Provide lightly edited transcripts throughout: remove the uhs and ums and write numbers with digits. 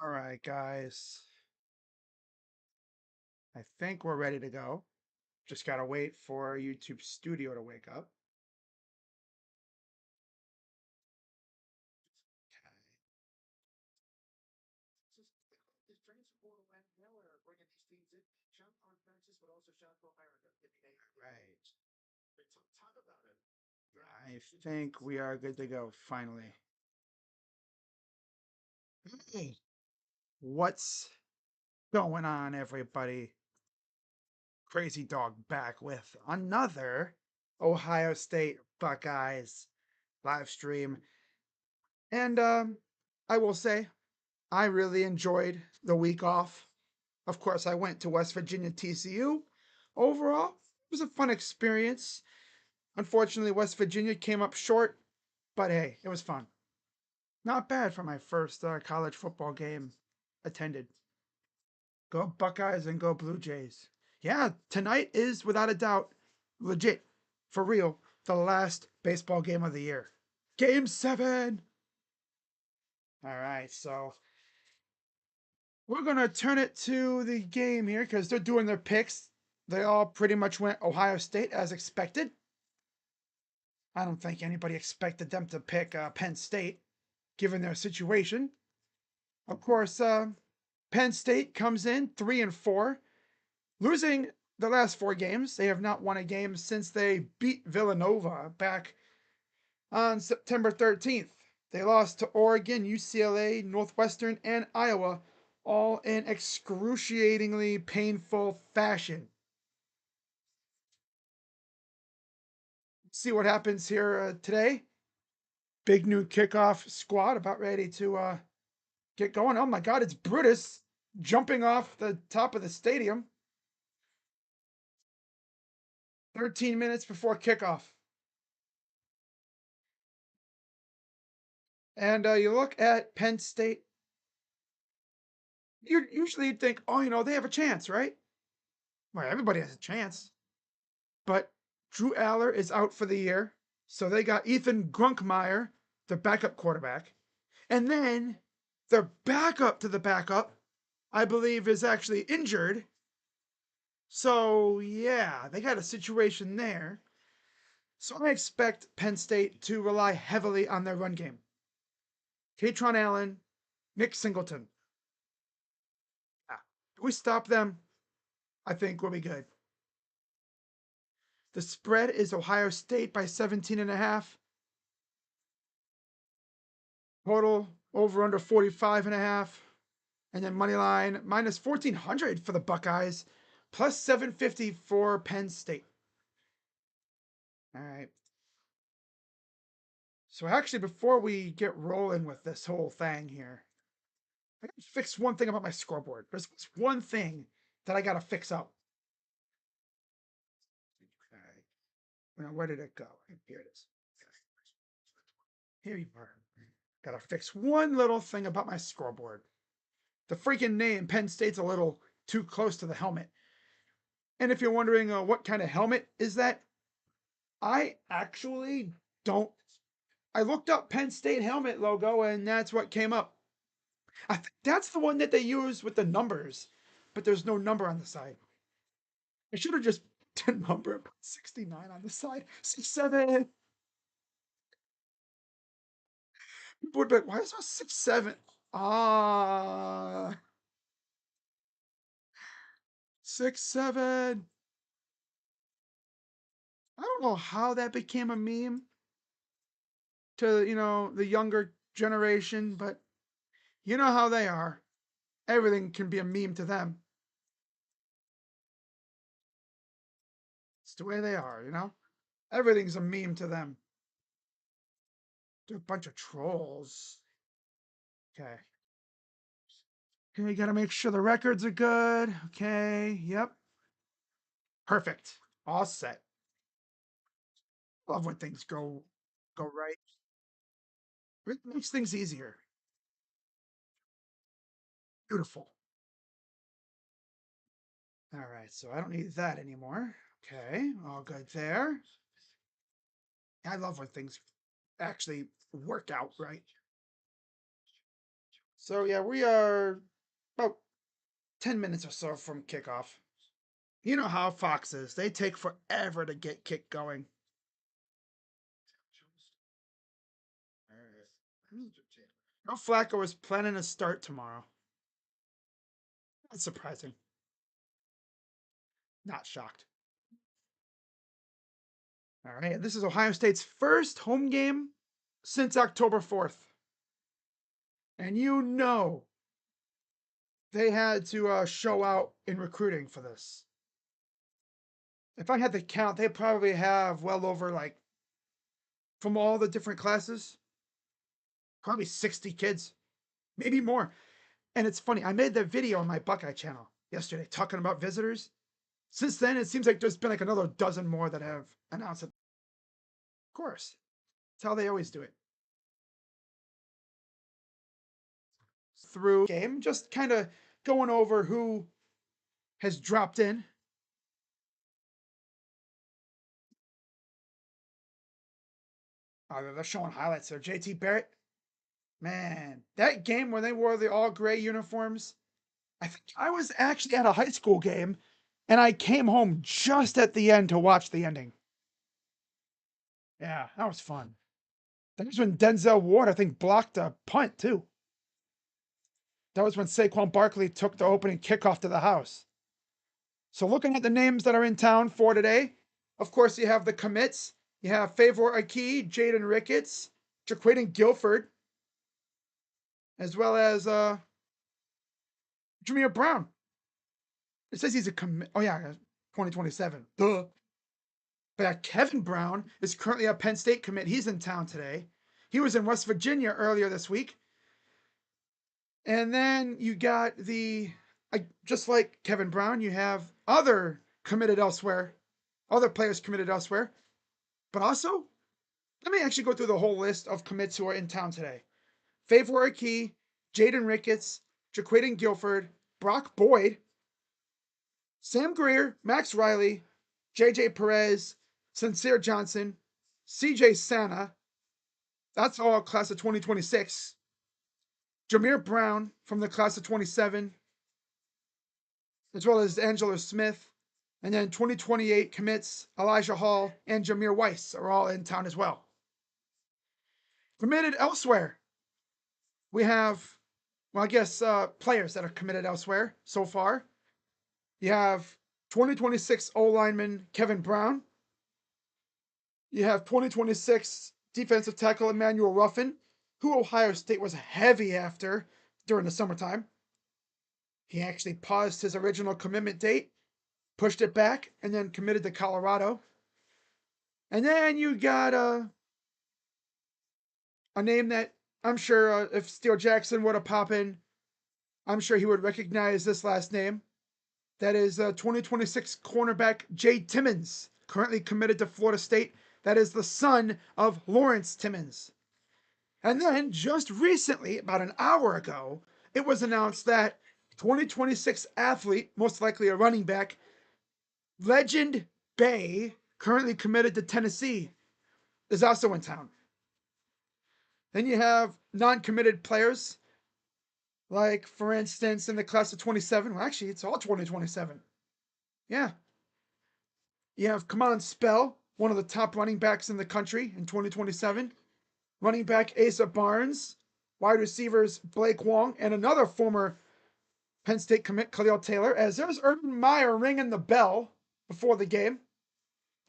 All right, guys. I think we're ready to go. Just gotta wait for YouTube Studio to wake up. Right. I think we are good to go finally. Hey, what's going on, everybody? Crazy Dog back with another Ohio State Buckeyes live stream. And I will say, I really enjoyed the week off. Of course, I went to West Virginia TCU. Overall, it was a fun experience. Unfortunately, West Virginia came up short, but hey, it was fun. Not bad for my first college football game attended. Go Buckeyes and go Blue Jays. Yeah, tonight is without a doubt, legit, for real, the last baseball game of the year. Game 7! All right, so we're going to turn it to the game here because they're doing their picks. They all pretty much went Ohio State as expected. I don't think anybody expected them to pick Penn State, given their situation. Of course, Penn State comes in 3-4, losing the last 4 games. They have not won a game since they beat Villanova back on September 13th. They lost to Oregon, UCLA, Northwestern, and Iowa, all in excruciatingly painful fashion. See what happens here today. Big new kickoff squad about ready to get going. Oh my God, it's Brutus jumping off the top of the stadium 13 minutes before kickoff. And you look at Penn State, you usually think, oh, they have a chance, right? Well, everybody has a chance. But Drew Aller is out for the year. So they got Ethan Grunkmeyer, the backup quarterback. And then their backup to the backup, I believe, is actually injured. So, yeah, they got a situation there. So I expect Penn State to rely heavily on their run game. Katron Allen, Nick Singleton. Ah, if we stop them, I think we'll be good. The spread is Ohio State by 17 and a half. Total over under 45 and a half. And then money line minus 1400 for the Buckeyes, plus 750 for Penn State. All right. So actually, before we get rolling with this whole thing here, I gotta fix one thing about my scoreboard. There's one thing that I gotta fix up. All right. Now, where did it go? Here it is. Here you are. Gotta fix one little thing about my scoreboard. The freaking name Penn State's a little too close to the helmet. And if you're wondering what kind of helmet is that, I actually don't. I looked up Penn State helmet logo and that's what came up. I think that's the one that they use with the numbers, but there's no number on the side. I should have just done number 69 on the side. 6-7. People would be like, why is there 6-7? Ah, 6-7. I don't know how that became a meme to, the younger generation, but you know how they are. Everything can be a meme to them. It's the way they are. Everything's a meme to them. They're a bunch of trolls. Okay. Okay, gotta make sure the records are good. Okay, yep. Perfect. All set. Love when things go right. It makes things easier. Beautiful. All right, so I don't need that anymore. Okay, all good there. I love when things actually work out right. So yeah, we are about 10 minutes or so from kickoff. You know how Fox is. They take forever to get kick going. Joe Flacco is planning to start tomorrow. That's surprising. Not shocked. All right, this is Ohio State's first home game since October 4th. And you know they had to show out in recruiting for this. If I had to count, they probably have well over, like, from all the different classes, probably 60 kids, maybe more. And it's funny, I made that video on my Buckeye channel yesterday talking about visitors. Since then, it seems like there's been like another dozen more that have announced it. Of course, that's how they always do it. Through game, just kind of going over who has dropped in. They're showing highlights there. JT Barrett, man, that game when they wore the all gray uniforms, I think I was actually at a high school game and I came home just at the end to watch the ending. Yeah, that was fun. That was when Denzel Ward, I think, blocked a punt too. That was when Saquon Barkley took the opening kickoff to the house. So looking at the names that are in town for today, of course you have the commits. You have Favor Aki, Jaden Ricketts, Jaquaden Guilford, as well as Jameer Brown. It says he's a commit. Oh yeah, 2027. Duh. But Kevin Brown is currently a Penn State commit. He's in town today. He was in West Virginia earlier this week. And then you got just like Kevin Brown, you have other committed elsewhere, other players committed elsewhere. But also, let me actually go through the whole list of commits who are in town today. Favor Aki, Jaden Ricketts, Jaquaden Guilford, Brock Boyd, Sam Greer, Max Riley, JJ Perez, Sincere Johnson, CJ Sana. That's all class of 2026. Jameer Brown from the class of 27, as well as Angelo Smith. And then 2028 commits Elijah Hall and Jameer Weiss are all in town as well. Committed elsewhere, we have, well, I guess players that are committed elsewhere so far. You have 2026 O-lineman Kevin Brown. You have 2026 defensive tackle Emmanuel Ruffin, who Ohio State was heavy after during the summertime. He actually paused his original commitment date, pushed it back, and then committed to Colorado. And then you got a name that I'm sure if Steele Jackson were to pop in, I'm sure he would recognize this last name. That is 2026 cornerback Jay Timmons, currently committed to Florida State. That is the son of Lawrence Timmons. And then just recently, about an hour ago, it was announced that 2026 athlete, most likely a running back, Legend Bay, currently committed to Tennessee, is also in town. Then you have non-committed players, like, for instance, in the class of 27. Well, actually, it's all 2027. Yeah. You have Kamon Spell, one of the top running backs in the country in 2027. Running back Asa Barnes, wide receivers Blake Wong, and another former Penn State commit, Khalil Taylor, as there's Urban Meyer ringing the bell before the game.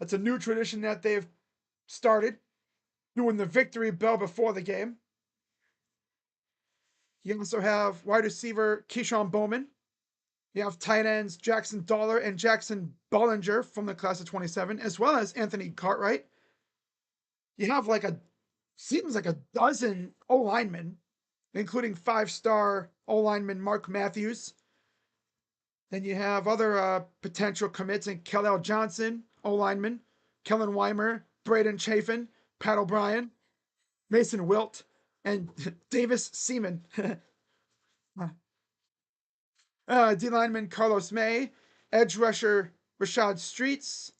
That's a new tradition that they've started, doing the victory bell before the game. You also have wide receiver Keyshawn Bowman. You have tight ends Jackson Dollar and Jackson Bollinger from the class of 27, as well as Anthony Cartwright. You have seems like a dozen O-linemen, including five-star O-lineman Mark Matthews. Then you have other potential commits in Kellel Johnson, O-lineman, Kellen Weimer, Braden Chafin, Pat O'Brien, Mason Wilt, and Davis Seaman. D-lineman Carlos May, edge rusher Rashad Streets,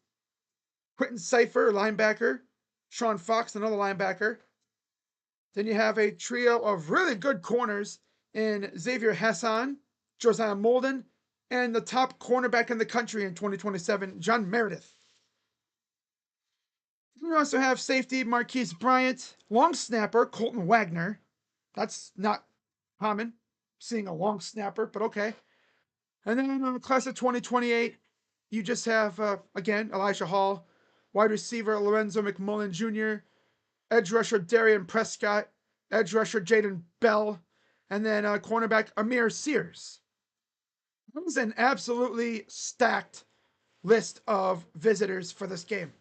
Quentin Cipher, linebacker, Sean Fox, another linebacker. Then you have a trio of really good corners and Xavier Hassan, Josiah Molden, and the top cornerback in the country in 2027, John Meredith. We also have safety Marquise Bryant, long snapper Colton Wagner. That's not common, seeing a long snapper, but okay. And then class of 2028, you just have, again, Elijah Hall, wide receiver Lorenzo McMullen Jr., edge rusher Darian Prescott, edge rusher Jaden Bell, and then cornerback Amir Sears. That was an absolutely stacked list of visitors for this game.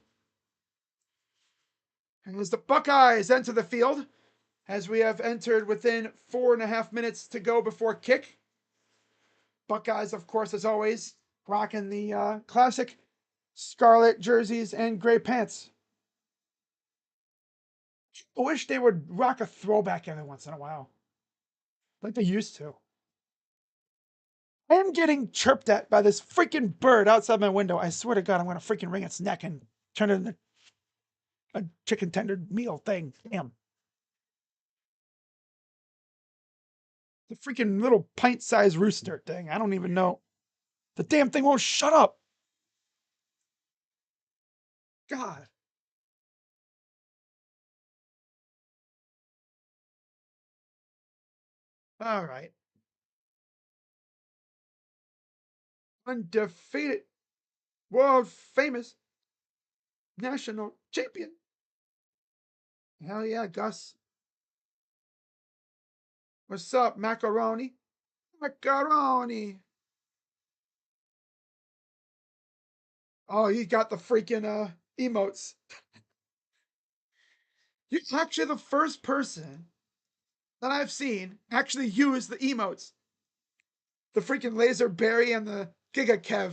And as the Buckeyes enter the field, as we have entered within 4.5 minutes to go before kick, Buckeyes, of course, as always, rocking the classic scarlet jerseys and gray pants. I wish they would rock a throwback every once in a while, like they used to. I am getting chirped at by this freaking bird outside my window. I swear to God, I'm going to freaking wring its neck and turn it into a chicken tender meal thing. Damn. The freaking little pint-sized rooster thing. I don't even know. The damn thing won't shut up. God. All right. Undefeated, world famous, national champion. Hell yeah, Gus. What's up, macaroni? Macaroni. Oh, you got the freaking emotes. You're actually the first person that I've seen actually use the emotes. The freaking laser berry and the Giga Kev.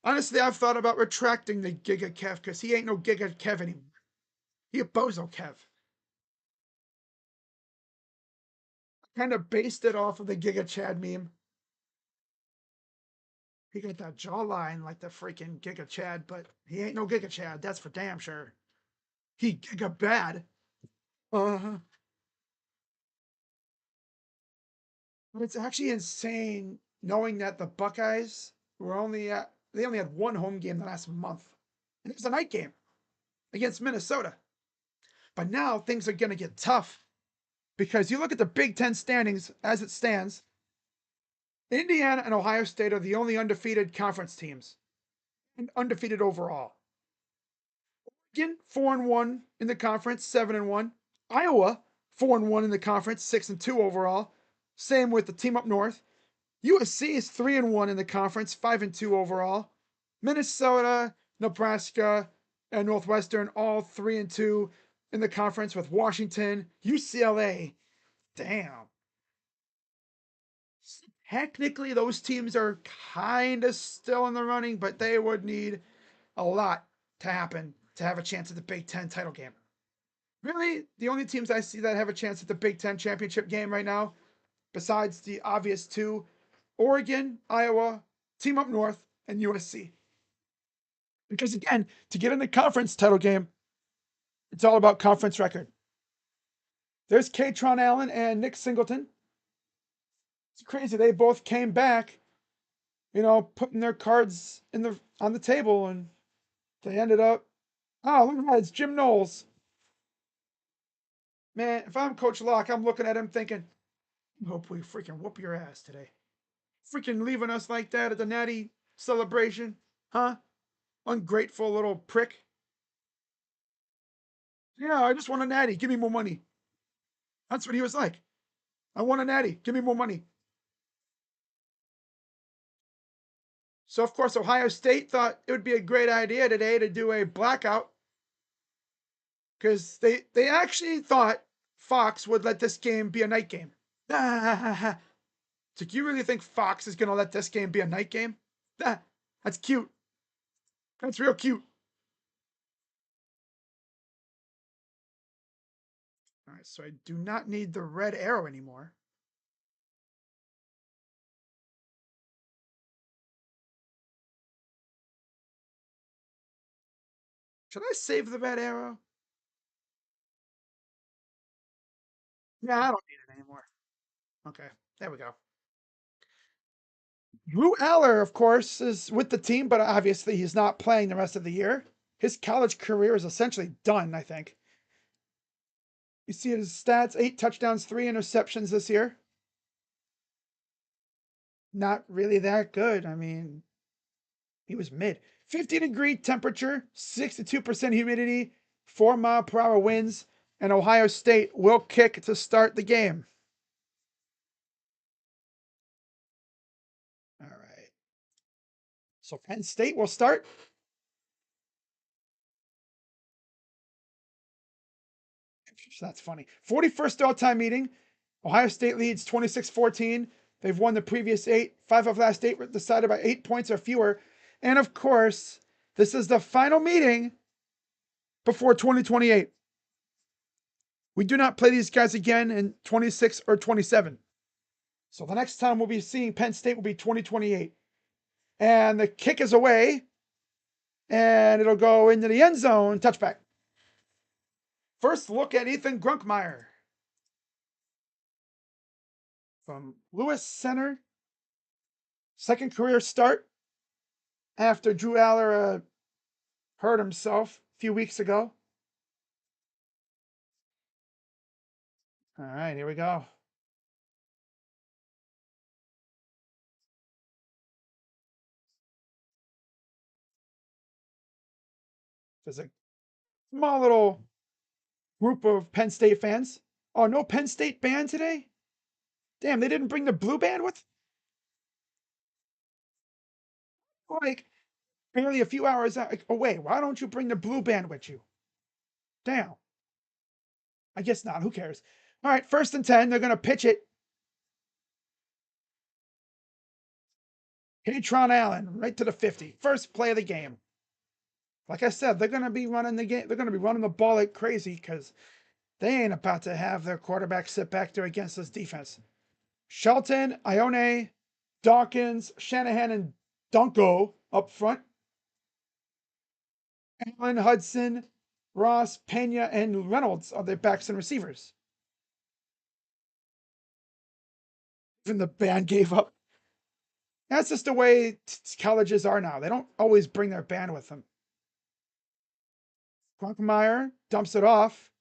Honestly, I've thought about retracting the Giga Kev because he ain't no Giga Kev anymore. He a Bozo Kev. Kind of based it off of the Giga Chad meme. He got that jawline like the freaking Giga Chad, but he ain't no Giga Chad. That's for damn sure. He Giga bad. Uh-huh. But it's actually insane knowing that the Buckeyes were they only had one home game the last month. And it was a night game against Minnesota. But now things are going to get tough because you look at the Big Ten standings as it stands. Indiana and Ohio State are the only undefeated conference teams and undefeated overall. Oregon 4-1 in the conference, 7-1. Iowa 4-1 in the conference, 6-2 overall. Same with the team up north. USC is 3-1 in the conference, 5-2 overall. Minnesota, Nebraska, and Northwestern all 3-2 in the conference with Washington, UCLA. Damn. Technically, those teams are kind of still in the running, but they would need a lot to happen to have a chance at the Big Ten title game. Really, the only teams I see that have a chance at the Big Ten championship game right now, besides the obvious two, Oregon, Iowa, team up north, and USC. Because again, to get in the conference title game, it's all about conference record. There's Katron Allen and Nick Singleton. It's crazy. They both came back, putting their cards on the table, and they ended up. Oh, look at that! It's Jim Knowles. Man, if I'm Coach Locke, I'm looking at him thinking, I hope we freaking whoop your ass today. Freaking leaving us like that at the Natty celebration, huh? Ungrateful little prick. Yeah, I just want a Natty. Give me more money. That's what he was like. I want a Natty. Give me more money. So, of course, Ohio State thought it would be a great idea today to do a blackout because they actually thought Fox would let this game be a night game. So, do you really think Fox is going to let this game be a night game? That's cute. That's real cute. All right, so I do not need the red arrow anymore. Should I save the red arrow? Yeah, I don't need it anymore. Okay, there we go. Drew Aller, of course, is with the team, but obviously he's not playing the rest of the year. His college career is essentially done, I think. You see his stats: 8 touchdowns, 3 interceptions this year. Not really that good. I mean, he was mid. 50-degree temperature, 62% humidity, 4-mile-per-hour winds, and Ohio State will kick to start the game. All right. So Penn State will start. That's funny. 41st all-time meeting. Ohio State leads 26-14. They've won the previous 8. 5 of last 8 were decided by 8 points or fewer. And of course, this is the final meeting before 2028. We do not play these guys again in 26 or 27. So the next time we'll be seeing Penn State will be 2028. And the kick is away. And it'll go into the end zone. Touchback. First look at Ethan Grunkmeyer. From Lewis Center. Second career start after Drew Aller hurt himself a few weeks ago. All right, here we go. There's a small little group of Penn State fans. Oh, no Penn State band today? Damn, they didn't bring the blue band with? Like, barely a few hours away. Why don't you bring the blue band with you? Damn. I guess not. Who cares? All right, 1st and 10. They're going to pitch it. Katron Allen, right to the 50. First play of the game. Like I said, they're going to be running the game. They're going to be running the ball like crazy because they ain't about to have their quarterback sit back there against this defense. Shelton, Ione, Dawkins, Shanahan, and Dunko up front. Allen, Hudson, Ross, Pena, and Reynolds are their backs and receivers. Even the band gave up. That's just the way colleges are now. They don't always bring their band with them. Grunkmeyer dumps it off.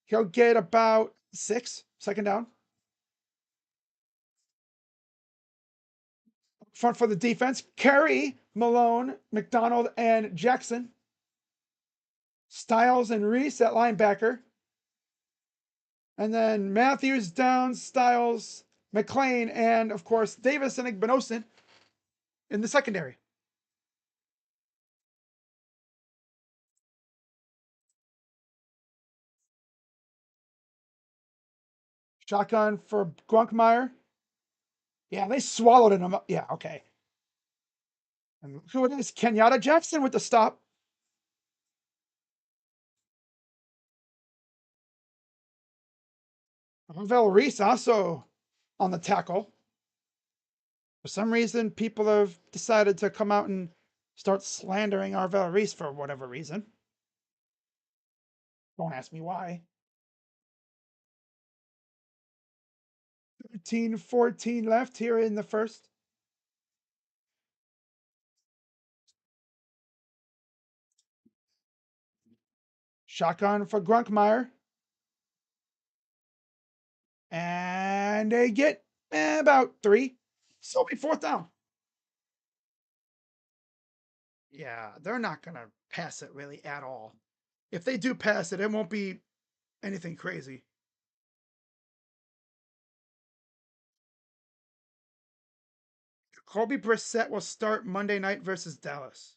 He'll get about 6, second down. Front for the defense, Curry, Malone, McDonald, and Jackson. Styles and Reese at linebacker. And then Matthews, Downs, Styles, McLean, and of course Davis and Igbenosin in the secondary. Shotgun for Grunkmeyer. Yeah, they swallowed him. Yeah, okay. And who it is? Kenyatta Jackson with the stop. Arvell Reese also on the tackle. For some reason, people have decided to come out and start slandering Arvell Reese for whatever reason. Don't ask me why. 13-14 left here in the first. Shotgun for Grunkmeyer. And they get about 3. So it'll be 4th down. Yeah, they're not going to pass it really at all. If they do pass it, it won't be anything crazy. Jacoby Brissett will start Monday night versus Dallas.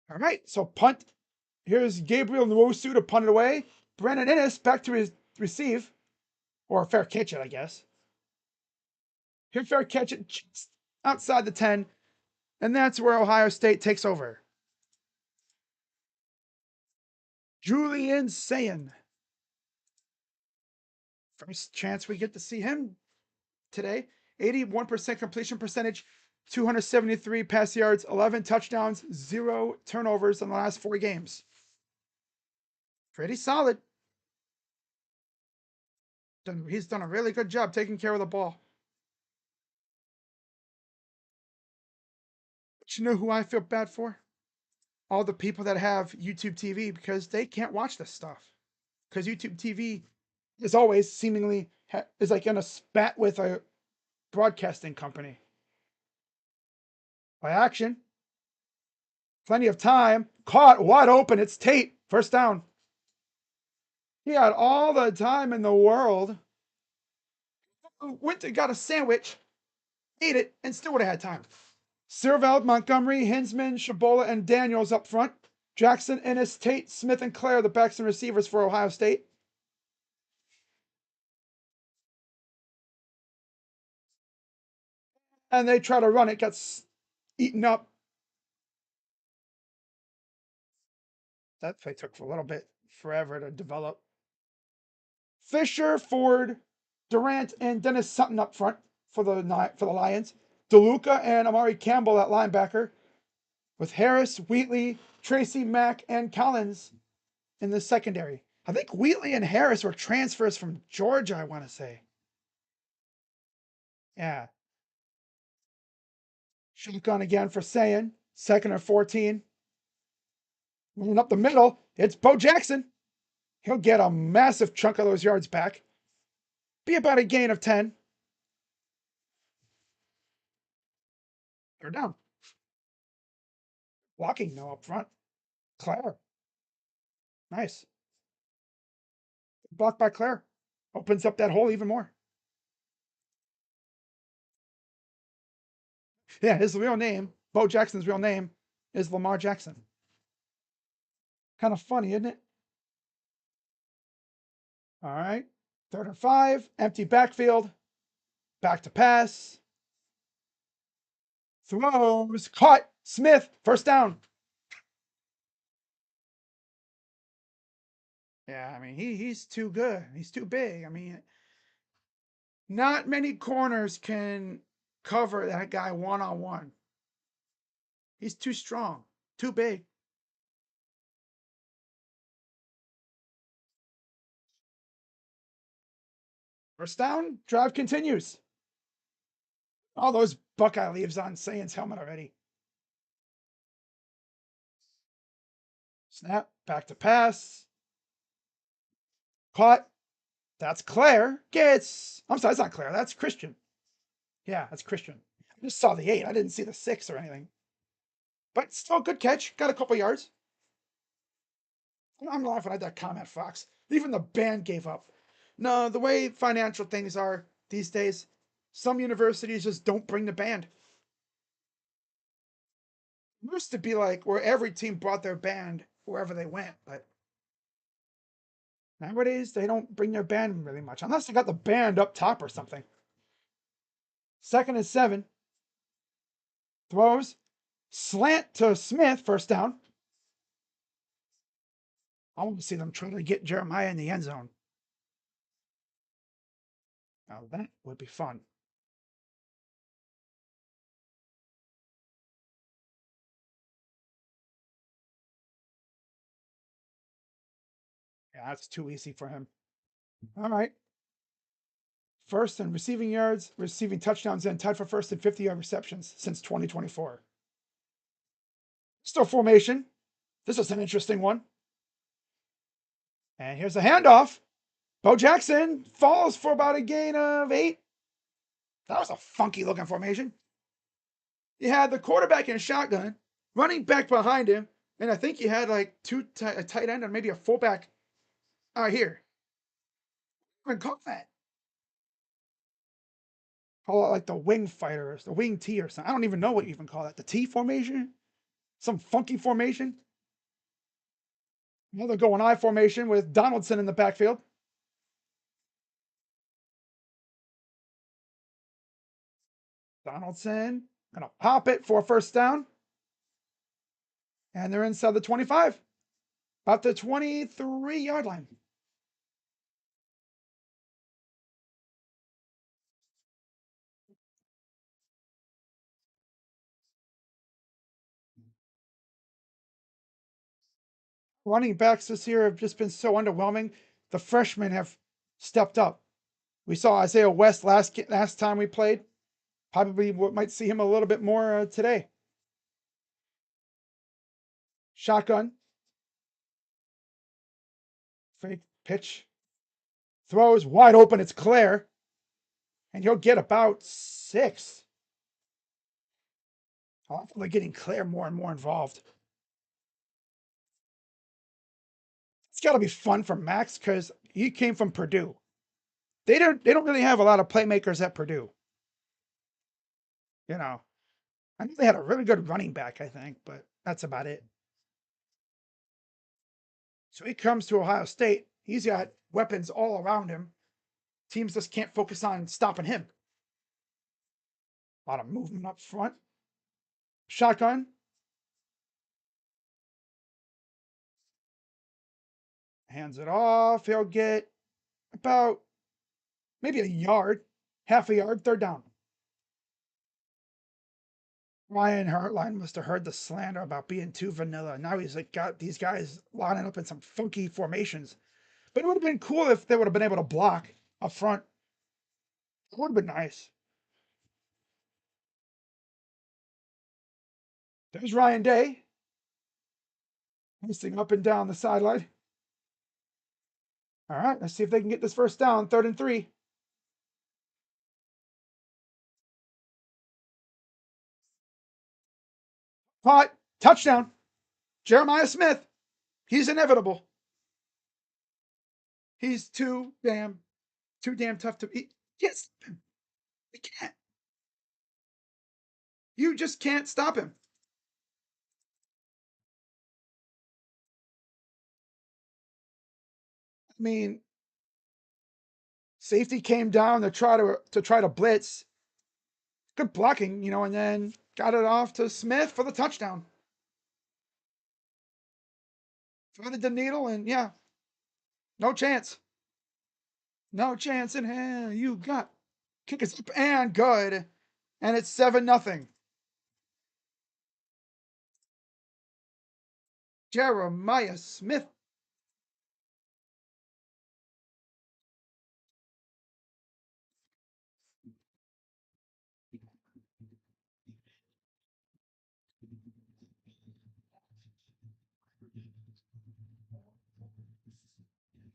All right, so punt. Here's Gabriel Nwosu to punt it away. Brennan Innes back to receive. Or fair catch it, I guess. Here, fair catch it just outside the 10. And that's where Ohio State takes over. Julian Sayin. First chance we get to see him today. 81% completion percentage, 273 pass yards, 11 touchdowns, 0 turnovers in the last 4 games. Pretty solid. He's done a really good job taking care of the ball. But you know who I feel bad for? All the people that have YouTube TV because they can't watch this stuff. Because YouTube TV is always seemingly is like in a spat with a broadcasting company. By action, plenty of time, caught wide open. It's Tate, first down. He had all the time in the world. Went and got a sandwich, ate it, and still would have had time. Sirveld, Montgomery, Hinsman, Shabola, and Daniels up front. Jackson, Ennis, Tate, Smith, and Clare, the backs and receivers for Ohio State. And they try to run it, gets eaten up. That play took for a little bit forever to develop. Fisher, Ford, Durant, and Dennis Sutton up front for the Lions. DeLuca and Amari Campbell at linebacker, with Harris, Wheatley, Tracy, Mack, and Collins in the secondary. I think Wheatley and Harris were transfers from Georgia, I want to say. Yeah. Shotgun again for Sayin. Second and 14. Moving up the middle, it's Bo Jackson. He'll get a massive chunk of those yards back. Be about a gain of 10. They're down. Blocking now up front. Claire. Nice. Blocked by Claire. Opens up that hole even more. Yeah, his real name, Bo Jackson's real name, is Lamar Jackson. Kind of funny, isn't it? All right. 3rd and 5. Empty backfield. Back to pass. Throws. Caught. Smith. First down. Yeah, I mean, he's too good. He's too big. I mean, not many corners can cover that guy one-on-one. He's too strong, too big. First down, drive continues. All those Buckeye leaves on Sayin's helmet already. Snap, back to pass. Caught. That's Claire. I'm sorry, that's not Claire. That's Christian. Yeah, that's Christian. I just saw the 8. I didn't see the 6 or anything. But still, good catch. Got a couple yards. I'm laughing at that comment, Fox. Even the band gave up. No, the way financial things are these days, some universities just don't bring the band. It used to be like where every team brought their band wherever they went, but nowadays they don't bring their band really much, unless they got the band up top or something. 2nd and 7. Throws. Slant to Smith, first down. I want to see them try to get Jeremiah in the end zone. Now that would be fun. Yeah, that's too easy for him. All right. First in receiving yards, receiving touchdowns, and tied for first in 50-yard receptions since 2024. Still formation. This is an interesting one. And here's a handoff. Bo Jackson falls for about a gain of 8. That was a funky looking formation. You had the quarterback in a shotgun, running back behind him, and I think you had like a tight end and maybe a fullback out here. I haven't caught that. Call it like the wing fighters, the wing T or something. I don't even know what you even call that. The T formation? Some funky formation? Another going I formation with Donaldson in the backfield. Donaldson gonna pop it for a first down. And they're inside the 25. About the 23-yard line. Running backs this year have just been so underwhelming. The freshmen have stepped up. We saw Isaiah West last time we played. Probably might see him a little bit more today. Shotgun. Fake pitch. Throws wide open. It's Claire. And he'll get about 6. Hopefully getting Claire more and more involved. It's got to be fun for Max because he came from Purdue. They don't really have a lot of playmakers at Purdue. You know, I know they had a really good running back, I think, but that's about it. So he comes to Ohio State. He's got weapons all around him. Teams just can't focus on stopping him. A lot of movement up front. Shotgun. Hands it off. He'll get about maybe a yard, half a yard, third down. Ryan Hartline must have heard the slander about being too vanilla. Now he's like got these guys lining up in some funky formations. But it would have been cool if they would have been able to block up front. It would have been nice. There's Ryan Day. Pacing up and down the sideline. All right, let's see if they can get this first down. 3rd and 3. Caught. Touchdown. Jeremiah Smith. He's inevitable. He's too damn tough to beat. Yes. You can't. You just can't stop him. I mean, safety came down to try to blitz. Good blocking, and then got it off to Smith for the touchdown. Threaded the needle, and yeah, no chance. No chance in hell. You got kick it up and good, and it's 7-0. Jeremiah Smith.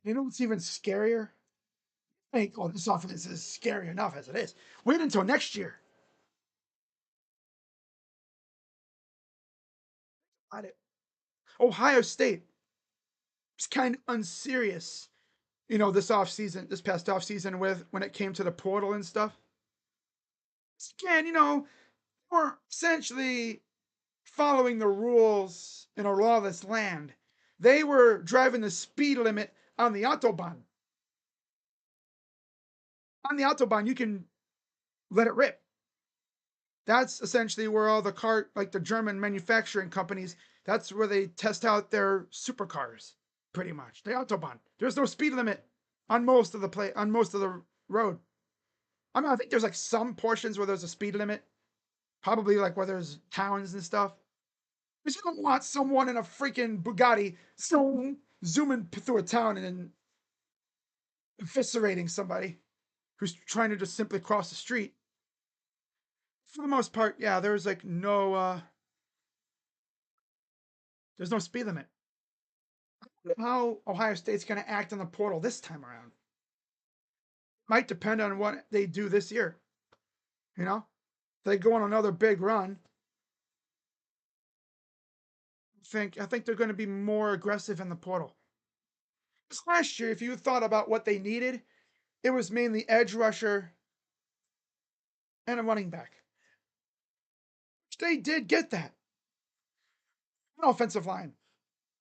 You know what's even scarier? I think, oh, this offense is scary enough as it is. Wait until next year. Ohio State was kind of unserious, this past offseason with when it came to the portal and stuff. Again, we're essentially following the rules in a lawless land. They were driving the speed limit on the Autobahn. On the Autobahn, you can let it rip. That's essentially where all like the German manufacturing companies, that's where they test out their supercars, pretty much. The Autobahn. There's no speed limit on most of the road. I think there's like some portions where there's a speed limit, probably like where there's towns and stuff. Because you don't want someone in a freaking Bugatti zooming through a town and then eviscerating somebody who's trying to just simply cross the street. For the most part, yeah, there's like there's no speed limit. How Ohio State's going to act in the portal this time around might depend on what they do this year. If they go on another big run, I think they're going to be more aggressive in the portal. This last year, if you thought about what they needed, it was mainly edge rusher and a running back. They did get that. An offensive line.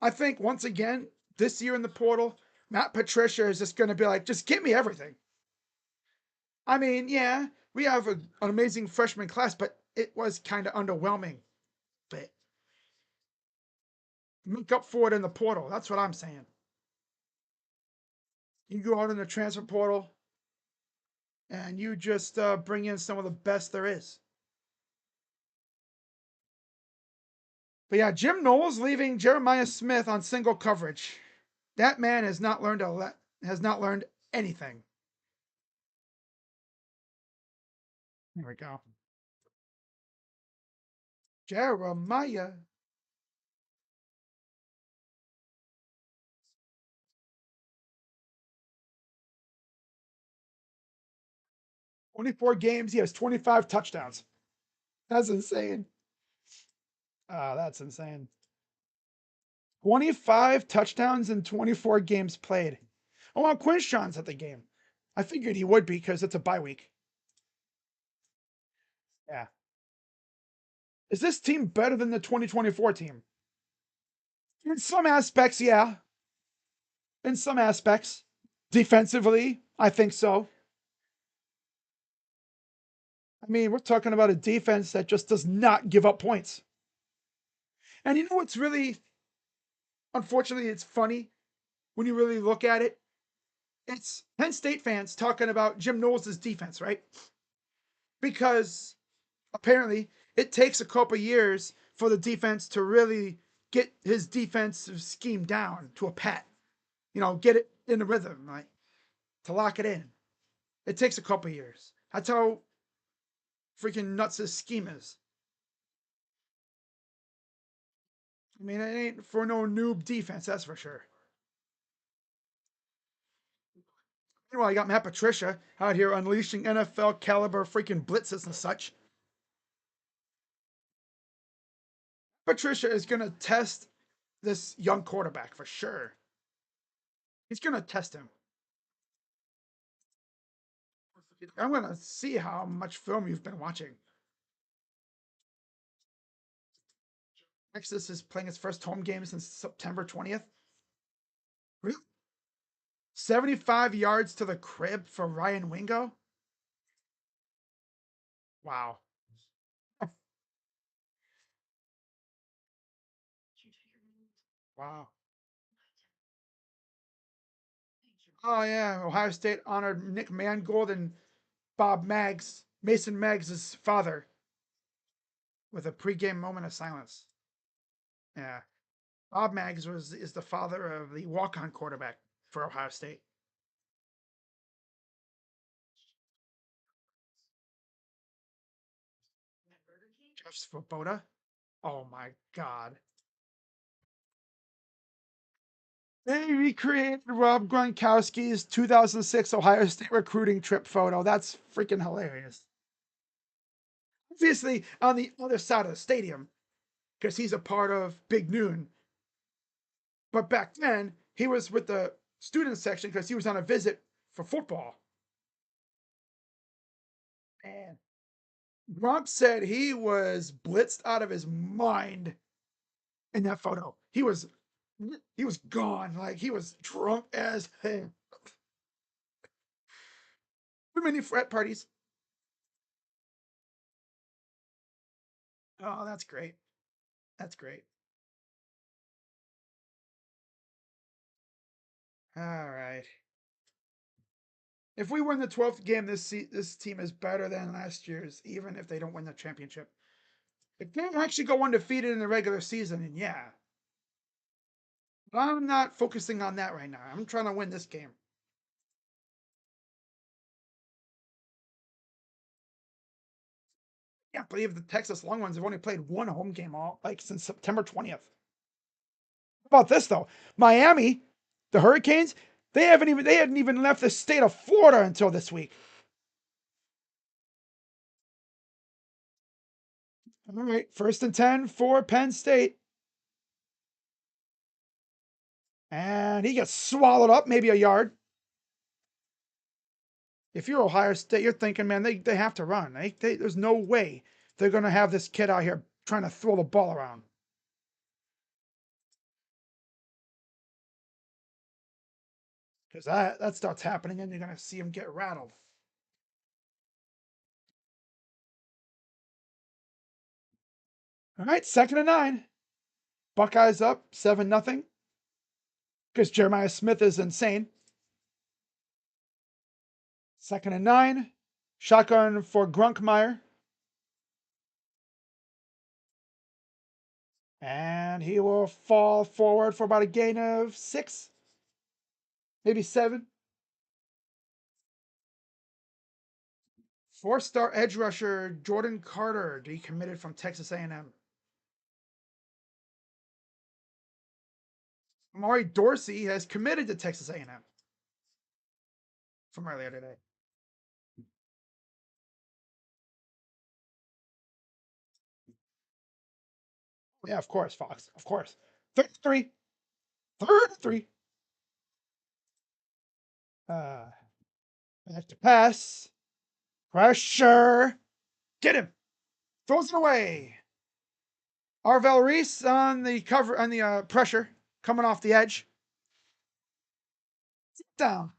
I think once again, this year in the portal, Matt Patricia is just going to be like, just give me everything. I mean, yeah, we have an amazing freshman class, but it was kind of underwhelming. But make up for it in the portal. That's what I'm saying. You go out in the transfer portal and you just bring in some of the best there is. But yeah, Jim Knowles leaving Jeremiah Smith on single coverage. That man has not learned anything. There we go. Jeremiah. 24 games. He has 25 touchdowns. That's insane. That's insane. 25 touchdowns in 24 games played. Oh, well, Quinshawn's at the game. I figured he would be because it's a bye week. Yeah. Is this team better than the 2024 team? In some aspects, yeah. In some aspects. Defensively, I think so. I mean, we're talking about a defense that just does not give up points. And you know what's really, unfortunately, it's funny when you really look at it? It's Penn State fans talking about Jim Knowles' defense, right? Because apparently it takes a couple years for the defense to really get his defensive scheme down to a pat. Get it in the rhythm, right? To lock it in. It takes a couple years. That's how freaking nuts his scheme is. I mean, it ain't for no noob defense, that's for sure. Meanwhile, you got Matt Patricia out here unleashing NFL caliber freaking blitzes and such. Patricia is going to test this young quarterback for sure. He's going to test him. I'm going to see how much film you've been watching. Texas is playing its first home game since September 20th. Really? 75 yards to the crib for Ryan Wingo? Wow. Wow. Oh, yeah. Ohio State honored Nick Mangold and Bob Maggs, Mason Maggs' father, with a pregame moment of silence. Yeah. Bob Maggs is the father of the walk-on quarterback for Ohio State. Jeff Svoboda. Oh my God. They recreated Rob Gronkowski's 2006 Ohio State recruiting trip photo. That's freaking hilarious. Obviously, on the other side of the stadium, because he's a part of Big Noon. But back then, he was with the student section because he was on a visit for football. Man, Gronk said he was blitzed out of his mind in that photo. He was gone, like he was drunk as hell. Too many frat parties. Oh, that's great. That's great. All right. If we win the 12th game, this team is better than last year's, even if they don't win the championship. If they actually go undefeated in the regular season, and yeah. But I'm not focusing on that right now. I'm trying to win this game. I can't believe the Texas Longhorns have only played one home game all like since September 20th. How about this though? Miami, the Hurricanes, they hadn't even left the state of Florida until this week. All right, 1st and 10 for Penn State. And he gets swallowed up, maybe a yard. If you're Ohio State, you're thinking, man, they have to run. There's no way they're going to have this kid out here trying to throw the ball around. Because that starts happening, and you're going to see him get rattled. All right, 2nd and 9. Buckeyes up 7-0. Because Jeremiah Smith is insane. 2nd and 9. Shotgun for Grunkmeyer. And he will fall forward for about a gain of 6, maybe 7. Four-star edge rusher Jordan Carter decommitted from Texas A&M. Amari Dorsey has committed to Texas A&M from earlier today. Yeah, of course, Fox. Of course. 33. 33. Back to pass. Pressure. Get him. Throws it away. Arvel Reese on the cover on the pressure coming off the edge. Sit down.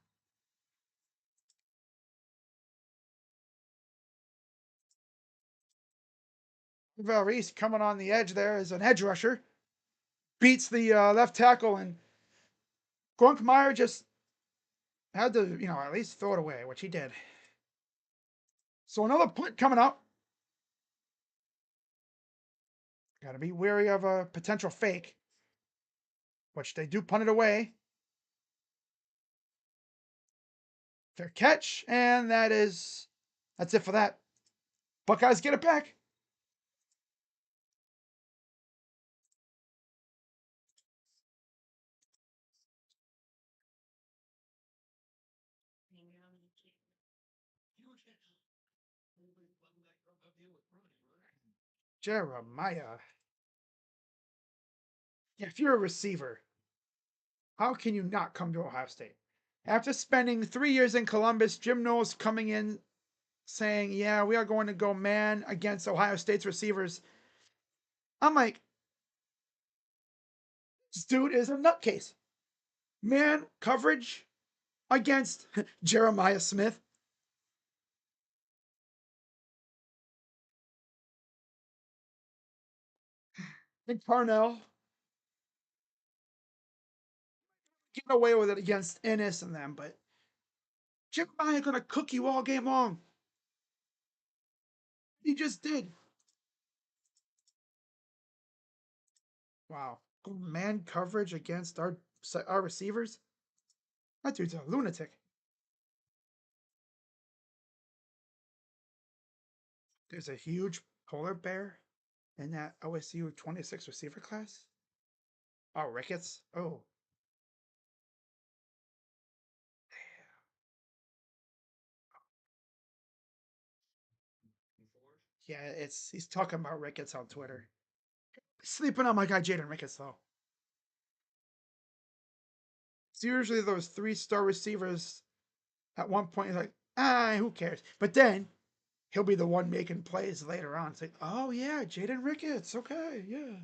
Arvel Reese coming on the edge there as an edge rusher. Beats the left tackle, and Grunkmeyer just had to, at least throw it away, which he did. So another punt coming up. Got to be wary of a potential fake, which they do punt it away. Fair catch, and that's it for that. Buckeyes get it back. Jeremiah. If you're a receiver, how can you not come to Ohio State? After spending 3 years in Columbus, Jim Knowles coming in saying, yeah, we are going to go man against Ohio State's receivers. I'm like, this dude is a nutcase. Man coverage against Jeremiah Smith. And Parnell getting away with it against Ennis and them, but Jeremiah gonna cook you all game long. He just did. Wow. Man coverage against our receivers? That dude's a lunatic. There's a huge polar bear in that OSU 26 receiver class. Oh, Ricketts. Oh, yeah. He's talking about Ricketts on Twitter. Sleeping on my guy Jaden Ricketts though. It's usually those 3-star receivers. At one point, he's like, who cares? But then he'll be the one making plays later on. It's like, oh yeah, Jaden Ricketts. Okay, yeah.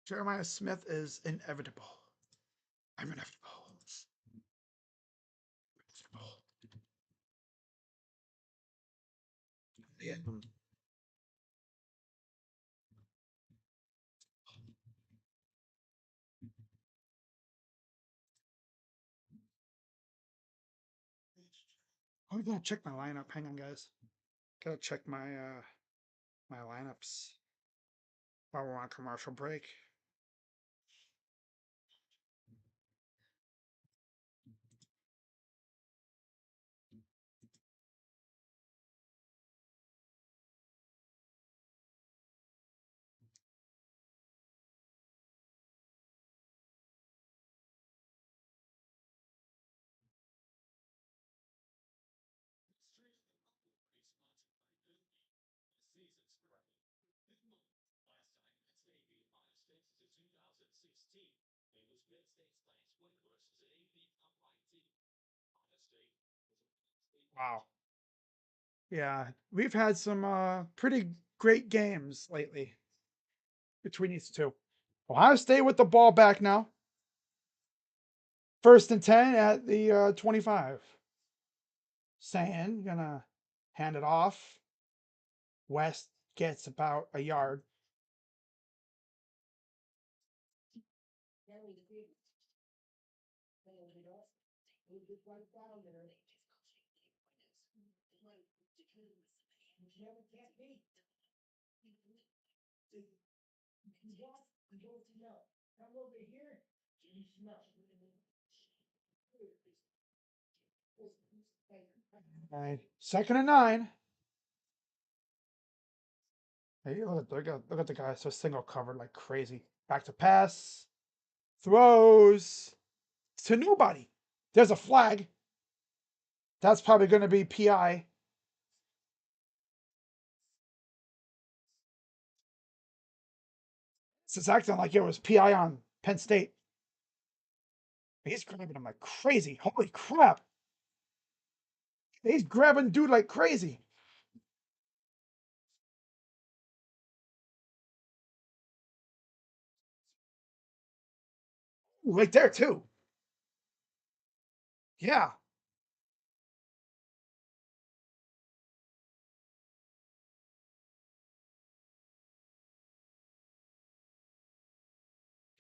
Jeremiah Smith is inevitable. I'm inevitable. Yeah. I'm gonna check my lineup. Hang on, guys. Gotta check my lineups while we're on commercial break. Wow. Yeah, we've had some pretty great games lately between these two. Ohio State with the ball back now. 1st and 10 at the 25. Sand gonna hand it off. West gets about a yard. All right, 2nd and 9. Hey, look at the guy. So single covered like crazy. Back to pass. Throws to nobody. There's a flag. That's probably going to be PI. This is acting like it was PI on Penn State. He's grabbing him like crazy. Holy crap. He's grabbing dude like crazy. Ooh, right there, too. Yeah.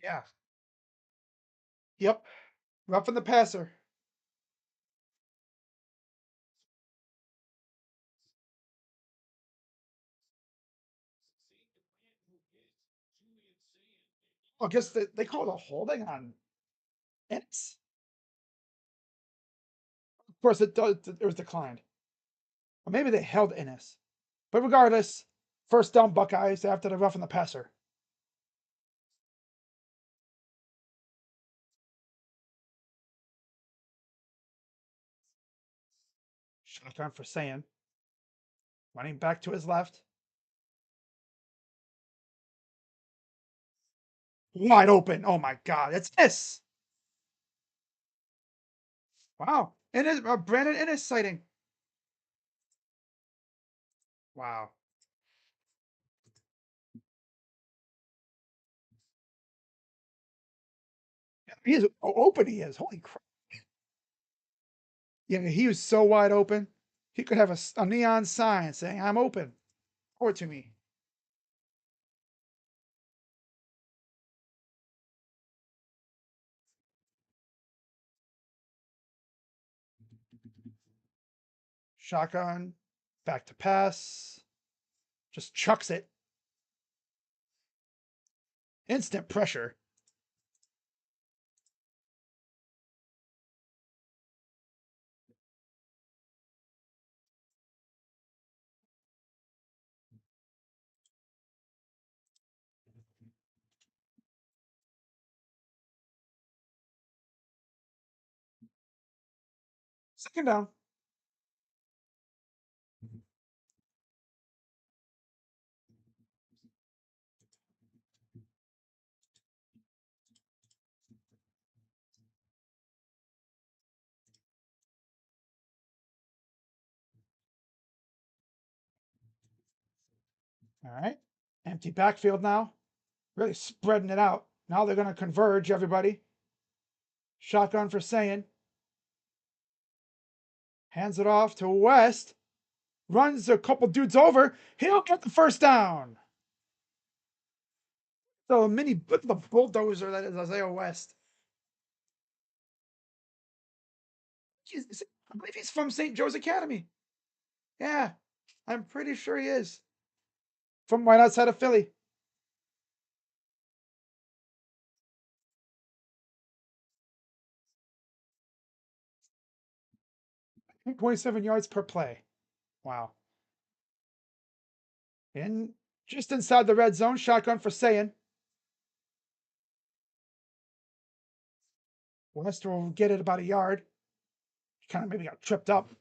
Yeah. Yep. Roughing the passer. I guess they call it a holding on Ennis. Of course, it was declined. Or maybe they held Ennis. But regardless, first down Buckeyes after the roughing the passer. Shotgun for Saiyan. Running back to his left. Wide open. Oh my God. It's this. Wow. And Brandon Ennis sighting. Wow. He is open. He is. Holy crap. Yeah, he was so wide open. He could have a neon sign saying, I'm open. Forward to me. Shotgun. Back to pass. Just chucks it. Instant pressure. Second down. All right. Empty backfield now. Really spreading it out. Now they're going to converge, everybody. Shotgun for Saiyan. Hands it off to West. Runs a couple dudes over. He'll get the first down. So look at the bulldozer that is Isaiah West. I believe he's from St. Joe's Academy. Yeah, I'm pretty sure he is. From right outside of Philly. 27 yards per play. Wow. And just inside the red zone, shotgun for Saiyan. West will get it about a yard. Kind of maybe got tripped up.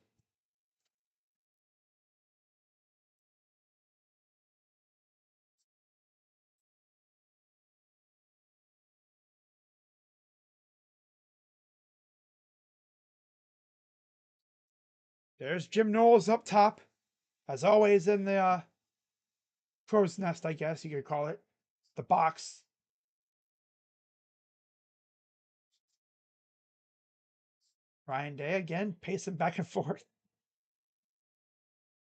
There's Jim Knowles up top, as always in the crow's nest, I guess you could call it. The box. Ryan Day again, pacing back and forth.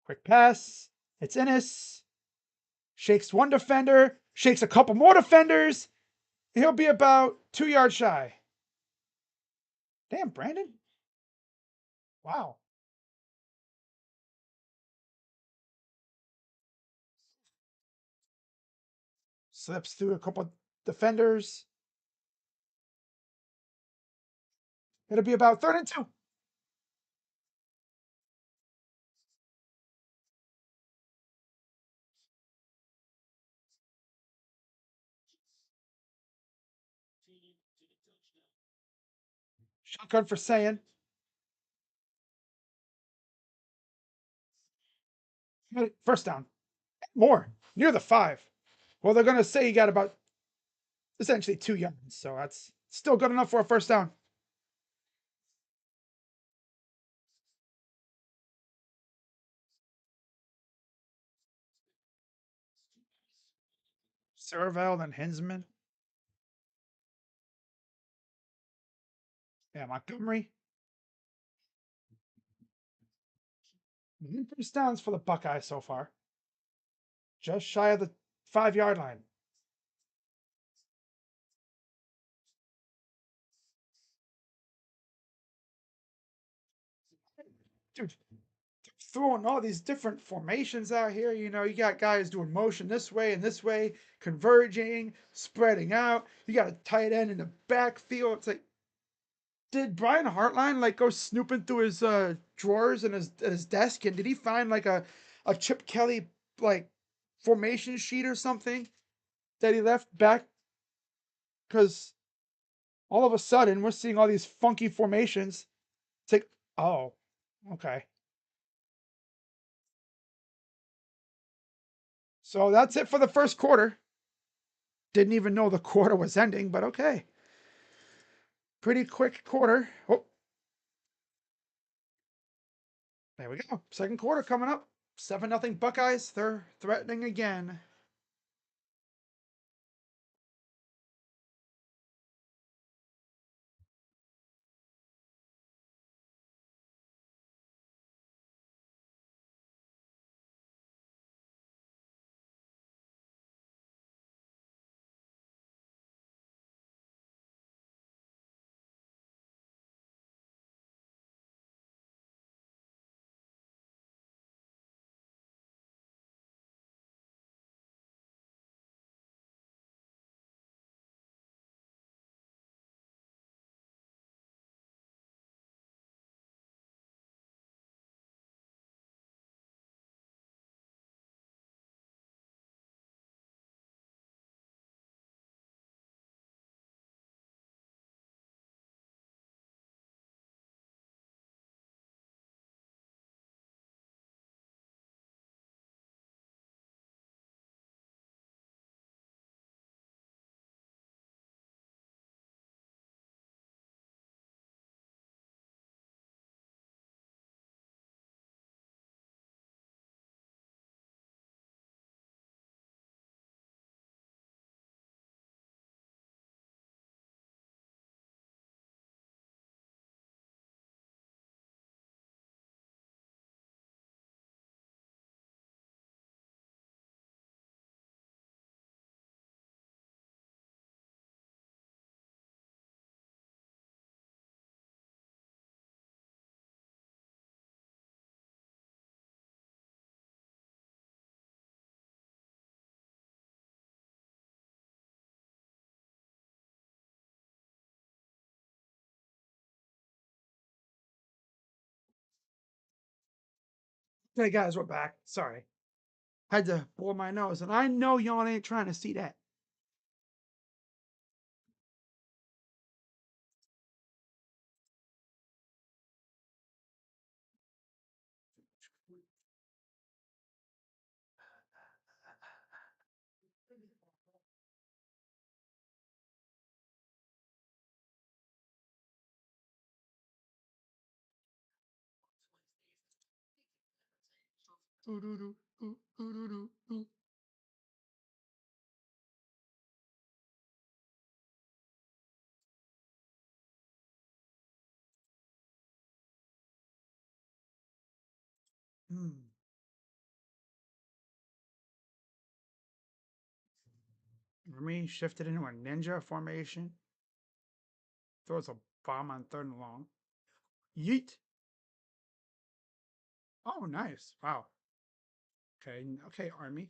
Quick pass. It's Ennis. Shakes one defender, shakes a couple more defenders. He'll be about 2 yards shy. Damn, Brandon. Wow. Slips through a couple defenders. It'll be about 3rd and 2. Shotgun for saying. First down. More. Near the 5. Well, they're going to say you got about essentially 2 yards. So that's still good enough for a first down. Serval and Hinsman. Yeah, Montgomery. First downs for the Buckeyes so far. Just shy of the 5-yard line. Dude, throwing all these different formations out here. You know, you got guys doing motion this way and this way, converging, spreading out. You got a tight end in the backfield. It's like, did Brian Hartline like go snooping through his drawers and his desk, and did he find like a Chip Kelly like formation sheet or something that he left back? Because all of a sudden we're seeing all these funky formations. It's like, oh, okay. So that's it for the first quarter. Didn't even know the quarter was ending, but okay. Pretty quick quarter. Oh, there we go. Second quarter coming up. 7-0 Buckeyes. They're threatening again. Hey guys, we're back. Sorry. Had to blow my nose, and I know y'all ain't trying to see that. Hmm. Remy shifted into a ninja formation. Throws a bomb on 3rd and long. Yeet. Oh, nice. Wow. Okay, okay, Army.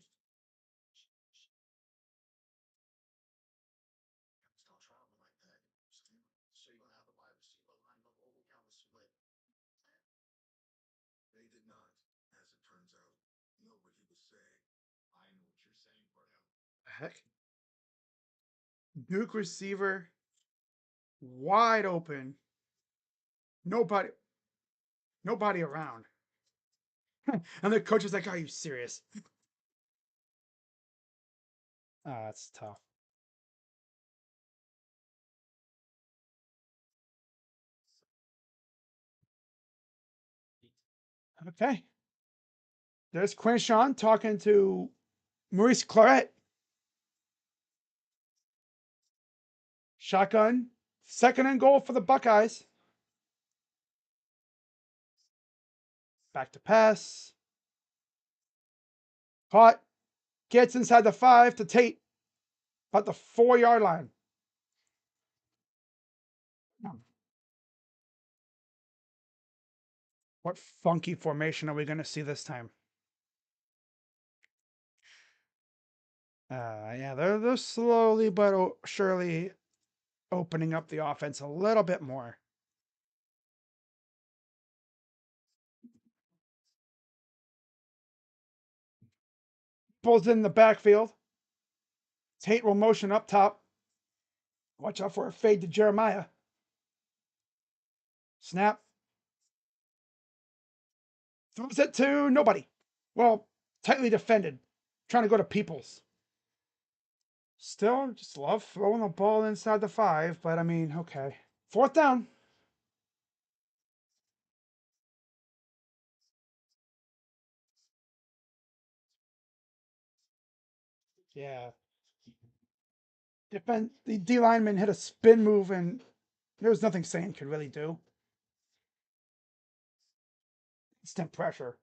Heck? Duke receiver wide open. Nobody, nobody around. And the coach is like, "Are you serious?" Ah, that's tough. Okay. There's Quinshawn talking to Maurice Claret. Shotgun. Second and goal for the Buckeyes. Back to pass. Caught. Gets inside the 5 to Tate. About the 4-yard line. What funky formation are we going to see this time? Yeah, they're slowly but surely opening up the offense a little bit more. Pulls in the backfield. Tate will motion up top. Watch out for a fade to Jeremiah. Snap. Throws it to nobody. Well, tightly defended. Trying to go to Peoples. Still, just love throwing the ball inside the 5, but I mean, okay. 4th down. Yeah. The D lineman hit a spin move, and there was nothing Sane could really do. Instant pressure.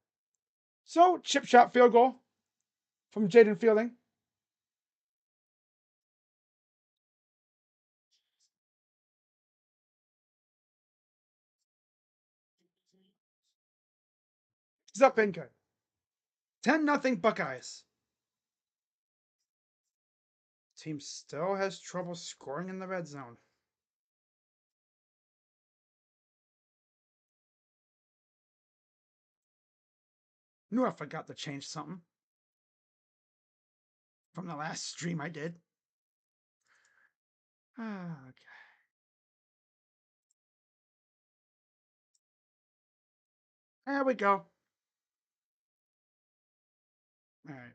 So, chip shot field goal from Jaden Fielding. He's up and good. 10-0 Buckeyes. Team still has trouble scoring in the red zone. Knew I forgot to change something from the last stream I did. Okay. There we go. All right.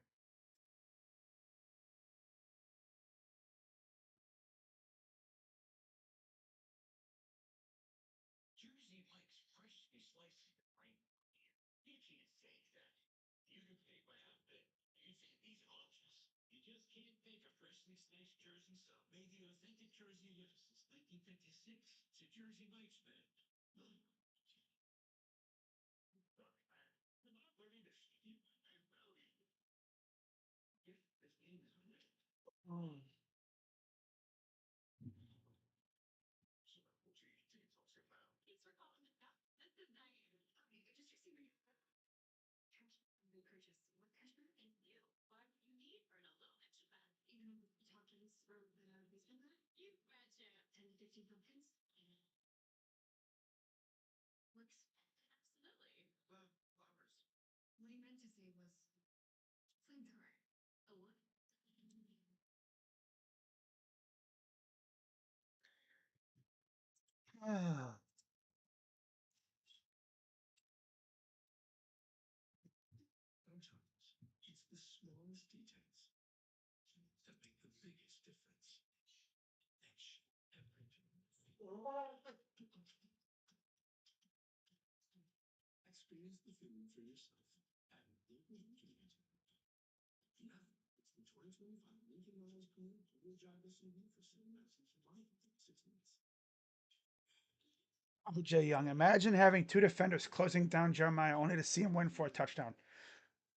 OJ Young, imagine having two defenders closing down Jeremiah only to see him win for a touchdown.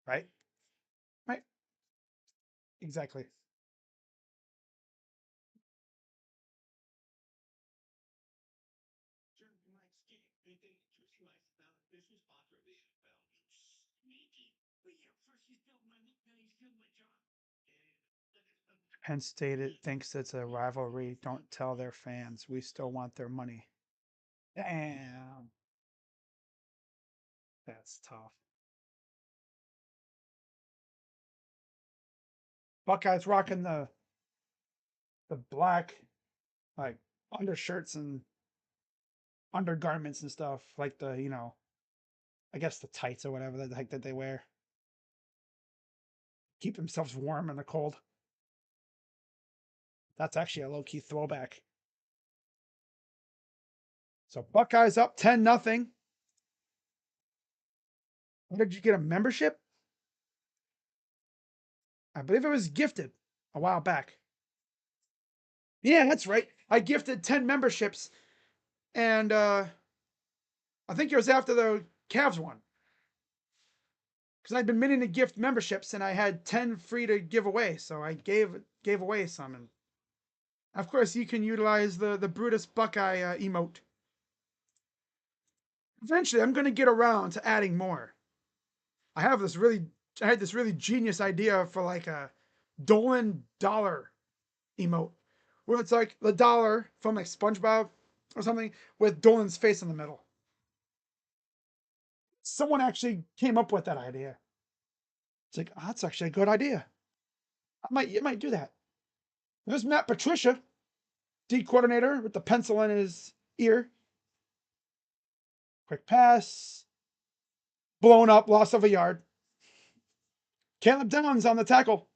Right? Right? Exactly. Penn State thinks it's a rivalry. Don't tell their fans. We still want their money. Damn. That's tough. Buckeyes rocking the black like undershirts and undergarments and stuff, like the I guess the tights or whatever the heck that they wear. Keep themselves warm in the cold. That's actually a low key throwback. So Buckeyes up 10-0. Where did you get a membership? I believe it was gifted a while back. Yeah, that's right. I gifted 10 memberships, and I think it was after the Cavs won. Because I'd been meaning to gift memberships, and I had 10 free to give away, so I gave away some. And of course, you can utilize the Brutus Buckeye emote. Eventually, I'm going to get around to adding more. I had this really genius idea for like a Dolan dollar emote, where it's like the dollar from like SpongeBob or something with Dolan's face in the middle. Someone actually came up with that idea. It's like, oh, that's actually a good idea. I might do that. There's Matt Patricia, D coordinator with the pencil in his ear. Quick pass. Blown up, loss of a yard. Caleb Downs on the tackle.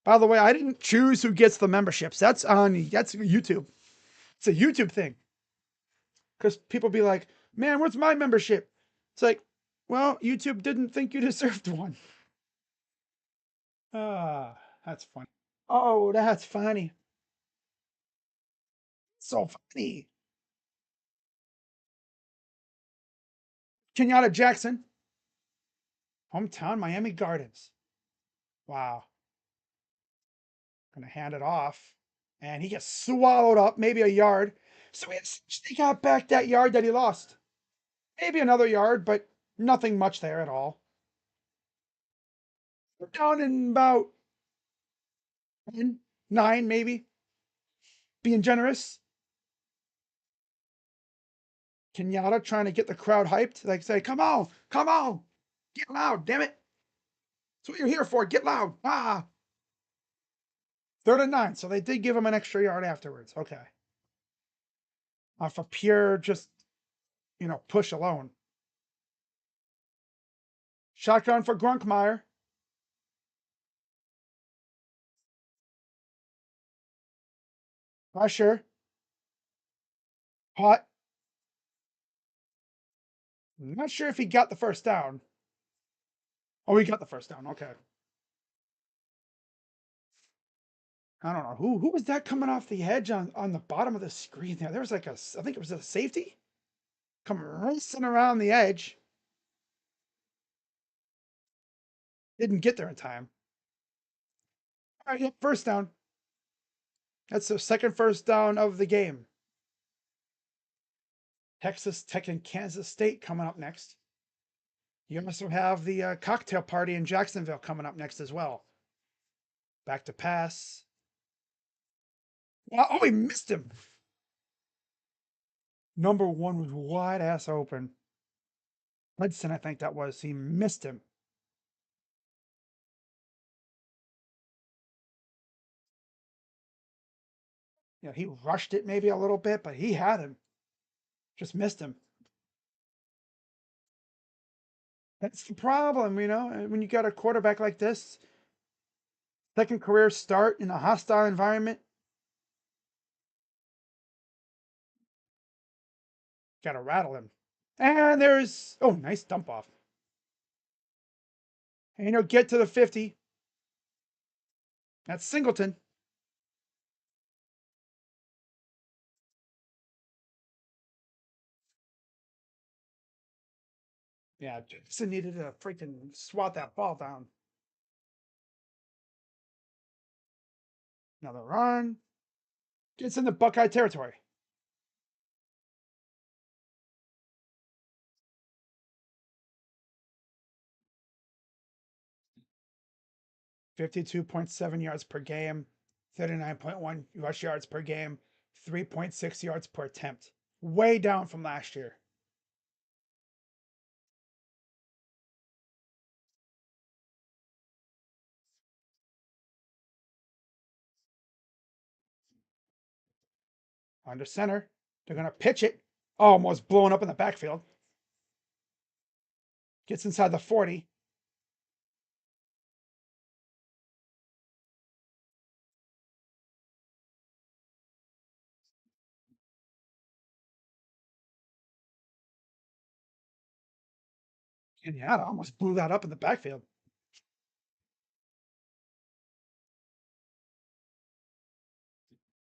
By the way, I didn't choose who gets the memberships. That's YouTube. It's a YouTube thing. Because people be like, man, where's my membership? It's like, well, YouTube didn't think you deserved one. Ah, that's funny. Oh, that's funny. So funny. Kenyatta Jackson, hometown Miami Gardens. Wow. Gonna hand it off. And he gets swallowed up, maybe a yard. So he got back that yard that he lost. Maybe another yard, but nothing much there at all. We're down in about 10, 9, maybe. Being generous. Kenyatta trying to get the crowd hyped. Like say, come on, come on. Get loud, damn it. That's what you're here for. Get loud. Ah. 3rd and 9. So they did give him an extra yard afterwards. Okay. Off a pure just, push alone. Shotgun for Grunkmeyer. Pressure. Hot. I'm not sure if he got the first down. Oh, he got the first down. Okay. I don't know. Who was that coming off the edge on the bottom of the screen there? There was like I think it was a safety. Come racing around the edge. Didn't get there in time. All right, yep, first down. That's the second first down of the game. Texas Tech and Kansas State coming up next. You also have the cocktail party in Jacksonville coming up next as well. Back to pass. Oh, he missed him. Number 1 was wide ass open. Hudson, I think that was. He missed him. He rushed it maybe a little bit, but he had him. Just missed him. That's the problem, when you got a quarterback like this, second career start in a hostile environment. Got to rattle him. And there's, nice dump off. And he'll get to the 50. That's Singleton. Yeah, Jackson needed to freaking swat that ball down. Another run. Gets in the Buckeye territory. $52.7 yards per game, 39.1 rush yards per game, 3.6 yards per attempt. Way down from last year. Under center. They're going to pitch it. Almost blowing up in the backfield. Gets inside the 40. Kenyatta almost blew that up in the backfield.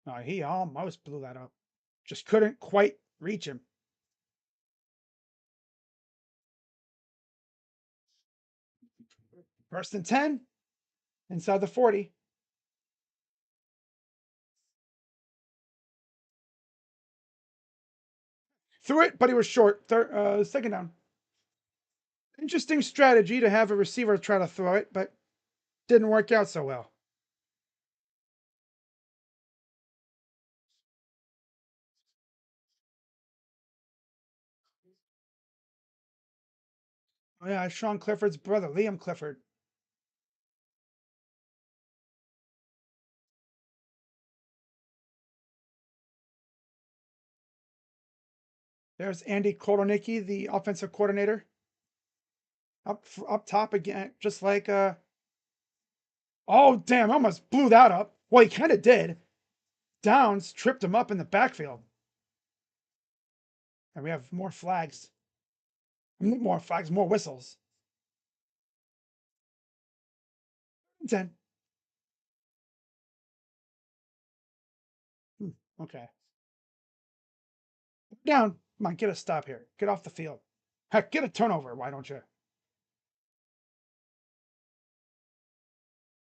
No, he almost blew that up. Just couldn't quite reach him. First and 10. Inside the 40. Threw it, but he was short. Second down. Interesting strategy to have a receiver try to throw it, but didn't work out so well. Oh yeah, Sean Clifford's brother, Liam Clifford. There's Andy Kotelnicki, the offensive coordinator, up top again, just like Oh damn! I almost blew that up. Well, he kind of did. Downs tripped him up in the backfield, and we have more flags. More flags, more whistles. 10. Okay. Down. Come on, get a stop here. Get off the field. Heck, get a turnover. Why don't you?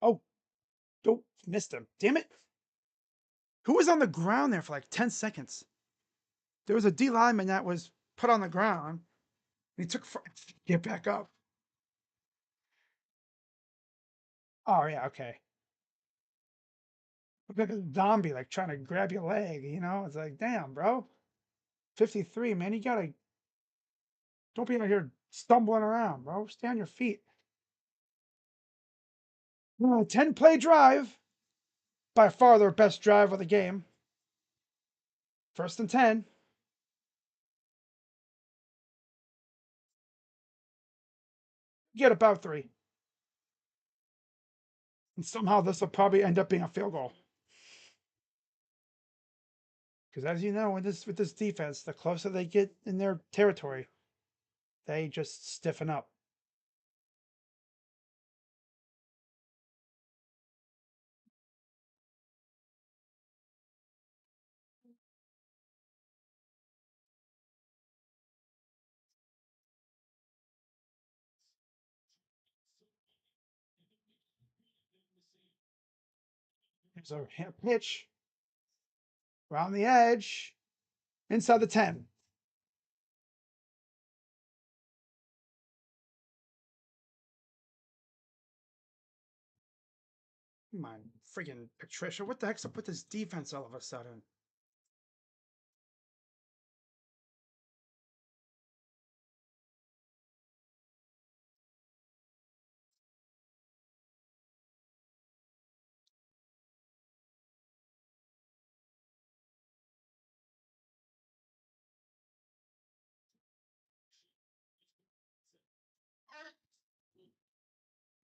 Oh, don't missed him. Damn it. Who was on the ground there for like 10 seconds? There was a D lineman that was put on the ground. And he took get back up. Oh yeah, okay. Look like a zombie, like trying to grab your leg. It's like, damn, bro. 53, man. You gotta don't be out here stumbling around, bro. Stay on your feet. 10-play drive. By far their best drive of the game. First and 10. Get about 3. And somehow this will probably end up being a field goal. Because as you know, with this defense, the closer they get in their territory, they just stiffen up. There's a pitch around the edge, inside the 10. Come on, friggin' Patricia. What the heck's up with this defense all of a sudden?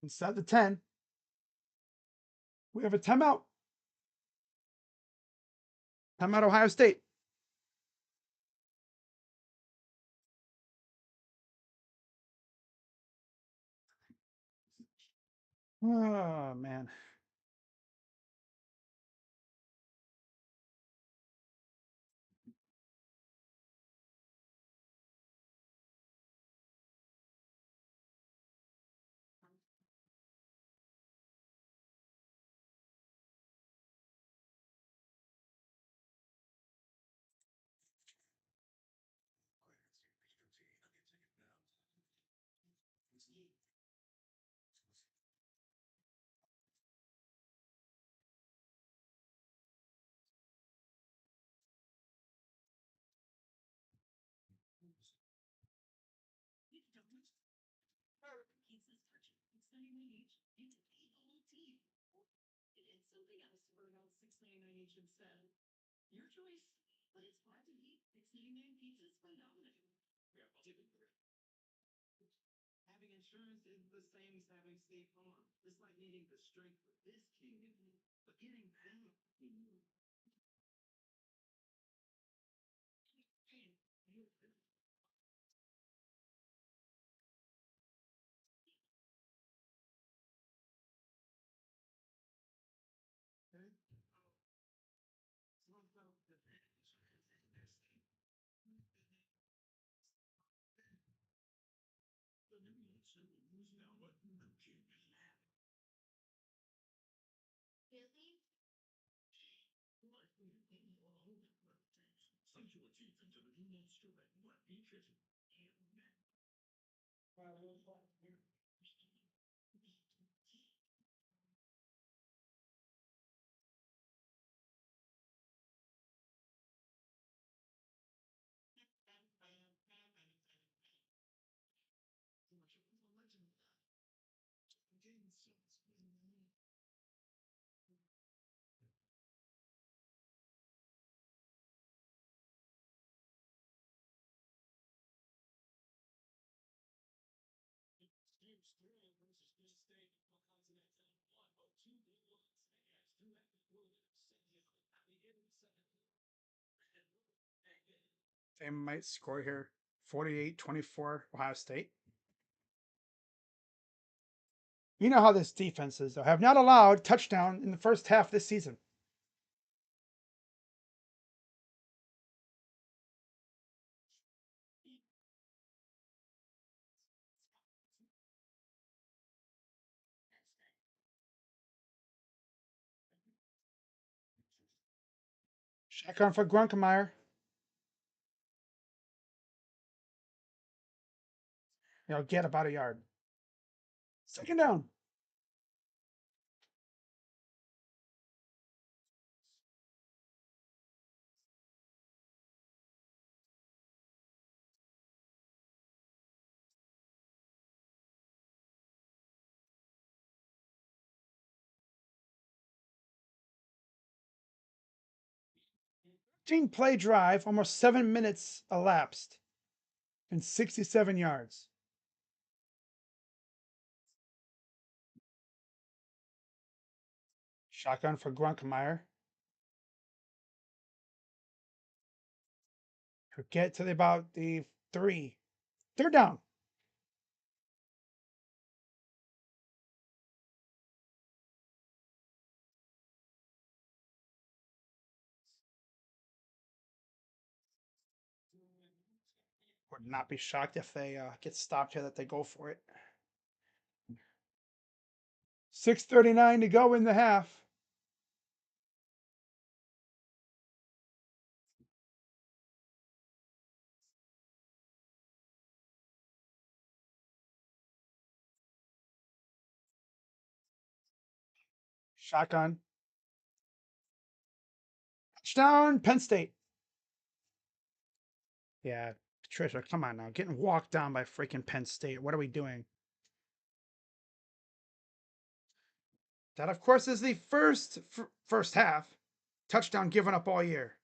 Inside the 10. We have a timeout. Timeout, Ohio State. Oh, man. They might score here 48-24 Ohio State. You know how this defense is, though. Have not allowed touchdown in the first half this season. Shotgun for Grunkemeyer. He'll get about a yard. Second down. Play drive, almost 7 minutes elapsed, and 67 yards. Shotgun for Grunkemeyer. He'll get to about the 3. Third down. Would not be shocked if they get stopped here that they go for it. 6:39 to go in the half. Shotgun. Touchdown, Penn State. Yeah, Patricia, come on now. Getting walked down by freaking Penn State. What are we doing? That, of course, is the first half touchdown given up all year.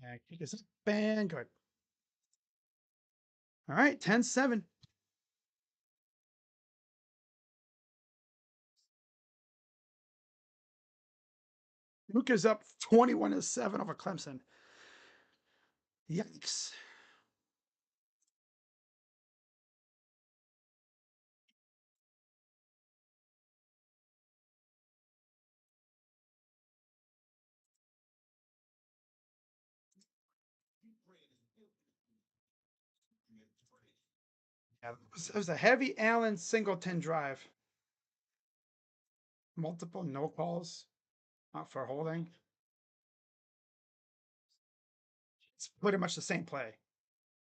Yeah, kick is up and good. All right, 10-7. Luke is up 21-7 over Clemson. Yikes. Yeah, it was a heavy Allen Singleton drive. Multiple no calls for holding. It's pretty much the same play.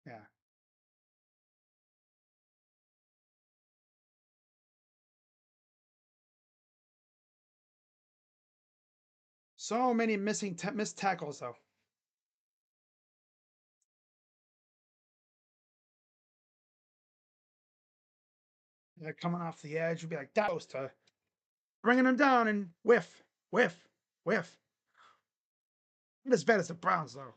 Yeah. So many missed tackles though. They're coming off the edge. Would be like that close to bringing them down and whiff, whiff, whiff. Not as bad as the Browns though.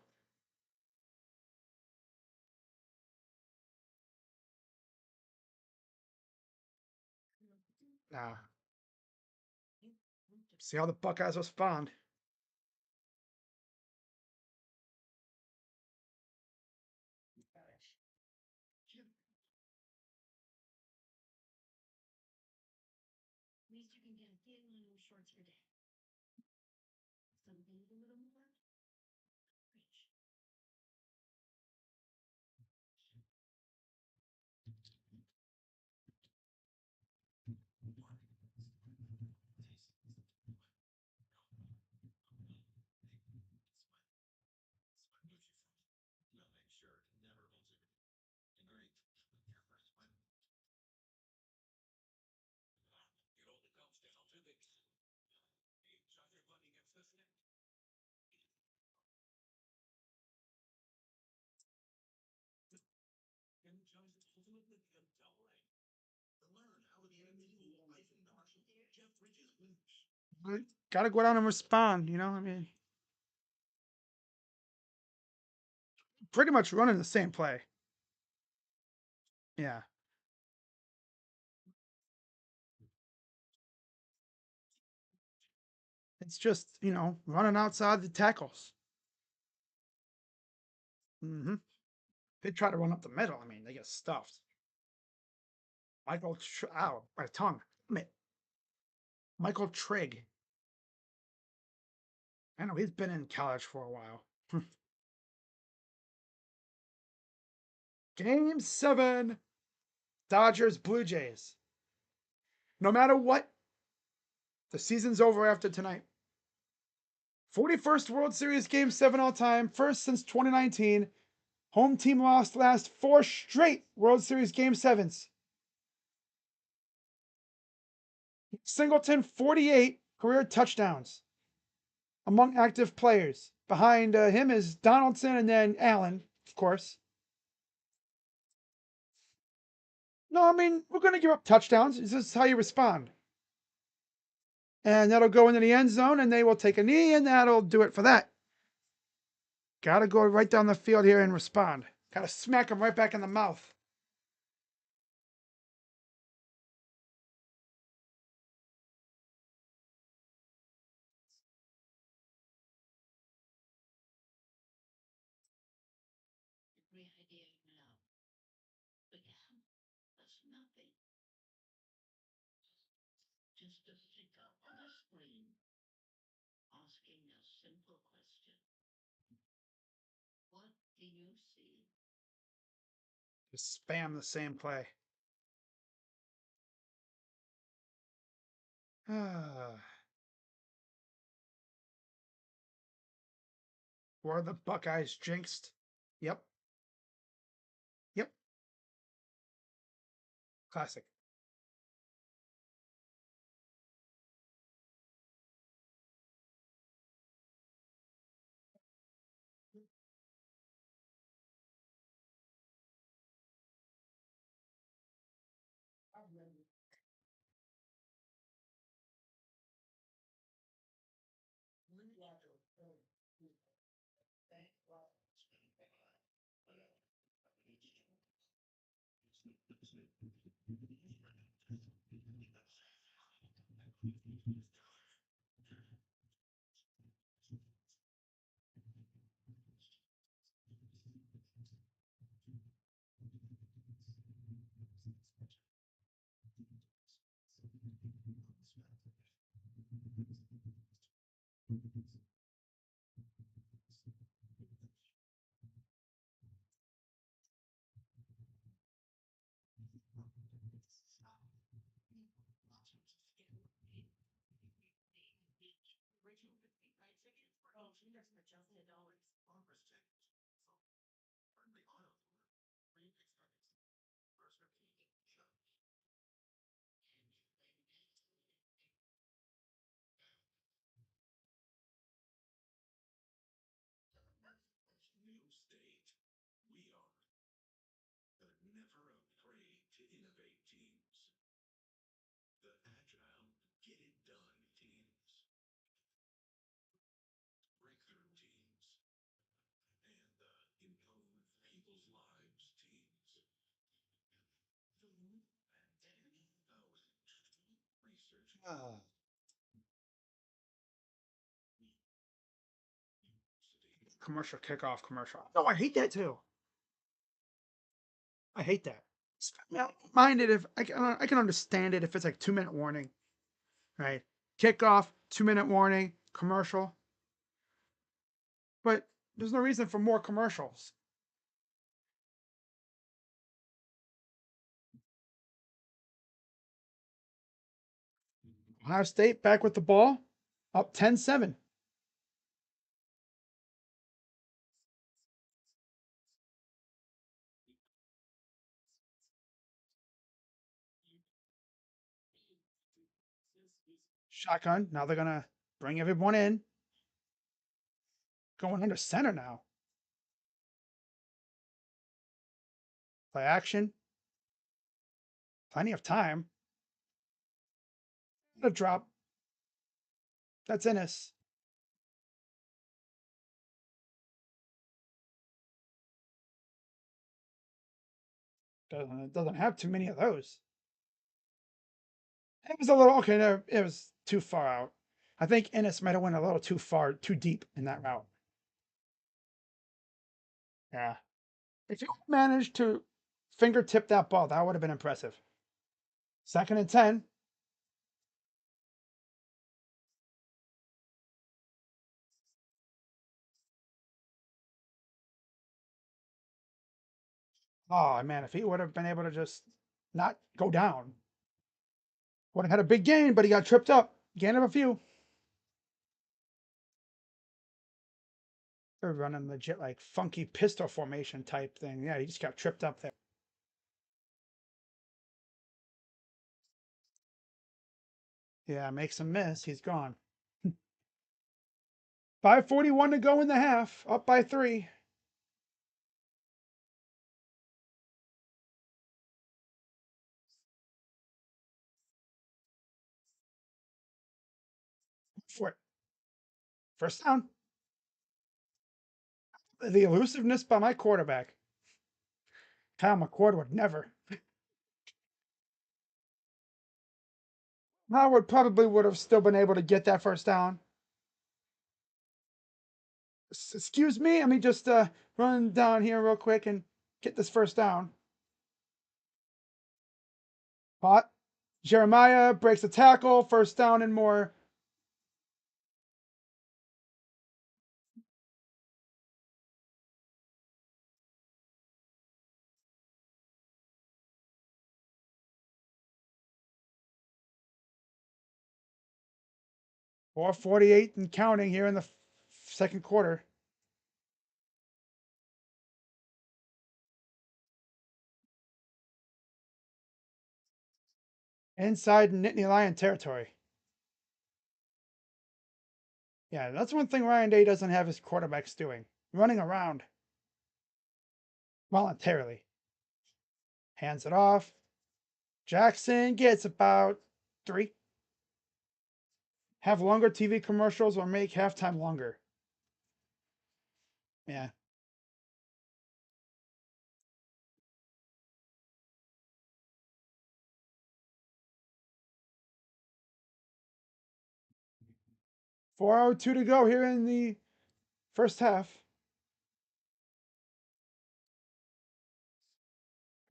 Nah. See how the Buckeyes respond. Got to go down and respond. I mean, pretty much running the same play. Yeah. It's just, running outside the tackles. Mm-hmm. They try to run up the middle. I mean, they get stuffed. Ow, my tongue. Michael Trigg. I know he's been in college for a while. Game 7, Dodgers Blue Jays. No matter what, the season's over after tonight. 41st World Series Game 7 all time, first since 2019. Home team lost last 4 straight World Series Game 7s. Singleton, 48 career touchdowns among active players. Behind him is Donaldson and then Allen, of course. No, I mean, we're going to give up touchdowns. This is how you respond. And that'll go into the end zone, and they will take a knee, and that'll do it for that. Got to go right down the field here and respond. Got to smack him right back in the mouth. Just spam the same play. Were the Buckeyes jinxed? Yep. Yep. Classic. Ah. Commercial kickoff commercial. No, I hate that too. I hate that. Now, mind it if I can understand it if it's like 2 minute warning, right? Kickoff, 2 minute warning, commercial. But there's no reason for more commercials. Ohio State back with the ball, up 10-7. Shotgun. Now they're gonna bring everyone in. Going under center now. Play action. Plenty of time. The drop. That's Innis. Doesn't have too many of those. It was a little okay. No, it was too far out. I think Innis might have went a little too far, too deep in that route. Yeah. If you managed to fingertip that ball, that would have been impressive. 2nd and 10. Oh man, if he would have been able to just not go down, would have had a big gain, but he got tripped up. Gain of a few. They're running legit like funky pistol formation type thing. Yeah, he just got tripped up there. Yeah, makes him miss. He's gone. 5:41 to go in the half. Up by 3. For it. First down. The elusiveness by my quarterback. Kyle McCord would never. Howard probably would have still been able to get that first down. Excuse me, let me just run down here real quick and get this first down. Caught. Jeremiah breaks a tackle, first down and more. Or 48 and counting here in the second quarter. Inside Nittany Lion territory. Yeah, that's one thing Ryan Day doesn't have his quarterbacks doing. Running around voluntarily. Hands it off. Jackson gets about 3. Have longer TV commercials or make halftime longer. Yeah. .402 to go here in the first half.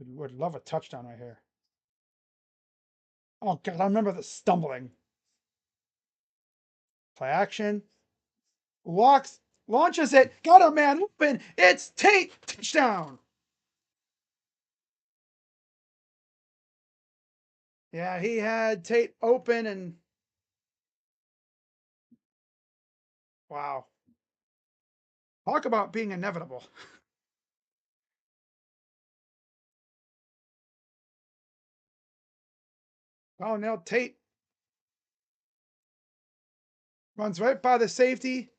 Would love a touchdown right here. Oh, God, I remember the stumbling. Play action. Locks, launches it. Got a man open. It's Tate. Touchdown. Yeah, he had Tate open and wow. Talk about being inevitable. Oh, no, Tate runs right by the safety.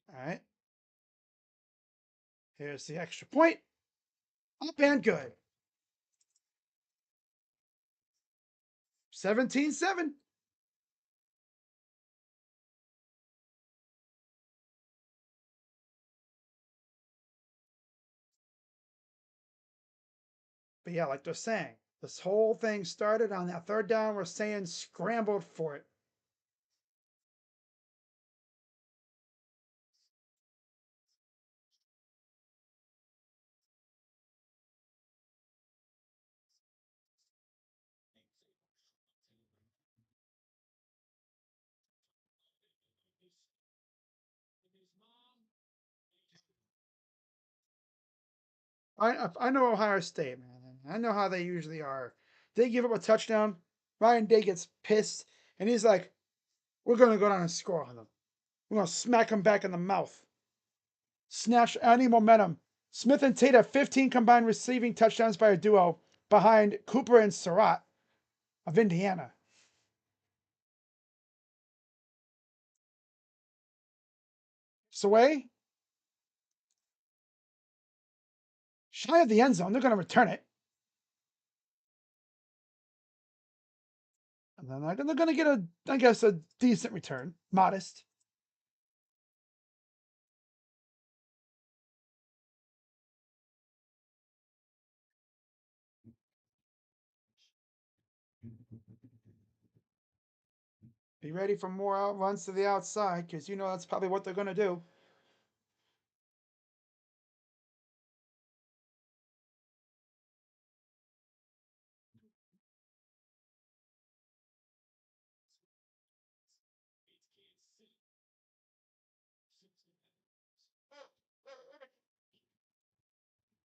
All right. Here's the extra point. Up and good. 17-7. But yeah, like they're saying, this whole thing started on that third down. We're saying scrambled for it. I know Ohio State, man. I know how they usually are. They give up a touchdown. Ryan Day gets pissed, and he's like, "We're gonna go down and score on them. We're gonna smack them back in the mouth, snatch any momentum." Smith and Tate have 15 combined receiving touchdowns by a duo behind Cooper and Surratt of Indiana. Sway, shy of the end zone. They're gonna return it, and then they're gonna get I guess, a decent return, modest. Be ready for more out runs to the outside, because you know that's probably what they're gonna do.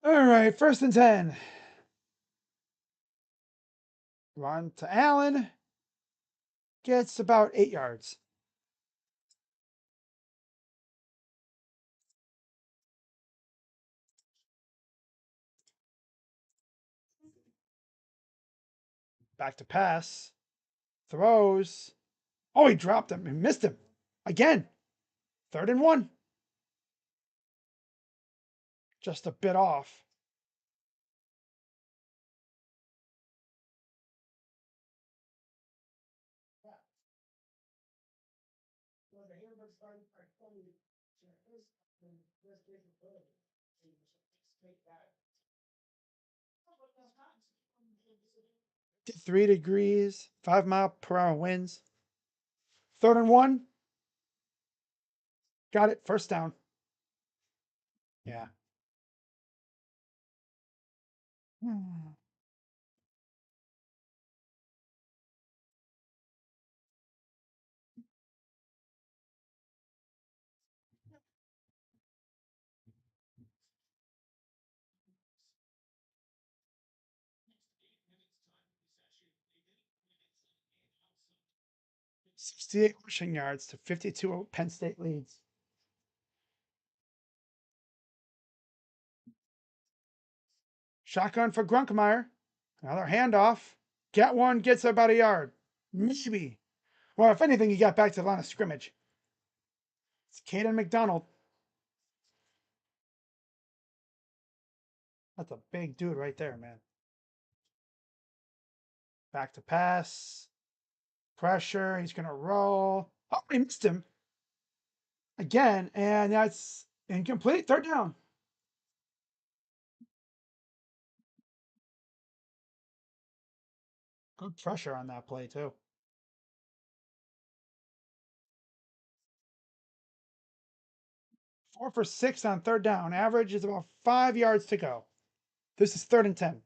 All right, 1st and 10. Run to Allen. Gets about 8 yards. Back to pass. Throws. Oh, he dropped him. He missed him. Again. 3rd and 1. Just a bit off. To 3 degrees, 5-mile-per-hour winds. 3rd and 1. Got it. First down. Yeah. 68 rushing yards to 52. Penn State leads. Shotgun for Grunkmeyer. Another handoff. Get one, gets about a yard. Maybe. Well, if anything, he got back to the line of scrimmage. It's Caden McDonald. That's a big dude right there, man. Back to pass. Pressure. He's going to roll. Oh, he missed him again. And that's incomplete. 3rd down. Good pressure on that play, too. 4 for 6 on 3rd down. Average is about 5 yards to go. This is 3rd and 10.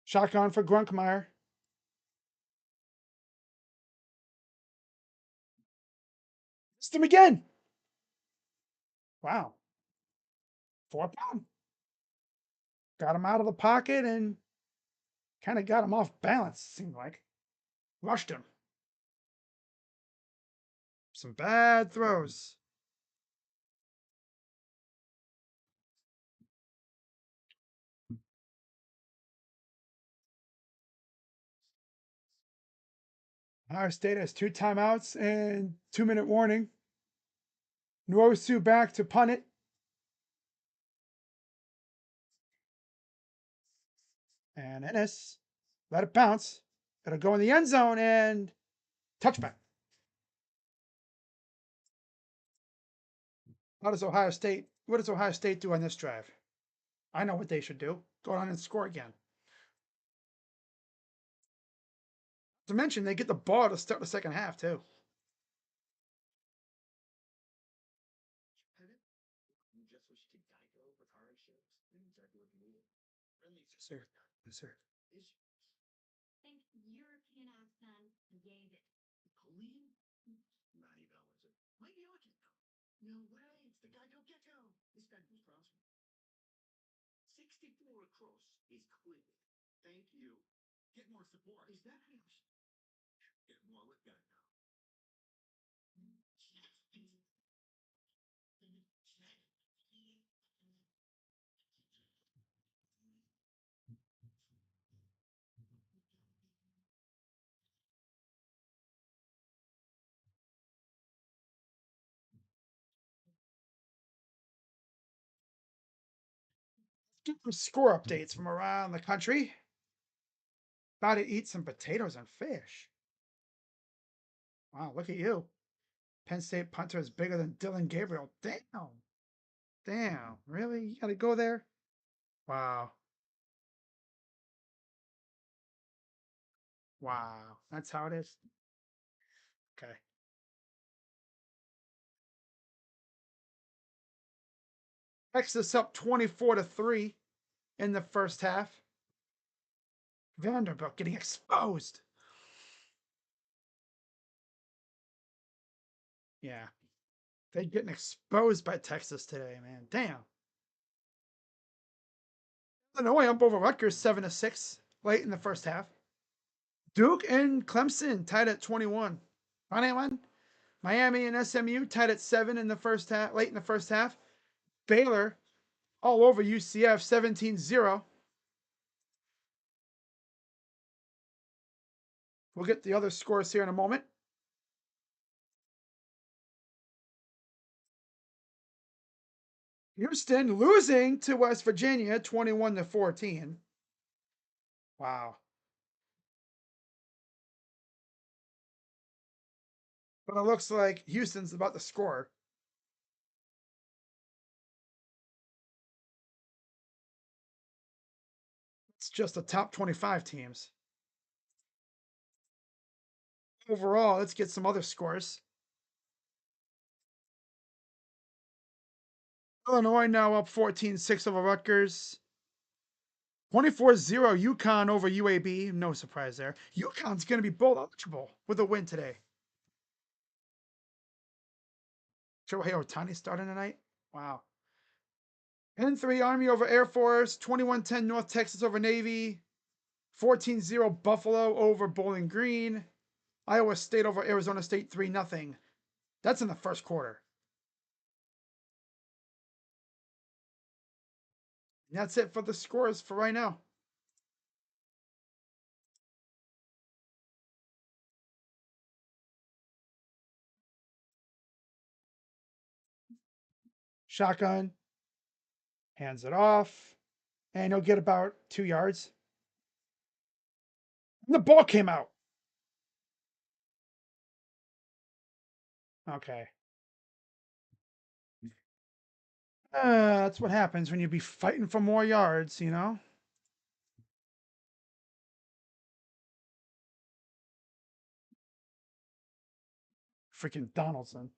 Shotgun for Grunkmeyer. Missed him again. Wow. 4th down. Got him out of the pocket and kind of got him off balance, seemed like. Rushed him. Some bad throws. Ohio State has 2 timeouts and 2-minute warning. Nwosu back to punt it. And Ennis let it bounce. It'll go in the end zone and touchback. What does Ohio State do on this drive? I know what they should do. Go on and score again. To mention, they get the ball to start the second half, too. Yes, sir. Yes, sir. Think European accent gave it. Colleen? Not even was it. Maybe I can go. No way. It's the guy go get go. This guy who's crossing. 64 across is clear. Thank you. Get more support. Is that him? Get more with that now. Get some score updates from around the country. About to eat some potatoes and fish. Wow, look at you. Penn State punter is bigger than Dylan Gabriel. Damn. Damn. Really? You got to go there? Wow. Wow. That's how it is? Okay. Texas up 24-3 in the first half. Vanderbilt getting exposed. Yeah. They're getting exposed by Texas today, man. Damn. Illinois up over Rutgers 7-6 late in the first half. Duke and Clemson tied at 21. 21. Miami and SMU tied at 7 in the first half, late in the first half. Baylor all over UCF 17-0. We'll get the other scores here in a moment. Houston losing to West Virginia 21-14. Wow. But it looks like Houston's about to score. It's just the top 25 teams. Overall, let's get some other scores. Illinois now up 14-6 over Rutgers. 24-0 UConn over UAB. No surprise there. UConn's going to be bowl eligible with a win today. Shohei Ohtani starting tonight? Wow. N3 Army over Air Force. 21-10 North Texas over Navy. 14-0 Buffalo over Bowling Green. Iowa State over Arizona State 3-0. That's in the first quarter. And that's it for the scores for right now. Shotgun. Hands it off. And he'll get about 2 yards. And the ball came out. Okay. That's what happens when you be fighting for more yards, you know? Freaking Donaldson.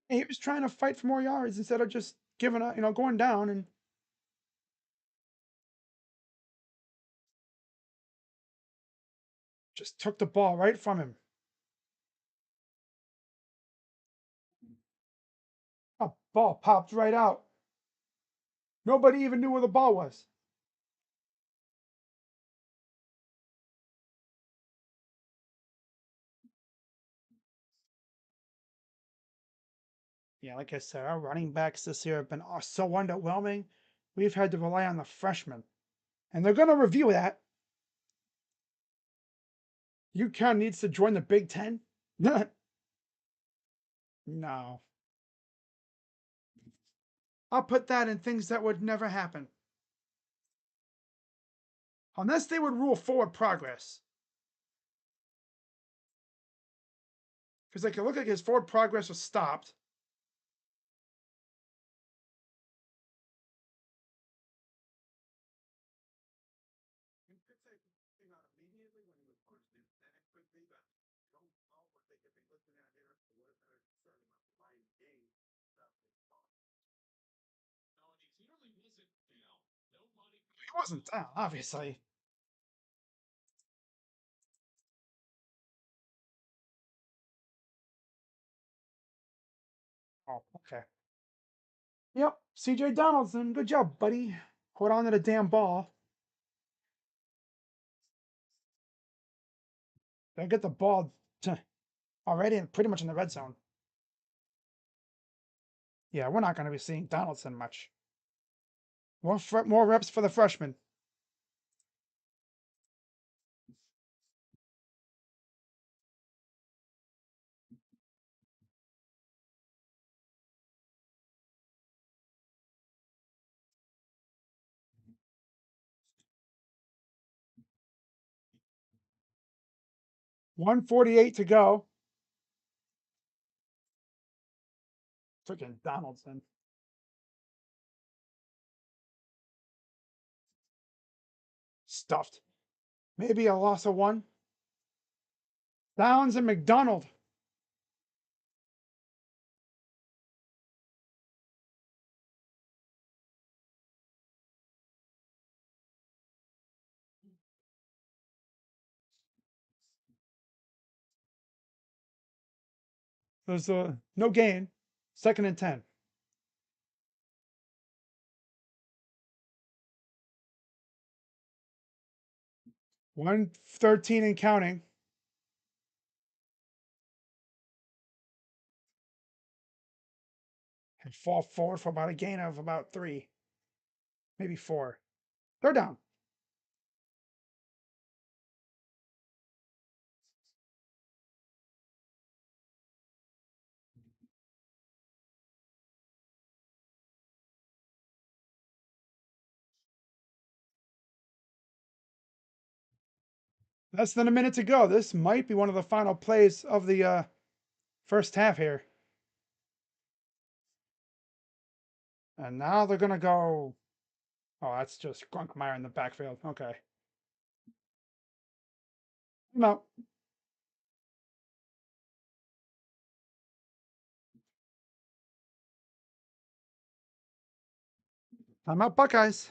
He was trying to fight for more yards instead of just giving up, going down and just took the ball right from him. A ball popped right out. Nobody even knew where the ball was. Yeah, like I said, our running backs this year have been so underwhelming. We've had to rely on the freshmen. And they're going to review that. UConn needs to join the Big Ten? No. I'll put that in things that would never happen. Unless they would rule forward progress. Because like, it looked like his forward progress was stopped. He wasn't down, obviously. Oh, okay. Yep, CJ Donaldson, good job, buddy. Hold on to the damn ball. They get the ball already pretty much in the red zone. Yeah, we're not going to be seeing Donaldson much. More reps for the freshman. $148 to go. Freaking Donaldson. Stuffed. Maybe a loss of one. Downs and McDonald. There's no gain. 2nd and 10. 113 and counting. And fall forward for about a gain of about 3, maybe 4. They're down. Less than a minute to go. This might be one of the final plays of the first half here. And now they're going to go. Oh, that's just Grunkmeyer in the backfield. Okay. No. I'm out, Buckeyes.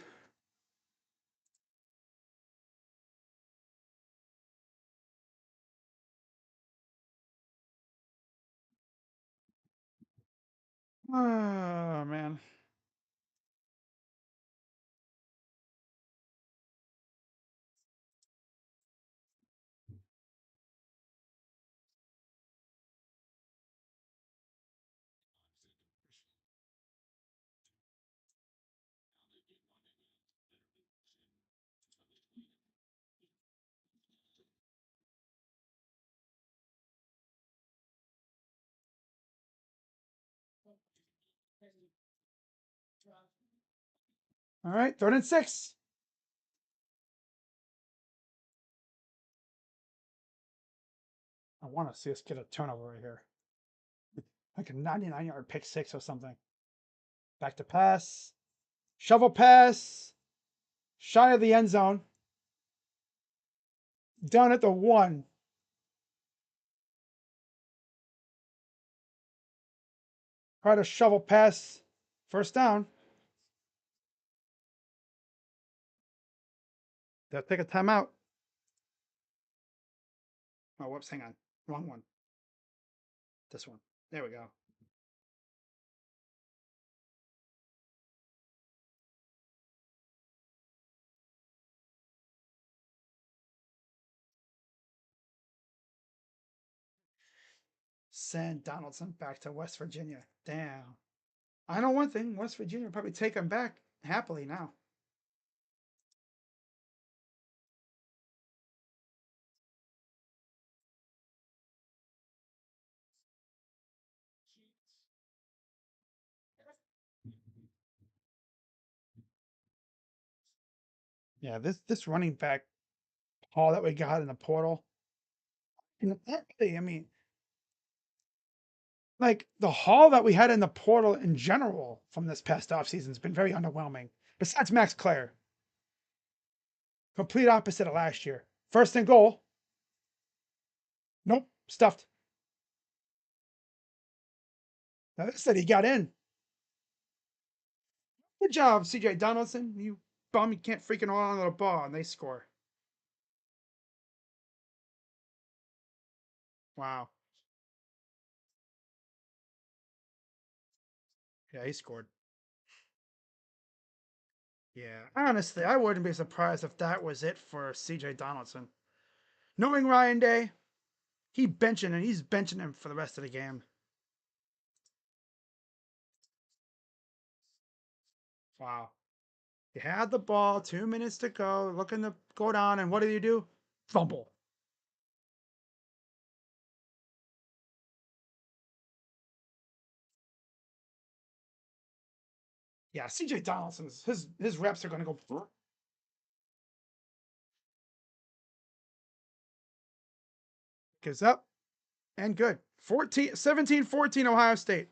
Oh, man. All right, 3rd and 6. I want to see us get a turnover right here. Like a 99-yard pick 6 or something. Back to pass. Shovel pass. Shy of the end zone. Down at the 1. Try to shovel pass. First down. They'll take a timeout. Oh, whoops, hang on. Wrong one. This one. There we go. Send Donaldson back to West Virginia. Damn. I know one thing. West Virginia will probably take him back happily now. Yeah, this running back haul that we got in the portal, and I mean, like the haul that we had in the portal in general from this past offseason has been very underwhelming. Besides Max Clare, complete opposite of last year. First and goal, nope, stuffed. Now this said he got in. Good job, CJ Donaldson. You bum, you can't freaking hold on to the ball, and they score. Wow. Yeah, he scored. Yeah, honestly, I wouldn't be surprised if that was it for CJ Donaldson. Knowing Ryan Day, he's benching him for the rest of the game. Wow. You had the ball, 2 minutes to go, looking to go down, and what do? Fumble. Yeah, CJ Donaldson's his reps are gonna go goes up and good. 17-14 Ohio State.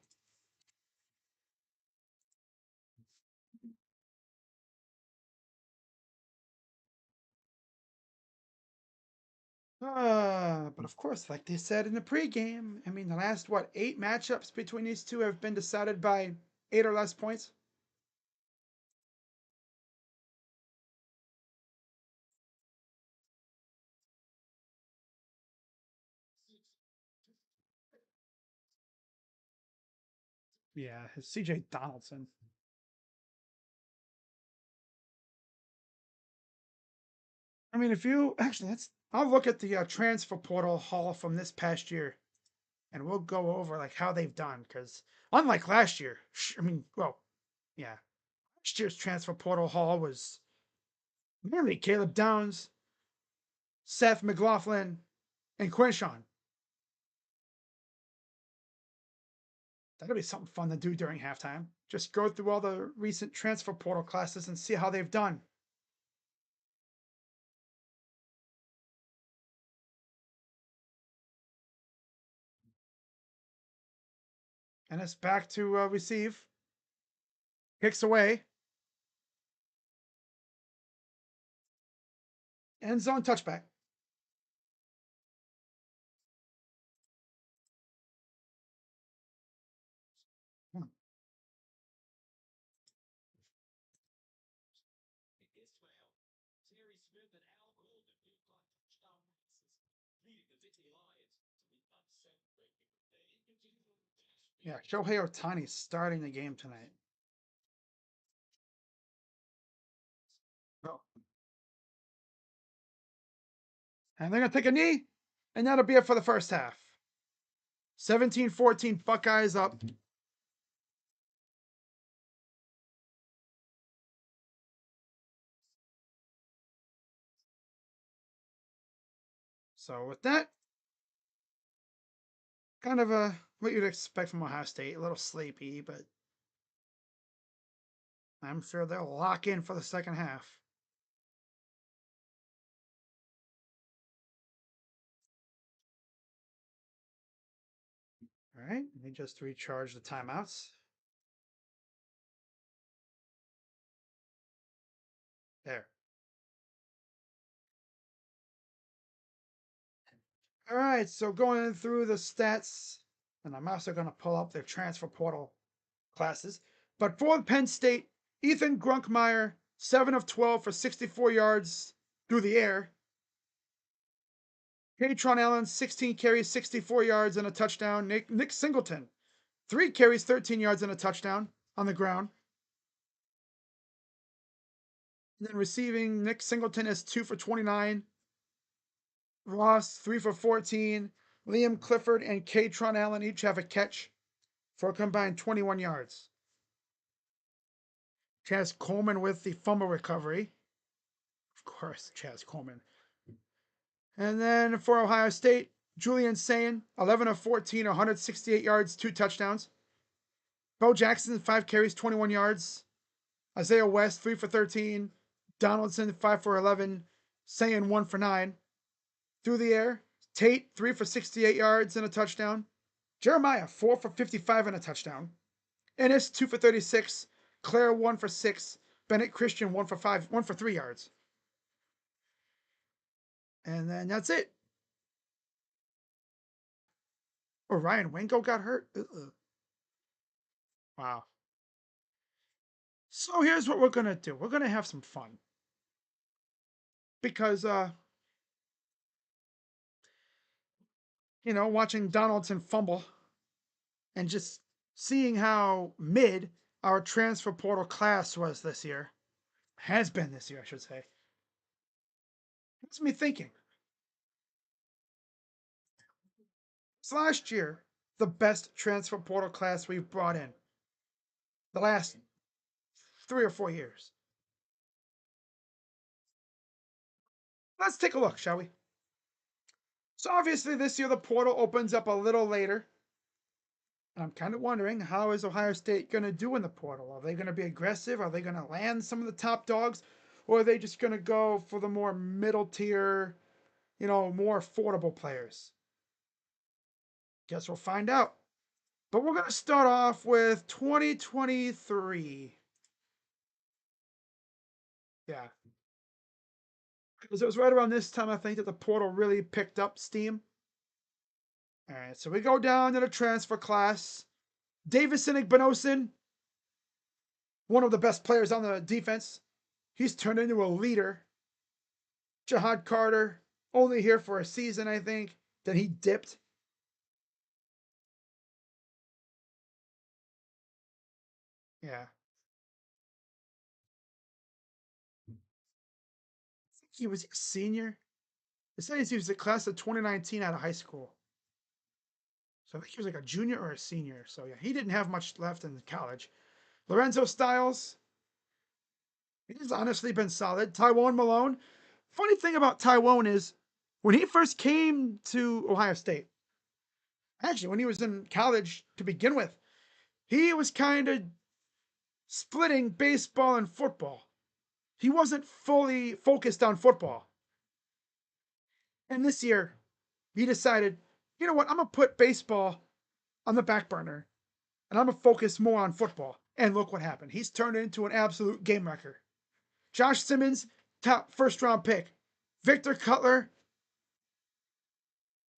But of course, like they said in the pregame, I mean, the last, what, 8 matchups between these two have been decided by 8 or less points. Yeah, it's CJ Donaldson. I mean, if you actually, I'll look at the transfer portal haul from this past year, and we'll go over like how they've done. Because unlike last year, I mean, well, yeah, last year's transfer portal haul was mainly Caleb Downs, Seth McLaughlin, and Quinshawn. That'll be something fun to do during halftime. Just go through all the recent transfer portal classes and see how they've done. And it's back to receive. Kicks away. End zone touchback. Hmm. Yeah, Shohei Ohtani starting the game tonight. Oh. And they're going to take a knee, and that'll be it for the first half. 17-14, Buckeyes up. So with that, kind of what you'd expect from Ohio State. A little sleepy, but I'm sure they'll lock in for the second half. All right, let me just recharge the timeouts. There. All right, so going through the stats, and I'm also going to pull up their transfer portal classes. But for Penn State, Ethan Grunkmeyer, 7 of 12 for 64 yards through the air. Katron Allen, 16 carries, 64 yards and a touchdown. Nick Singleton, 3 carries, 13 yards and a touchdown on the ground. And then receiving, Nick Singleton is 2 for 29. Ross, 3 for 14. Liam Clifford and Katron Allen each have a catch for a combined 21 yards. Chaz Coleman with the fumble recovery. Of course, Chaz Coleman. And then for Ohio State, Julian Sayin, 11 of 14, 168 yards, 2 touchdowns. Bo Jackson, 5 carries, 21 yards. Isaiah West, 3 for 13. Donaldson, 5 for 11. Sayin, 1 for 9. Through the air, Tate, 3 for 68 yards and a touchdown. Jeremiah, 4 for 55 and a touchdown. Ennis, 2 for 36. Claire, 1 for 6. Bennett Christian, 1 for 5, 1 for 3 yards. And then that's it. Oh, Ryan Wingo got hurt? Wow. So here's what we're going to do. We're going to have some fun. Because, watching Donaldson fumble and just seeing how mid our transfer portal class was this year, has been this year, I should say, gets me thinking. It's last year the best transfer portal class we've brought in the last 3 or 4 years. Let's take a look, shall we? So obviously this year the portal opens up a little later. And I'm kind of wondering, how is Ohio State going to do in the portal? Are they going to be aggressive? Are they going to land some of the top dogs? Or are they just going to go for the more middle tier, more affordable players? Guess we'll find out. But we're going to start off with 2023. Yeah. Because it was right around this time, I think, that the portal really picked up steam. All right, so we go down to the transfer class. Davison Igbinosin, one of the best players on the defense. He's turned into a leader. Jahad Carter, only here for a season, I think. Then he dipped. Yeah. I think he was a senior. It says he was the class of 2019 out of high school. So I think he was like a junior or a senior. So yeah, he didn't have much left in college. Lorenzo Styles, he's honestly been solid. Tywone Malone. Funny thing about Tywone is when he first came to Ohio State, actually when he was in college to begin with, he was kind of splitting baseball and football. He wasn't fully focused on football. And this year, he decided, you know what, I'm going to put baseball on the back burner and I'm going to focus more on football. And look what happened. He's turned into an absolute game wrecker. Josh Simmons, top first round pick. Victor Cutler,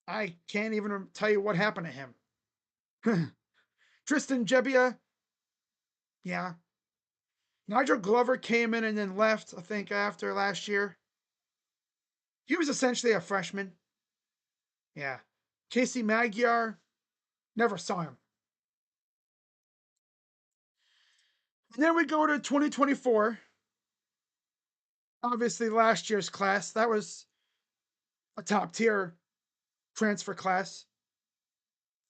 I can't even tell you what happened to him. Tristan Jebbia, yeah. Nigel Glover came in and then left, I think, after last year. He was essentially a freshman. Yeah. Casey Magyar, never saw him. And then we go to 2024. Obviously, last year's class, that was a top tier transfer class.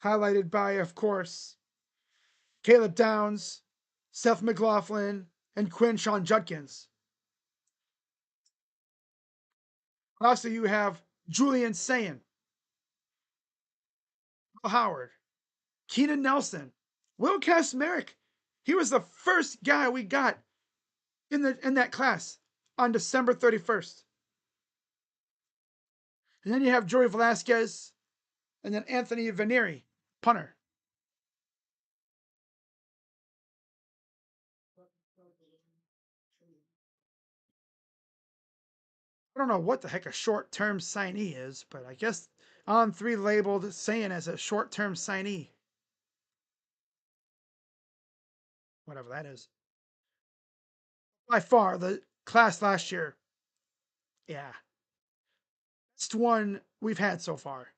Highlighted by, of course, Caleb Downs, Seth McLaughlin, and Quinshon Judkins. Also, you have Julian Sayin, Howard, Keenan Nelson, Will Kasmerick. He was the first guy we got in that class on December 31st. And then you have Joey Velasquez, and then Anthony Vanieri, punter. I don't know what the heck a short-term signee is, but I guess On3 labeled saying as a short-term signee. Whatever that is. By far, the class last year, yeah, best one we've had so far.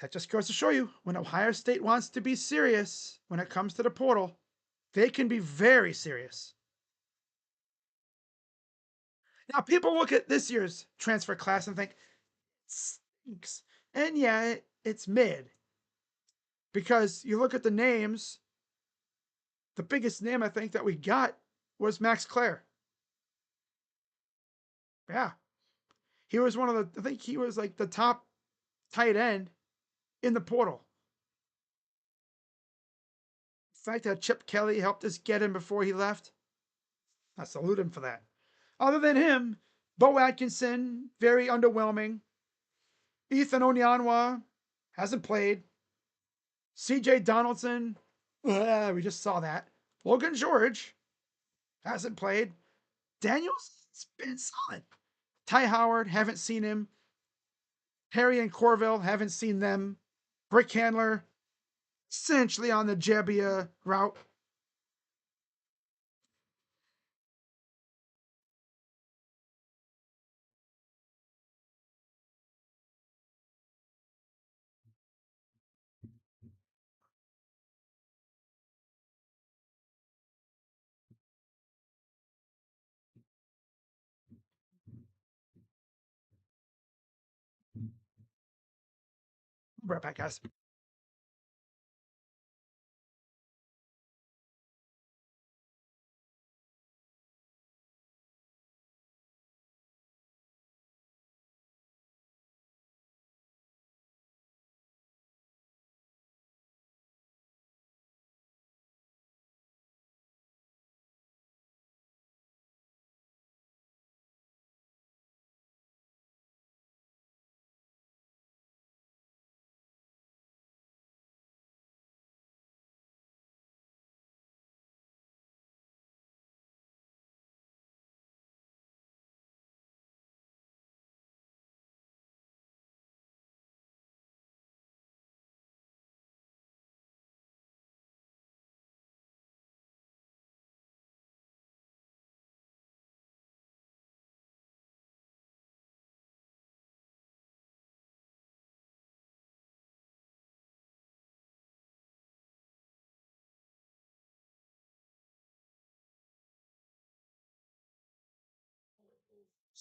That just goes to show you, when Ohio State wants to be serious when it comes to the portal, they can be very serious. Now, people look at this year's transfer class and think, it stinks. And yeah, it's mid. Because you look at the names, the biggest name I think that we got was Max Clare. Yeah. He was I think he was like the top tight end in the portal. The fact that Chip Kelly helped us get him before he left. I salute him for that. Other than him, Bo Atkinson, very underwhelming. Ethan Onyanwa hasn't played. CJ Donaldson, we just saw that. Logan George hasn't played. Daniels has been solid. Ty Howard, haven't seen him. Harry and Corville, haven't seen them. Brick Handler, essentially on the Jebbia route. Right back, guys.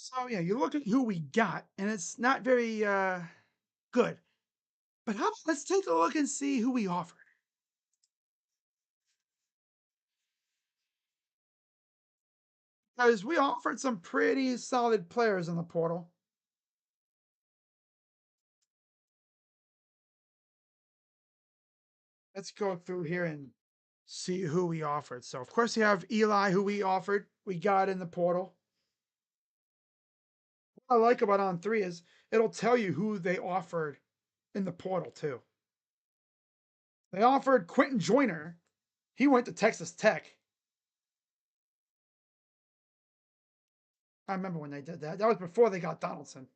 So yeah, you look at who we got, and it's not very good. But let's take a look and see who we offered. Because we offered some pretty solid players in the portal. Let's go through here and see who we offered. So of course you have Eli, who we got in the portal. What I like about On3 is it'll tell you who they offered in the portal too. They offered Quentin Joyner. He went to Texas Tech. I remember when they did that. That was before they got Donaldson.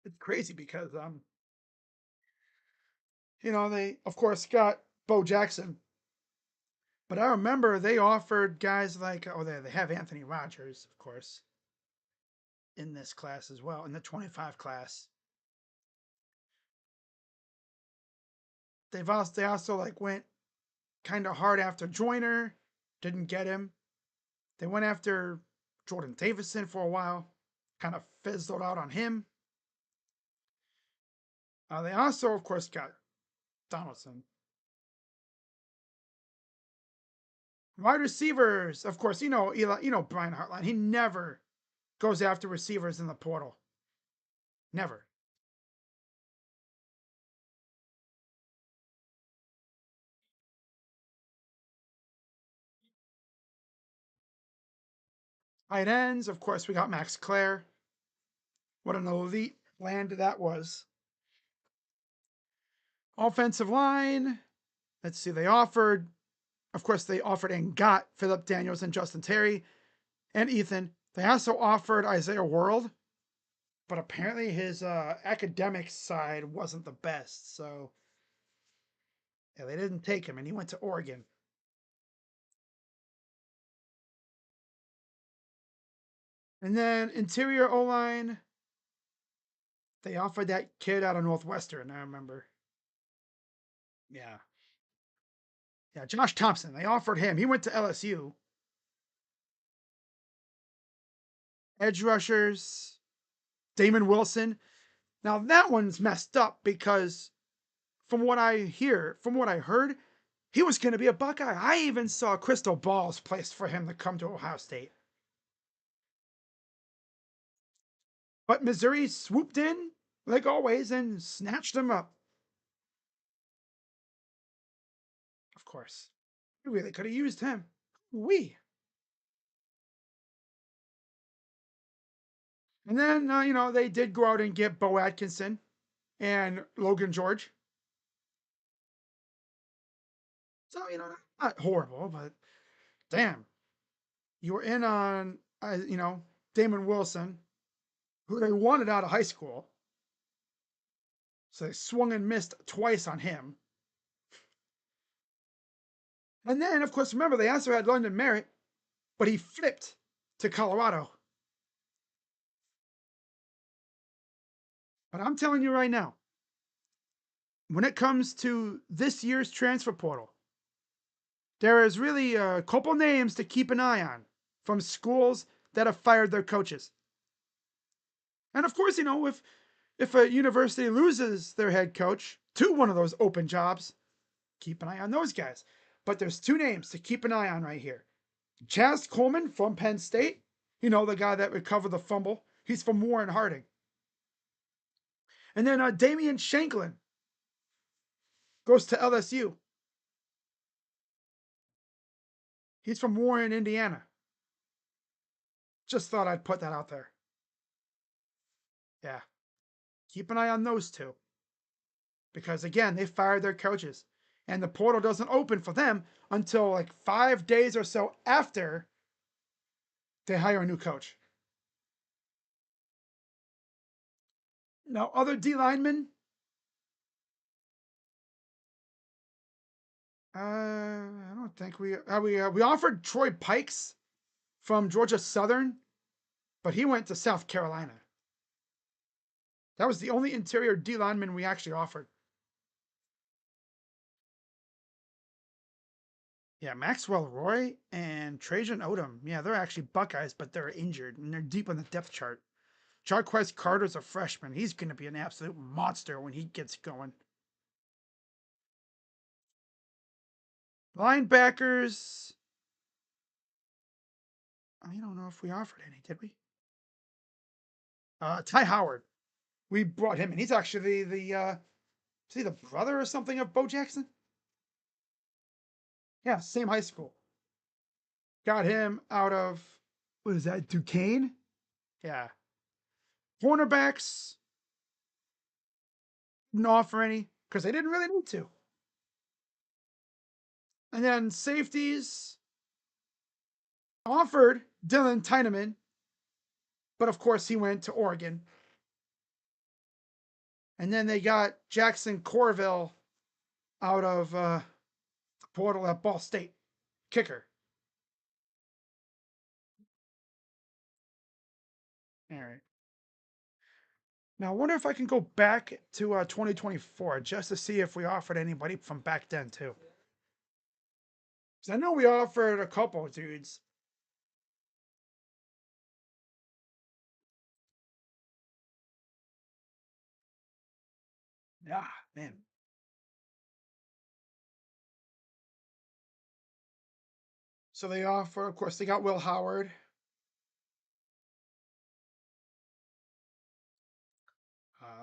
It's crazy because they of course got Bo Jackson. But I remember they offered guys like they have Anthony Rogers, of course, in this class as well, in the 25 class. They also like went kind of hard after Joyner, didn't get him. They went after Jordan Davison for a while, kind of fizzled out on him. They also, of course, got Donaldson. Wide receivers, of course, Eli, Brian Hartline. He never goes after receivers in the portal. Never. Tight ends, of course, we got Max Clare. What an elite land that was. Offensive line, let's see, of course, they offered and got Philip Daniels and Justin Terry and Ethan. They also offered Isaiah World, but apparently his academic side wasn't the best. So yeah, they didn't take him, and he went to Oregon. And then interior O line, they offered that kid out of Northwestern. I remember. Yeah, yeah, Josh Thompson. They offered him. He went to LSU. Edge rushers, Damon Wilson. Now that one's messed up because from what I heard, he was going to be a Buckeye. I even saw crystal balls placed for him to come to Ohio State. But Missouri swooped in, like always, and snatched him up. course. We really could have used him. We. And then, they did go out and get Bo Atkinson and Logan George. So, not horrible, but damn. You were in on, Damon Wilson, who they wanted out of high school. So they swung and missed twice on him. And then, of course, remember, they also had London Merritt, but he flipped to Colorado. But I'm telling you right now, when it comes to this year's transfer portal, there is really a couple names to keep an eye on from schools that have fired their coaches. And of course, if a university loses their head coach to one of those open jobs, keep an eye on those guys. But there's two names to keep an eye on right here. Chaz Coleman from Penn State, the guy that recovered the fumble. He's from Warren Harding. And then Damian Shanklin goes to LSU. He's from Warren, Indiana. Just thought I'd put that out there. Yeah. Keep an eye on those two. Because again, they fired their coaches. And the portal doesn't open for them until like 5 days or so after they hire a new coach. Now, other D linemen, I don't think we offered Troy Pikes from Georgia Southern, but he went to South Carolina. That was the only interior D lineman we actually offered. Yeah, Maxwell Roy and Trajan Odom. Yeah, they're actually Buckeyes, but they're injured and they're deep on the depth chart. Jarquez Carter's a freshman. He's going to be an absolute monster when he gets going. Linebackers. I don't know if we offered any, did we? Ty Howard. We brought him in. He's actually is he the brother or something of Bo Jackson? Yeah, same high school. Got him out of, what is that, Duquesne? Yeah. Cornerbacks, didn't offer any because they didn't really need to. And then safeties offered Dylan Tyneman, but of course he went to Oregon. And then they got Jackson Corville out of the portal at Ball State, kicker. All right. Now I wonder if I can go back to 2024 just to see if we offered anybody from back then too. Because I know we offered a couple dudes. Yeah, man. So they offer, of course, they got Will Howard.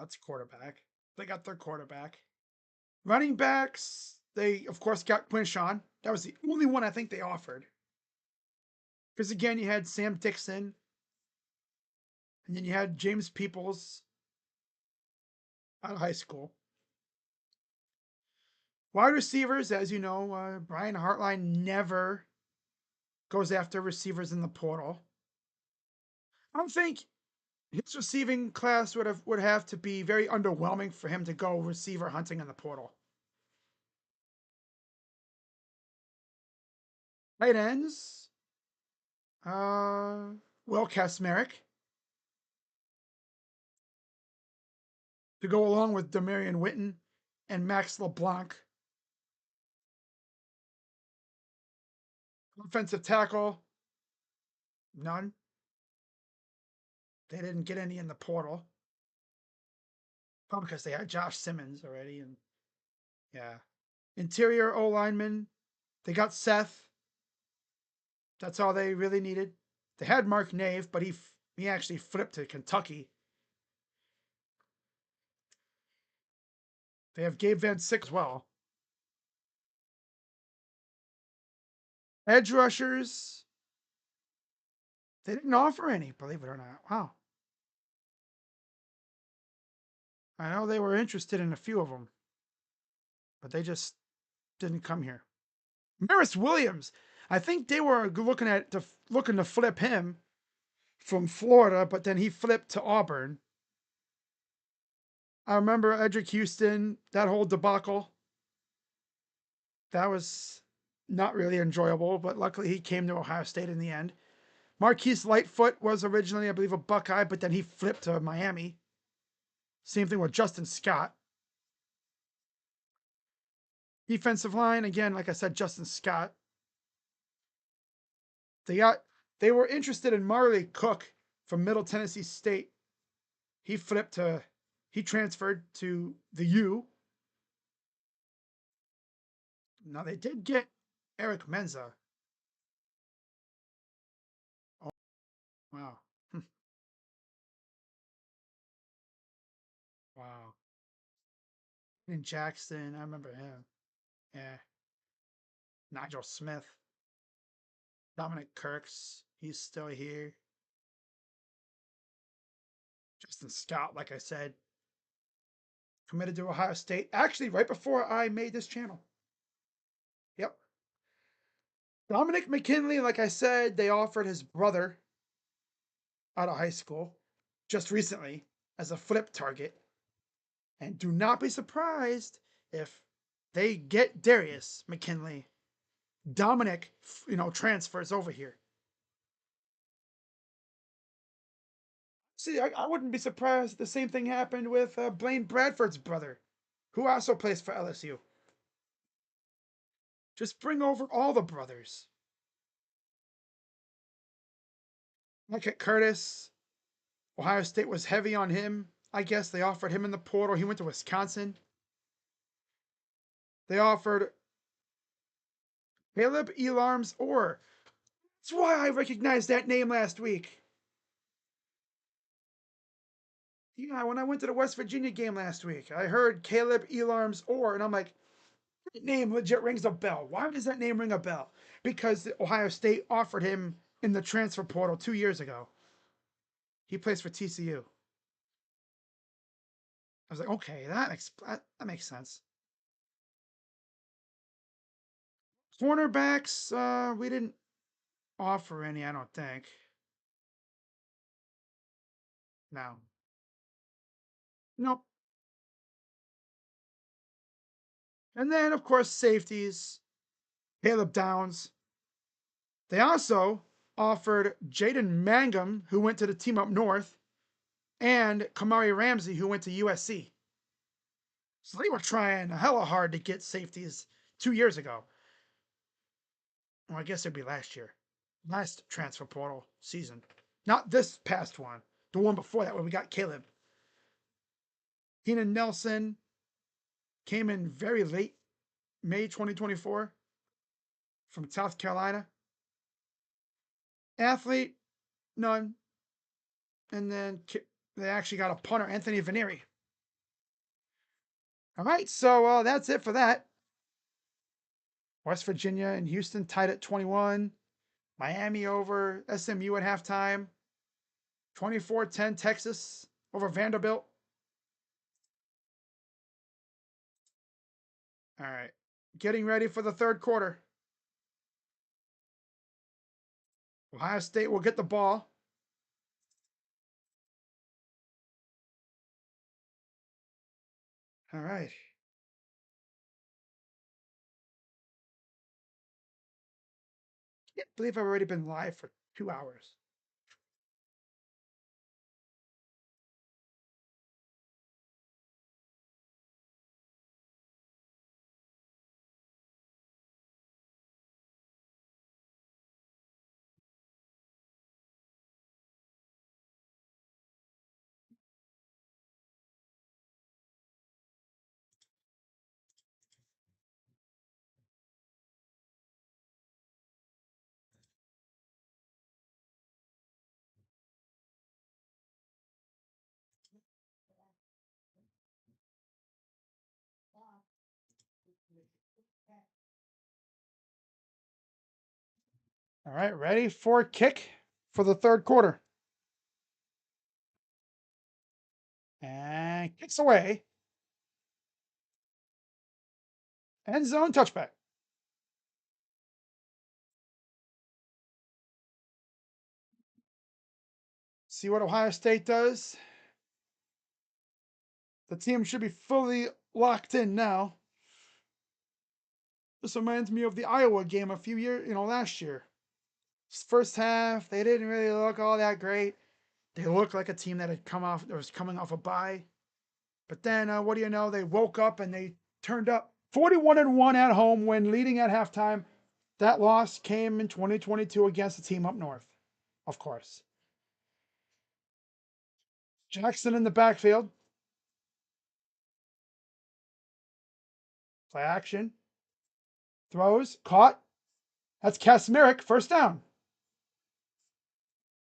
That's quarterback. They got their quarterback. Running backs, they of course got Quinshawn. That was the only one I think they offered. Because again, you had Sam Dixon, and then you had James Peoples out of high school. Wide receivers, as you know, Brian Hartline never goes after receivers in the portal. I don't think his receiving class would have to be very underwhelming for him to go receiver hunting in the portal. Tight ends, Will Kasmerick to go along with Demarion Witten and Max LeBlanc. Offensive tackle, none. They didn't get any in the portal. Probably because they had Josh Simmons already. And yeah. Interior O lineman, they got Seth. That's all they really needed. They had Mark Nave, but he actually flipped to Kentucky. They have Gabe Van Sick as well. Edge rushers, they didn't offer any, believe it or not. Wow. I know they were interested in a few of them, but they just didn't come here. Maris Williams, I think they were looking to flip him from Florida, but then he flipped to Auburn. I remember Edric Houston, that whole debacle. That was not really enjoyable, but luckily he came to Ohio State in the end. Marquise Lightfoot was originally, I believe, a Buckeye, but then he flipped to Miami. Same thing with Justin Scott. Defensive line, again, like I said, Justin Scott. They got they were interested in Marley Cook from Middle Tennessee State. He flipped to he transferred to the U. Now they did get Eric Menza. Oh wow. Wow. In Jackson, I remember him. Yeah. Nigel Smith. Dominic Kirks. He's still here. Justin Scott, like I said, committed to Ohio State. Actually, right before I made this channel. Yep. Dominic McKinley, like I said, they offered his brother out of high school just recently as a flip target. And do not be surprised if they get Darius McKinley. Dominic, transfers over here. See, I wouldn't be surprised if the same thing happened with Blaine Bradford's brother, who also plays for LSU. Just bring over all the brothers. Look at Curtis. Ohio State was heavy on him. I guess they offered him in the portal. He went to Wisconsin. They offered Caleb Elarms Orr. That's why I recognized that name last week. Yeah, when I went to the West Virginia game last week, I heard Caleb Elarms Orr, and I'm like, that name legit rings a bell. Why does that name ring a bell? Because Ohio State offered him in the transfer portal 2 years ago. He plays for TCU. I was like, okay, that makes sense. Cornerbacks, we didn't offer any, I don't think. No. Nope. And then, of course, safeties. Caleb Downs. They also offered Jaden Mangum, who went to the team up north, and Kamari Ramsey, who went to USC. So they were trying hella hard to get safeties 2 years ago. Well, I guess it'd be last year. Last transfer portal season. Not this past one. The one before that, where we got Caleb. Keenan Nelson came in very late, May 2024, from South Carolina. Athlete, none. And then they actually got a punter, Anthony Veneri. All right, so that's it for that. West Virginia and Houston tied at 21. Miami over SMU at halftime. 24-10 Texas over Vanderbilt. All right, getting ready for the third quarter. Ohio State will get the ball. All right. I can't believe I've already been live for 2 hours. All right, ready for a kick for the third quarter. And kicks away. End zone touchback. See what Ohio State does. The team should be fully locked in now. This reminds me of the Iowa game a few years, last year. First half, they didn't really look all that great. They looked like a team that was coming off a bye. But then, what do you know? They woke up and they turned up 41-1 at home when leading at halftime. That loss came in 2022 against the team up north, of course. Jackson in the backfield. Play action. Throws. Caught. That's Kasmerick. First down.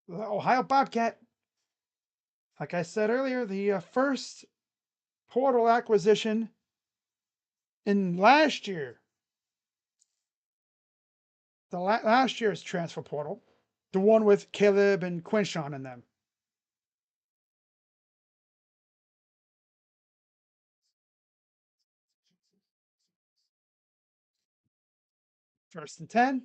The Ohio Bobcat. Like I said earlier, the first portal acquisition in last year. The last year's transfer portal. The one with Caleb and Quinshawn in them. First and 10.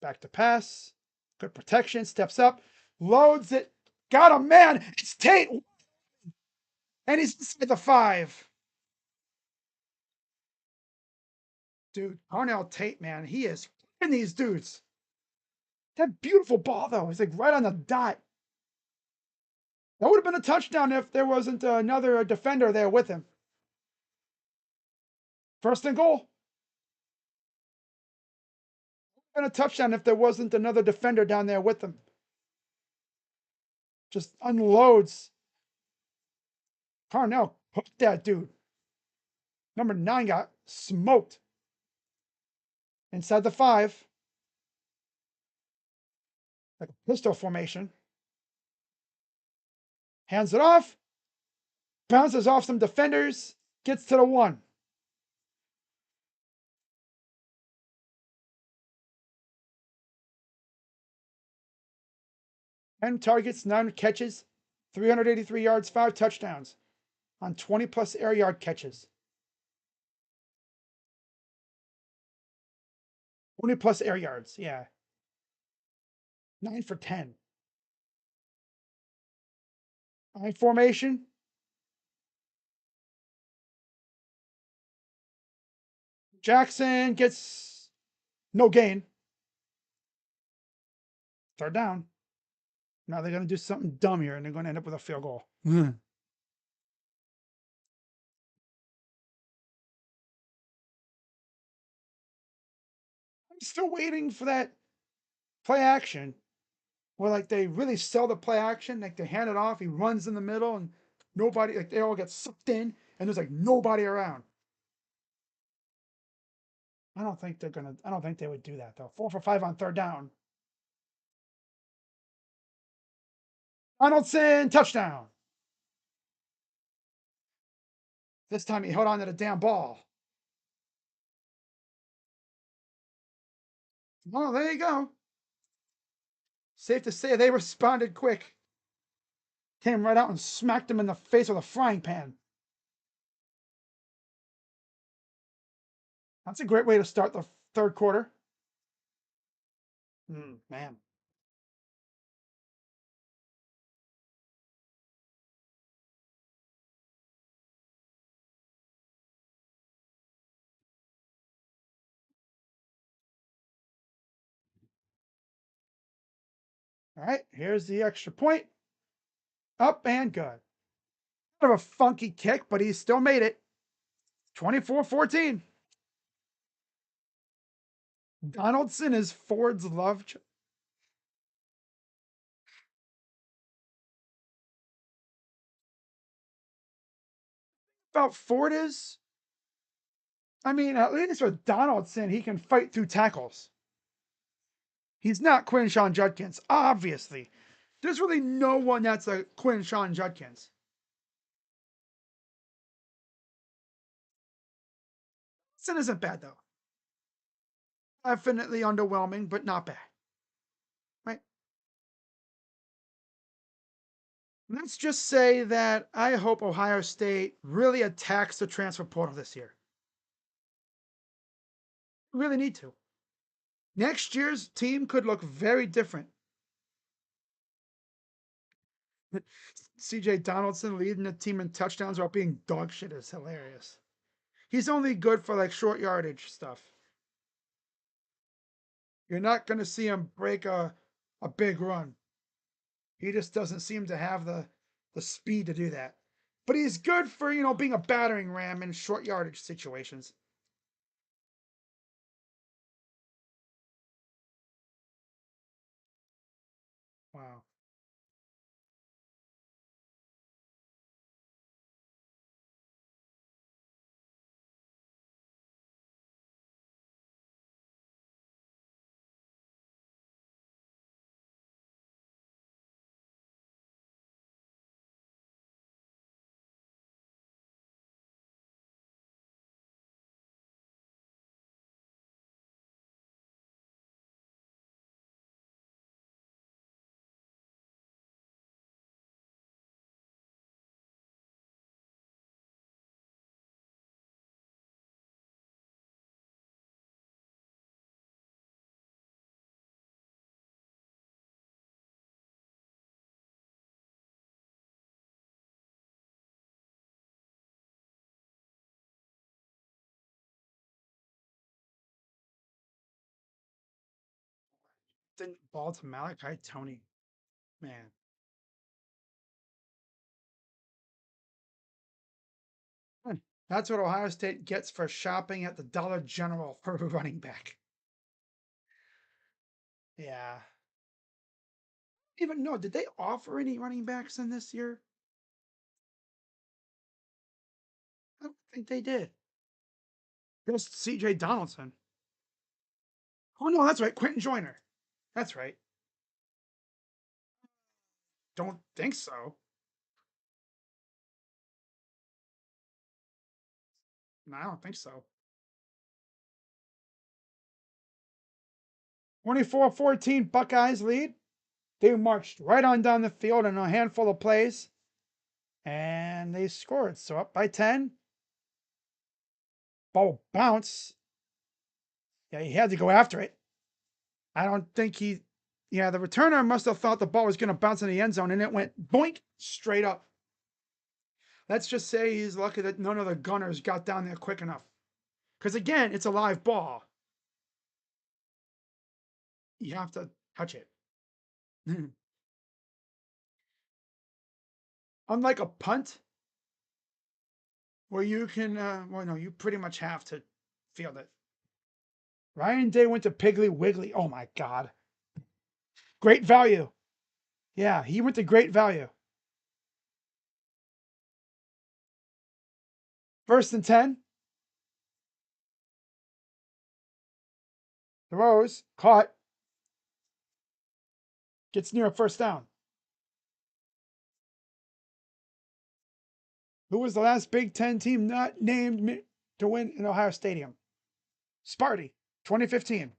Back to pass. Good protection. Steps up. Loads it. Got him, man. It's Tate. And he's inside the 5. Dude, Arnell Tate, man, he is in these dudes. That beautiful ball, though, is like right on the dot. That would have been a touchdown if there wasn't another defender there with him. First and goal. Been a touchdown if there wasn't another defender down there with him. Just unloads. Carnell hooked that dude. Number 9 got smoked. Inside the 5. Like a pistol formation. Hands it off. Bounces off some defenders. Gets to the 1. Ten targets, 9 catches, 383 yards, 5 touchdowns on 20-plus air yard catches. 20-plus air yards, yeah. 9 for 10. I formation. Jackson gets no gain. Third down. Now they're going to do something dumb here, and they're going to end up with a field goal. I'm still waiting for that play action where, like, they really sell the play action. Like, they hand it off, he runs in the middle, and nobody, like, they all get sucked in, and there's, like, nobody around. I don't think they would do that, though. 4 for 5 on third down. Donaldson, touchdown. This time he held on to the damn ball. Well, there you go. Safe to say they responded quick. Came right out and smacked him in the face with a frying pan. That's a great way to start the third quarter. Man. All right, here's the extra point. Up and good. Kind of a funky kick, but he still made it. 24-14. Donaldson is Ford's love. About Ford is, I mean, at least with Donaldson, he can fight through tackles. He's not Quinshawn Judkins, obviously. There's really no one that's a Quinshawn Judkins. Donaldson isn't bad, though. Definitely underwhelming, but not bad. Right? Let's just say that I hope Ohio State really attacks the transfer portal this year. Really need to. Next year's team could look very different. CJ Donaldson leading the team in touchdowns while being dog shit is hilarious. He's only good for like short yardage stuff. You're not going to see him break a big run. He just doesn't seem to have the speed to do that. But he's good for, being a battering ram in short yardage situations. Wow. Then ball to Malachi Tony. Man. That's what Ohio State gets for shopping at the Dollar General for a running back. Yeah. Even no, did they offer any running backs in this year? I don't think they did. Just CJ Donaldson. Oh no, that's right. Quentin Joyner. That's right. Don't think so. No, I don't think so. 24-14 Buckeyes lead. They marched right on down the field in a handful of plays. And they scored. So up by 10. Ball bounce. Yeah, he had to go after it. I don't think the returner must have thought the ball was going to bounce in the end zone and it went boink straight up. Let's just say he's lucky that none of the gunners got down there quick enough. Because again, it's a live ball. You have to touch it. Unlike a punt, where you can, well, no, you pretty much have to field it. Ryan Day went to Piggly Wiggly. Oh my God. Great value. Yeah, he went to great value. 1st and 10. Throws. Caught. Gets near a first down. Who was the last Big Ten team not named to win in Ohio Stadium? Sparty, 2015.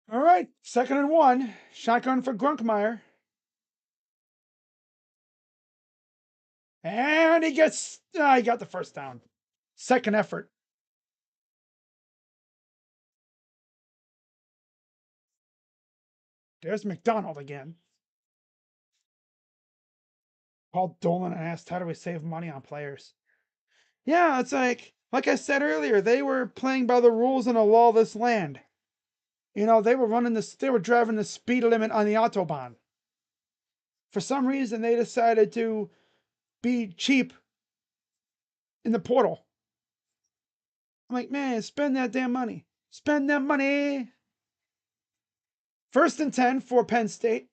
All right, 2nd and 1. Shotgun for Grunkmeyer. And he got the first down. Second effort. There's McDonald again. Paul Dolan asked, how do we save money on players? Yeah, it's like I said earlier, they were playing by the rules in a lawless land. They were driving the speed limit on the Autobahn. For some reason, they decided to be cheap in the portal. I'm like, man, spend that damn money. Spend that money. 1st and 10 for Penn State.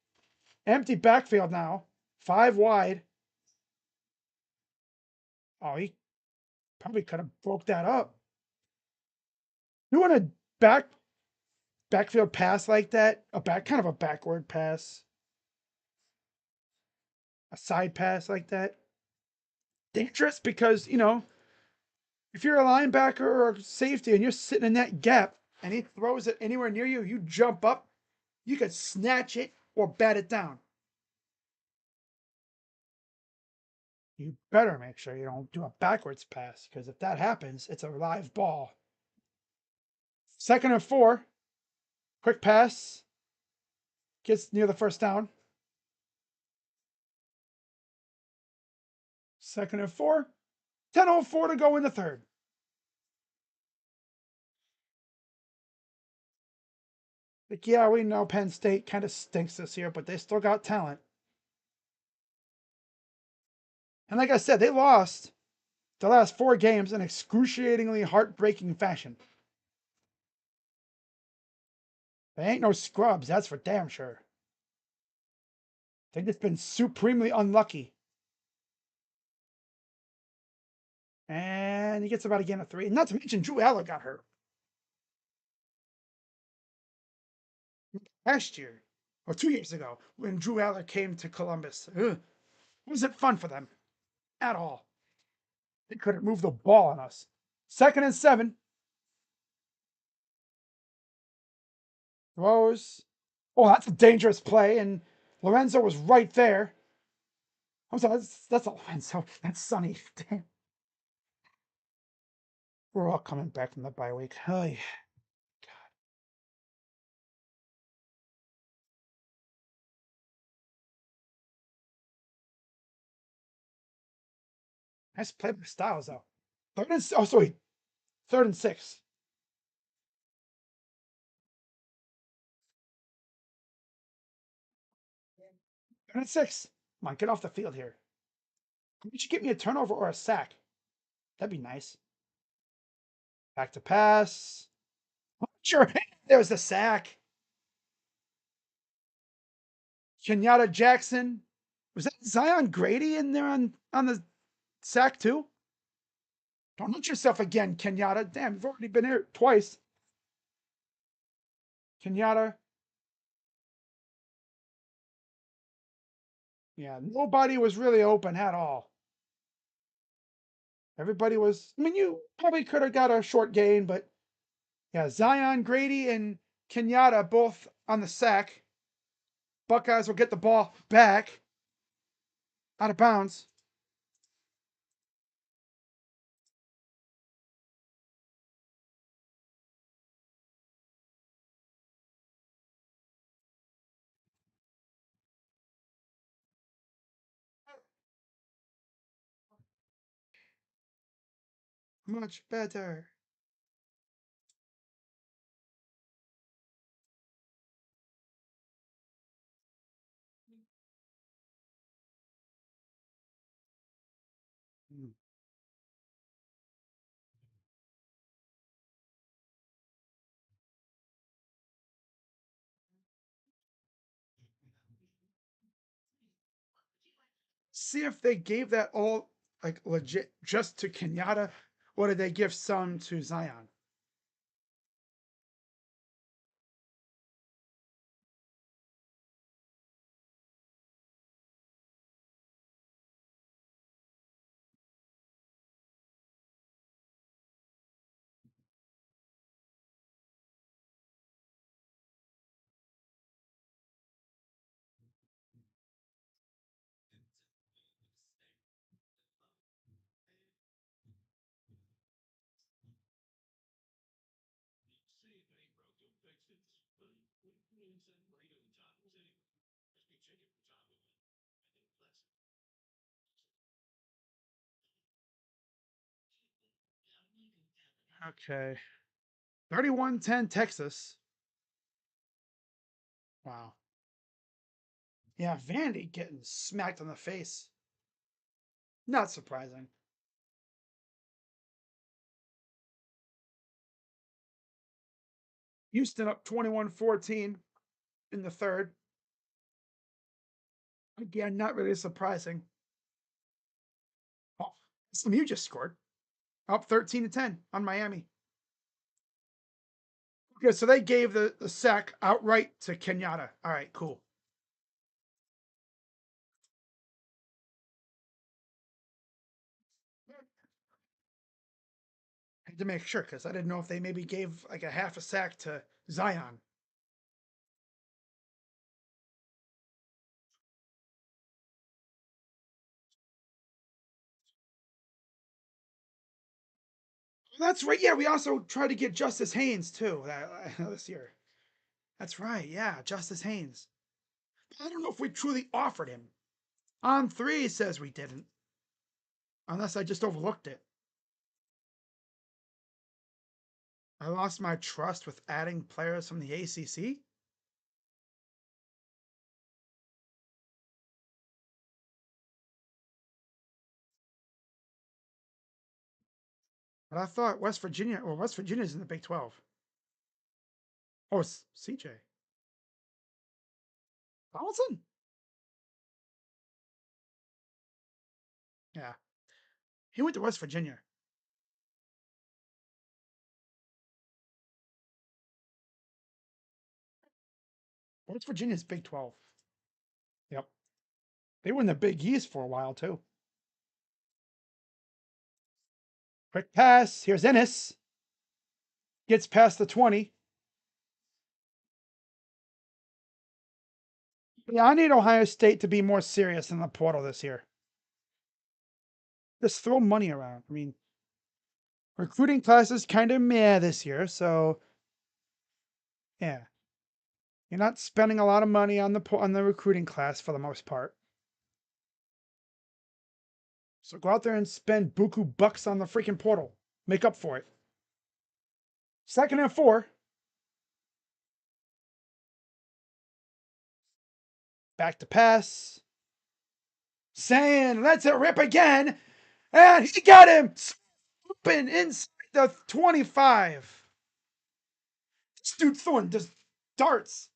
Empty backfield now. 5 wide. Oh, he Probably could have broke that up. Doing a backfield pass like that, kind of a backward pass, a side pass like that, dangerous because if you're a linebacker or a safety and you're sitting in that gap and he throws it anywhere near you, you jump up, you could snatch it or bat it down. You better make sure you don't do a backwards pass because if that happens, it's a live ball. 2nd and 4, quick pass, gets near the first down. 2nd and 4, 10:04 to go in the third. Like, yeah, we know Penn State kind of stinks this year, but they still got talent. And like I said, they lost the last 4 games in excruciatingly heartbreaking fashion. They ain't no scrubs, that's for damn sure. They've just been supremely unlucky. And he gets about a gain of 3. Not to mention, Drew Aller got hurt last year, or 2 years ago, when Drew Aller came to Columbus. Ugh. Wasn't fun for them at all. They couldn't move the ball on us. 2nd and 7. Throws. Oh, that's a dangerous play, and Lorenzo was right there. I'm sorry, that's not Lorenzo. That's Sonny. Damn. We're all coming back from the bye week. Oh, yeah. Nice play by Styles, though. Sorry. 3rd and 6. 3rd and 6. Come on, get off the field here. You should get me a turnover or a sack. That'd be nice. Back to pass. Sure. There's the sack. Kenyatta Jackson. Was that Zion Grady in there on the sack too? Don't hurt yourself again, Kenyatta. Damn, you've already been here twice. Kenyatta. Yeah, nobody was really open at all. Everybody was. I mean, you probably could have got a short gain, but yeah, Zion Grady and Kenyatta both on the sack. Buckeyes will get the ball back out of bounds. Much better. Hmm. See if they gave that all like legit just to Kenyatta, or did they give some to Zion? Okay. 31-10 Texas. Wow. Yeah, Vandy getting smacked on the face. Not surprising. Houston up 21-14 in the third. Again, not really surprising. Oh, SMU just scored. Up 13-10 on Miami. Okay, so they gave the sack outright to Kenyatta. All right, cool. I had to make sure because I didn't know if they maybe gave like a half a sack to Zion. That's right. Yeah, we also tried to get Justice Haynes too this year. That's right. Yeah, Justice Haynes. I don't know if we truly offered him. On three says we didn't, unless I just overlooked it. I lost my trust with adding players from the ACC. But I thought West Virginia, well, West Virginia's in the Big 12. Oh, it's CJ. Donaldson? Yeah. He went to West Virginia. West Virginia's Big 12. Yep. They were in the Big East for a while, too. Quick pass. Here's Ennis. Gets past the 20. Yeah, I need Ohio State to be more serious in the portal this year. Just throw money around. I mean, recruiting class is kind of meh this year, so yeah. You're not spending a lot of money on the recruiting class for the most part. So go out there and spend buku bucks on the freaking portal. Make up for it. 2nd and 4. Back to pass. Saying, let's it rip again. And he got him swooping inside the 25. This dude throwing just darts.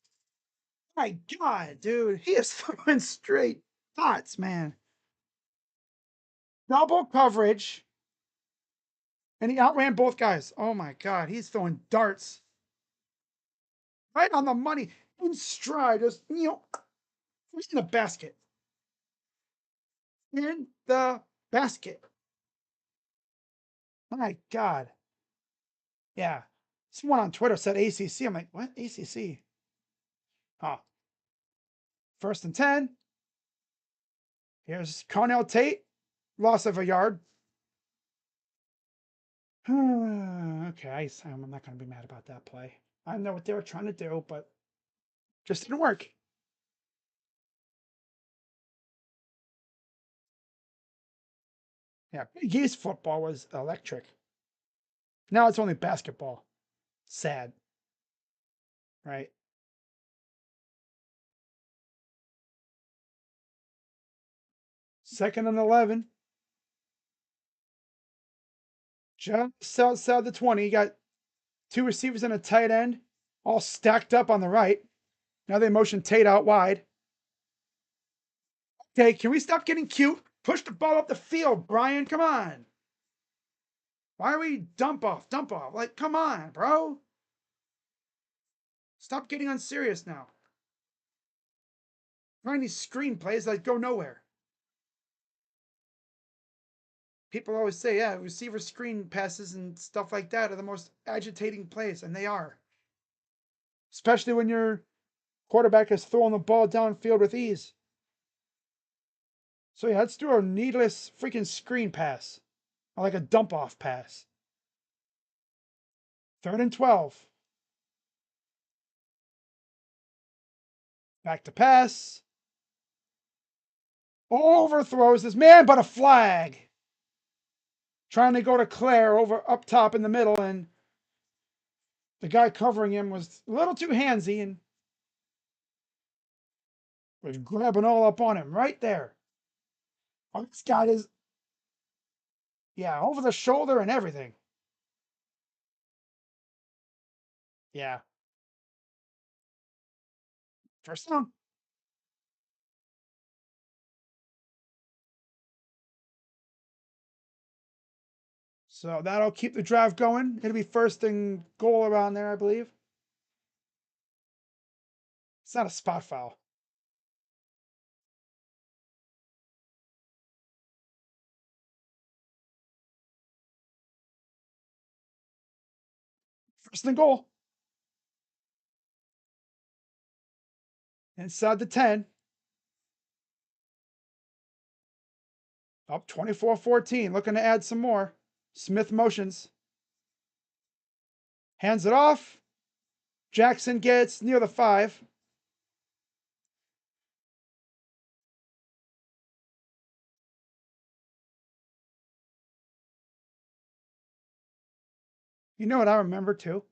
My God, dude. He is throwing straight darts, man. Double coverage. And he outran both guys. Oh my God. He's throwing darts. Right on the money. In stride. Just, in the basket. In the basket. My God. Yeah. Someone on Twitter said ACC. I'm like, what? ACC? Oh. 1st and 10. Here's Cornell Tate. Loss of a yard. Okay, I'm not going to be mad about that play. I know what they were trying to do, but just didn't work. Yeah, Big East football was electric. Now it's only basketball. Sad. Right? 2nd and 11. Just outside the 20. You got 2 receivers and a tight end all stacked up on the right. Now they motion Tate out wide. Okay, can we stop getting cute? Push the ball up the field, Brian. Come on. Why are we dump off? Dump off. Like, come on, bro. Stop getting unserious now. Trying these screenplays that go nowhere. People always say, yeah, receiver screen passes and stuff like that are the most agitating plays, and they are. Especially when your quarterback is throwing the ball downfield with ease. So yeah, let's do a needless freaking screen pass. Or like a dump off pass. 3rd and 12. Back to pass. Overthrows this man, but a flag. Trying to go to Claire over up top in the middle, and the guy covering him was a little too handsy and was grabbing all up on him right there. Oh, this guy is, yeah, over the shoulder and everything. Yeah. 1st down. So that'll keep the drive going. It'll be first and goal around there, I believe. It's not a spot foul. First and goal. Inside the 10. Up 24-14. Looking to add some more. Smith motions. Hands it off. Jackson gets near the 5. You know what I remember too?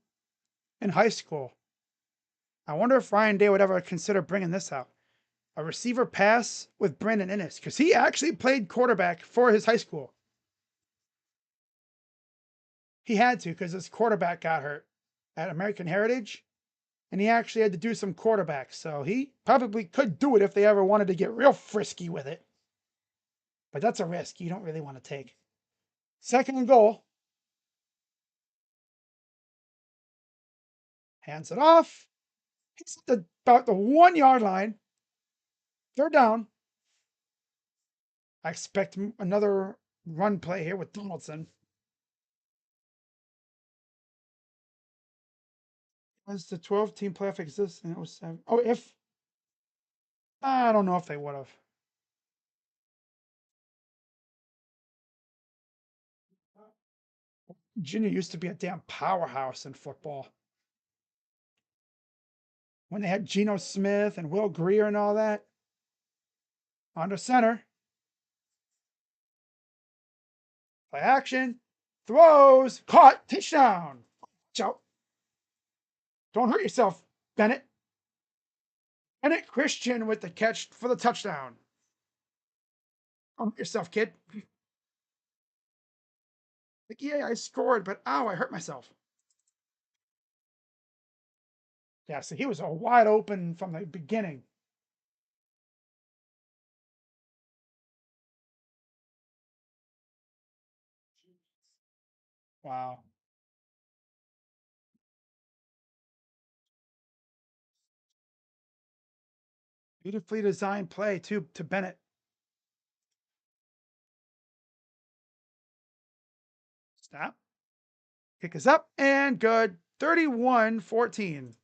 In high school. I wonder if Ryan Day would ever consider bringing this out. A receiver pass with Brandon Innes, because he actually played quarterback for his high school. He had to because his quarterback got hurt at American Heritage, and he actually had to do some quarterbacks. So he probably could do it if they ever wanted to get real frisky with it. But that's a risk you don't really want to take. Second and goal. Hands it off. He's at about the 1 yard line. Third down. I expect another run play here with Donaldson. Was the 12-team playoff exist? And it was 7. Oh, if I don't know if they would have. Virginia used to be a damn powerhouse in football. When they had Geno Smith and Will Greer and all that. Under center. Play action. Throws. Caught. Touchdown. Watch out. Don't hurt yourself, Bennett. Bennett Christian with the catch for the touchdown. Don't hurt yourself, kid. Like, yeah, I scored, but ow, I hurt myself. Yeah, so he was a wide open from the beginning. Wow. Beautifully designed play to Bennett. Snap. Kick is up and good. 31-14.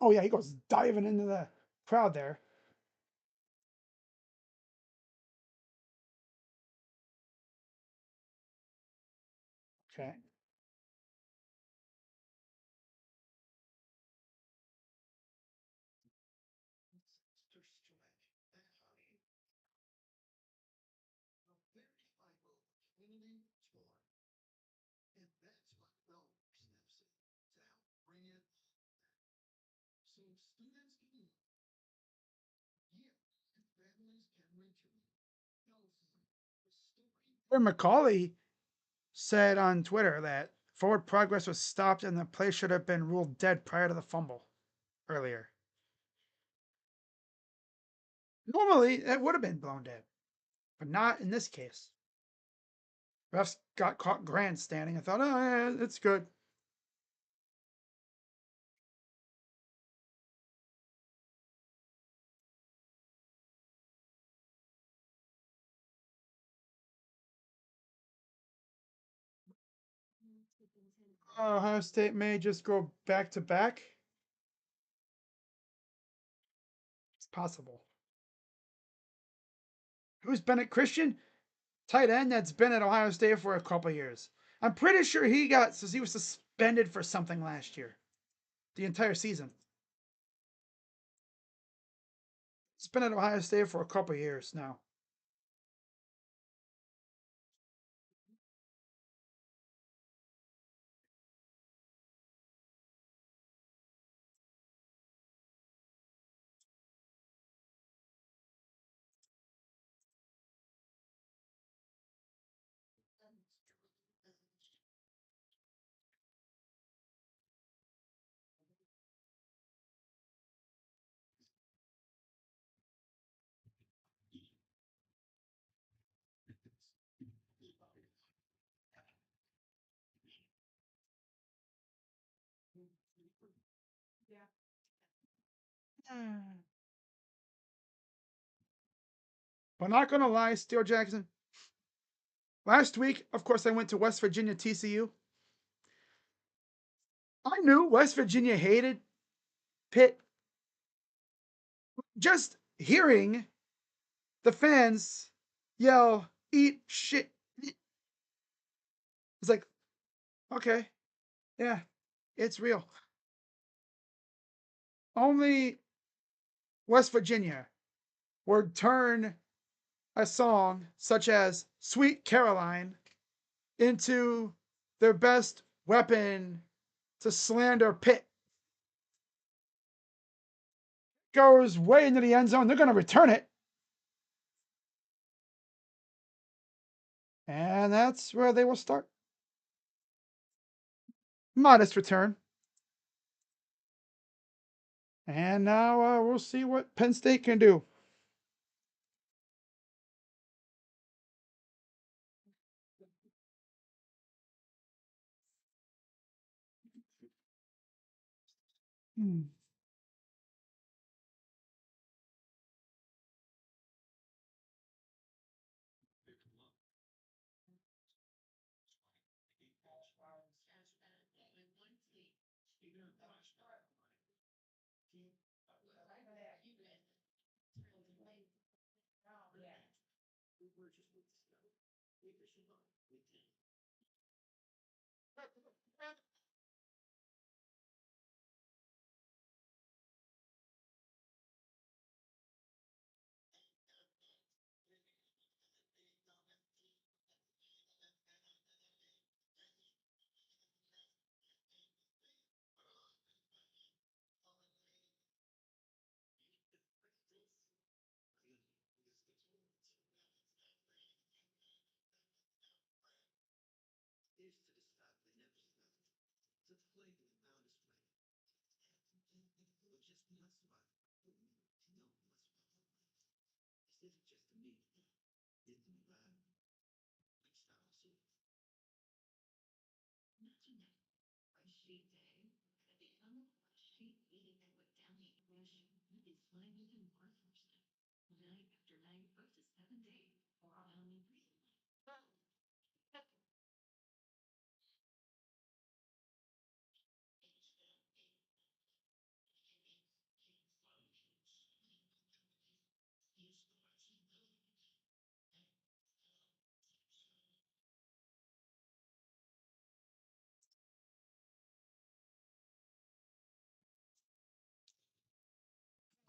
Oh, yeah, he goes diving into the crowd there. Okay. McCauley said on Twitter that forward progress was stopped and the play should have been ruled dead prior to the fumble earlier. Normally, it would have been blown dead, but not in this case. Refs got caught grandstanding and thought, oh, yeah, it's good. Ohio State may just go back to back. It's possible. Who's Bennett Christian? Tight end that's been at Ohio State for a couple years. I'm pretty sure he was suspended for something last year. The entire season. He's been at Ohio State for a couple years now. But not gonna lie, Steele Jackson. Last week, of course, I went to West Virginia TCU. I knew West Virginia hated Pitt. Just hearing the fans yell, "Eat shit," it's like, okay, yeah, it's real. Only West Virginia would turn a song such as Sweet Caroline into their best weapon to slander Pitt. Goes way into the end zone. They're going to return it. And that's where they will start. Modest return. And now we'll see what Penn State can do. Hmm.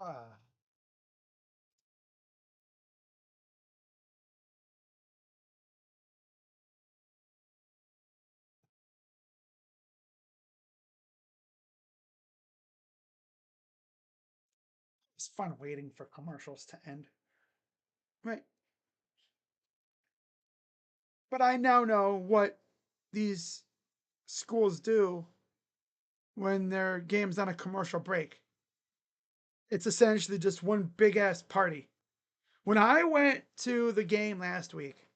Ah, it's fun waiting for commercials to end. Right. But I now know what these schools do when their game's on a commercial break. It's essentially just one big ass party. When I went to the game last week,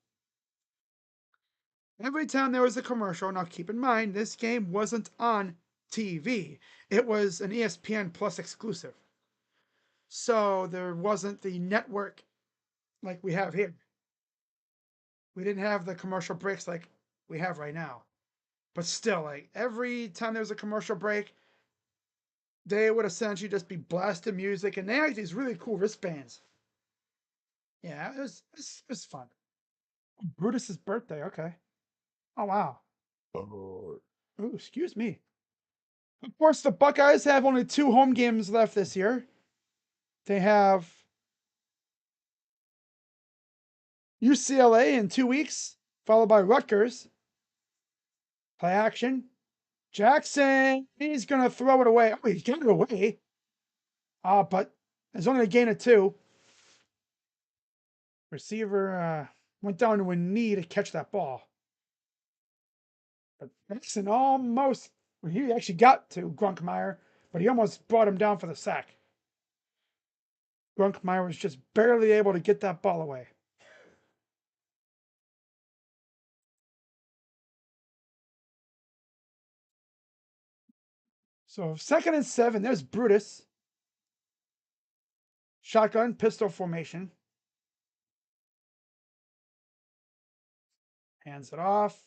every time there was a commercial, now keep in mind, this game wasn't on TV, it was an ESPN Plus exclusive. So there wasn't the network like we have here. We didn't have the commercial breaks like we have right now. But still, like every time there was a commercial break, they would essentially just be blasting music, and they had these really cool wristbands. Yeah, it was fun. Brutus's birthday. Okay. Oh wow. Oh, excuse me. Of course, the Buckeyes have only 2 home games left this year. They have UCLA in 2 weeks, followed by Rutgers. Play action. Jackson, he's gonna throw it away. Oh, he got it away. But there's only a gain of 2. Receiver went down to a knee to catch that ball. But Jackson almost, well, he actually got to Grunkmeyer, but he almost brought him down for the sack. Grunkmeyer was just barely able to get that ball away. So 2nd and 7. There's Brutus. Shotgun, pistol formation. Hands it off.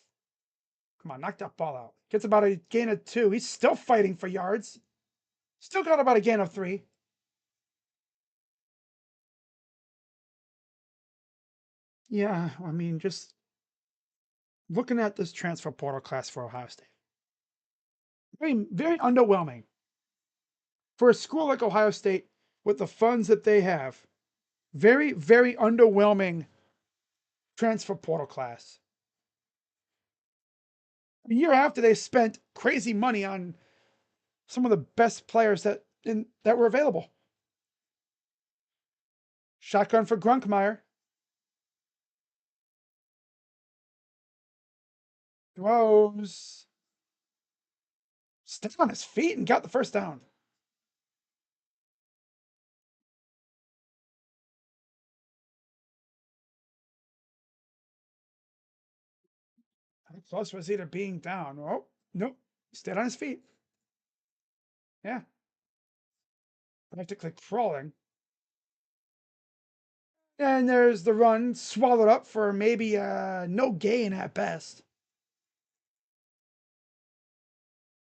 Come on, knock that ball out. Gets about a gain of 2. He's still fighting for yards. Still got about a gain of 3. Yeah, I mean, just looking at this transfer portal class for Ohio State. Very, very underwhelming. For a school like Ohio State, with the funds that they have, very, very underwhelming transfer portal class. A year after they spent crazy money on some of the best players that were available. Shotgun for Grunkmeyer. Throws. Stepped on his feet and got the first down. How close was he to being down? Oh, nope. Stayed on his feet. Yeah. Practically crawling. And there's the run, swallowed up for maybe no gain at best.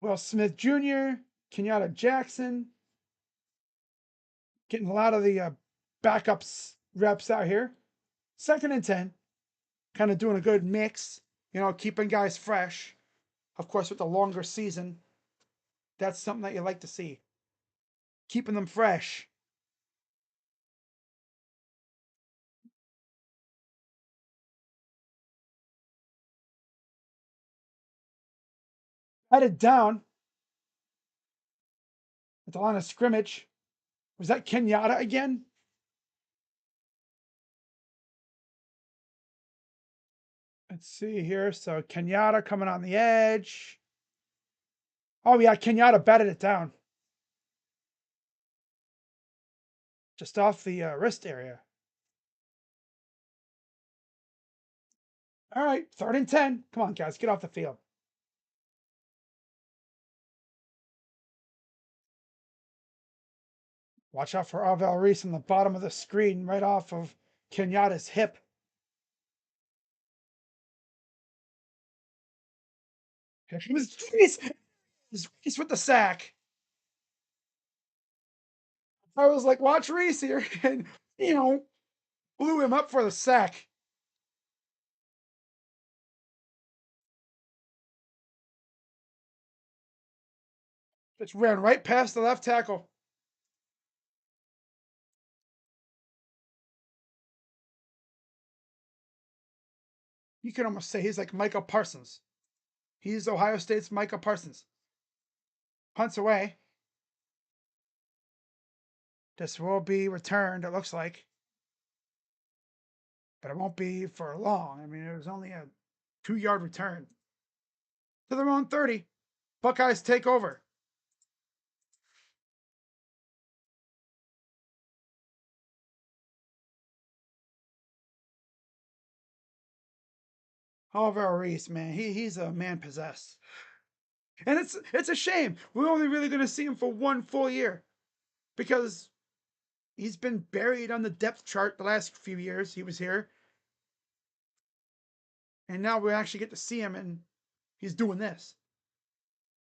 Will Smith Jr., Kenyatta Jackson, getting a lot of the backups reps out here. 2nd and 10, kind of doing a good mix, keeping guys fresh. Of course, with the longer season, that's something that you like to see. Keeping them fresh. Headed down at the line of scrimmage. Was that Kenyatta again? Let's see here. So Kenyatta coming on the edge. Oh, yeah, Kenyatta batted it down. Just off the wrist area. All right, 3rd and 10. Come on, guys, get off the field. Watch out for Arvel Reese on the bottom of the screen, right off of Kenyatta's hip. Here comes Reese. Reese with the sack. I was like, watch Reese here. And, blew him up for the sack. Just ran right past the left tackle. You can almost say he's like Micah Parsons. He's Ohio State's Micah Parsons. Punts away. This will be returned, it looks like. But it won't be for long. I mean, it was only a 2-yard return. To their own 30. Buckeyes take over. Arvel Reese, man, he's a man possessed. And it's a shame. We're only really going to see him for 1 full year because he's been buried on the depth chart the last few years he was here. And now we actually get to see him, and he's doing this.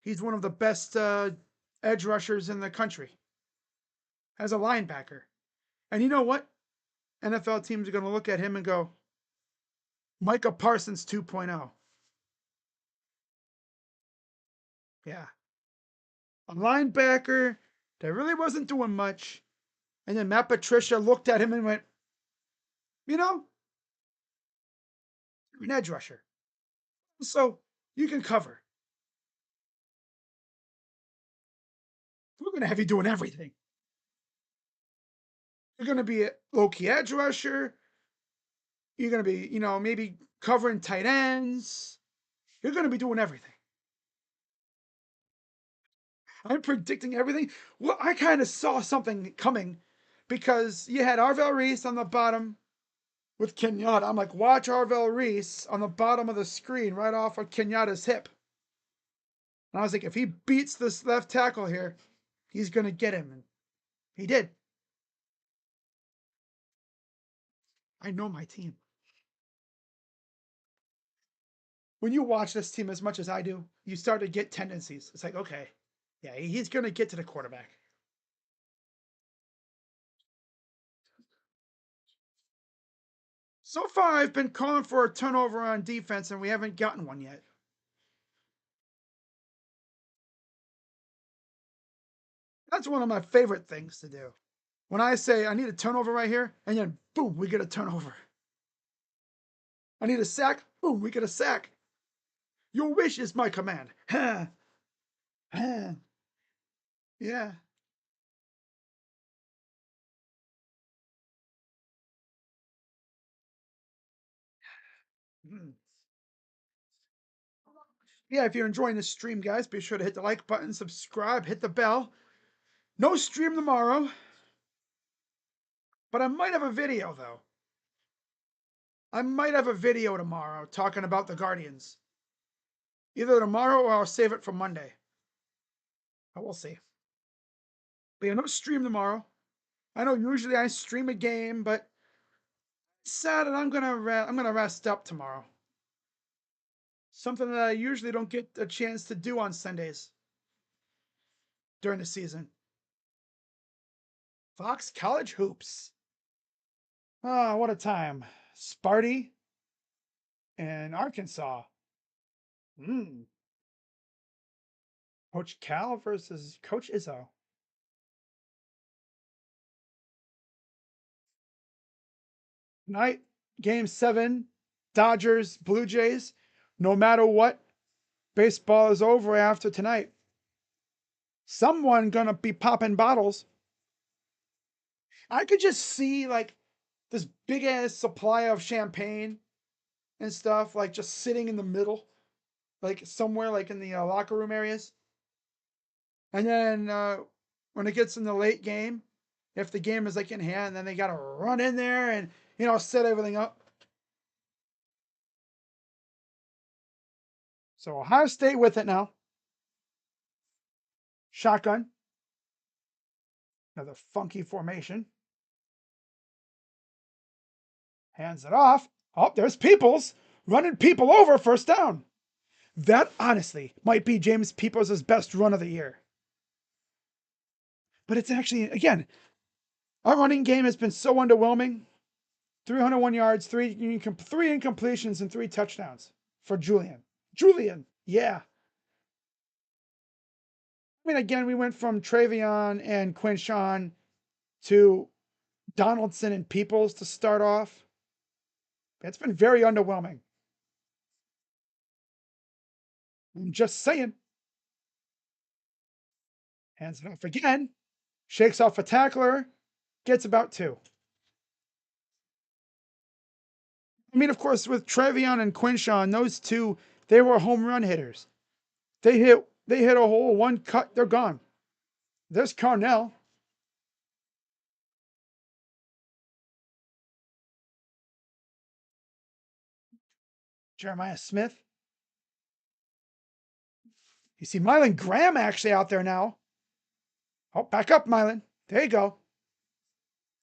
He's one of the best edge rushers in the country as a linebacker. And you know what? NFL teams are going to look at him and go, Micah Parsons 2.0. Yeah. A linebacker that really wasn't doing much. And then Matt Patricia looked at him and went, you're an edge rusher. So you can cover. We're going to have you doing everything. You're going to be a low-key edge rusher. You're going to be, maybe covering tight ends. You're going to be doing everything. I'm predicting everything. Well, I kind of saw something coming because you had Arvel Reese on the bottom with Kenyatta. I'm like, watch Arvel Reese on the bottom of the screen right off of Kenyatta's hip. And I was like, if he beats this left tackle here, he's going to get him. And he did. I know my team. When you watch this team as much as I do, you start to get tendencies. It's like, okay, yeah, he's going to get to the quarterback. So far, I've been calling for a turnover on defense, and we haven't gotten one yet. That's one of my favorite things to do. When I say I need a turnover right here, and then boom, we get a turnover. I need a sack, boom, we get a sack. Your wish is my command. Yeah. Mm. Yeah, if you're enjoying this stream, guys, be sure to hit the like button, subscribe, hit the bell. No stream tomorrow, but I might have a video, though. I might have a video tomorrow talking about the Guardians. Either tomorrow or I'll save it for Monday. I will see. But yeah, no stream tomorrow. I know usually I stream a game, but it's sad, and I'm gonna rest up tomorrow. Something that I usually don't get a chance to do on Sundays during the season. Fox College Hoops. Ah, what a time. Sparty and Arkansas. Coach Cal versus Coach Izzo. Tonight, game 7, Dodgers, Blue Jays. No matter what, baseball is over after tonight. Someone gonna be popping bottles. I could just see like this big ass supply of champagne and stuff, like just sitting in the middle, like somewhere like in the locker room areas. And then when it gets in the late game, if the game is like in hand, then they gotta run in there and set everything up. So Ohio State with it now. Shotgun. Another funky formation. Hands it off. Oh, there's Peoples running people over, first down. That honestly might be James Peoples' best run of the year. But it's actually, again, our running game has been so underwhelming. 301 yards, three incompletions, and 3 touchdowns for Julian. Yeah. I mean, again, we went from Travion and Quinshawn to Donaldson and Peoples to start off. It's been very underwhelming. I'm just saying. Hands it off again. Shakes off a tackler. Gets about 2. I mean, of course, with Travion and Quinshawn, those two, they were home run hitters. They hit a hole, one cut, they're gone. There's Carnell. Jeremiah Smith. You see Mylan Graham actually out there now. Oh, back up, Mylan. There you go.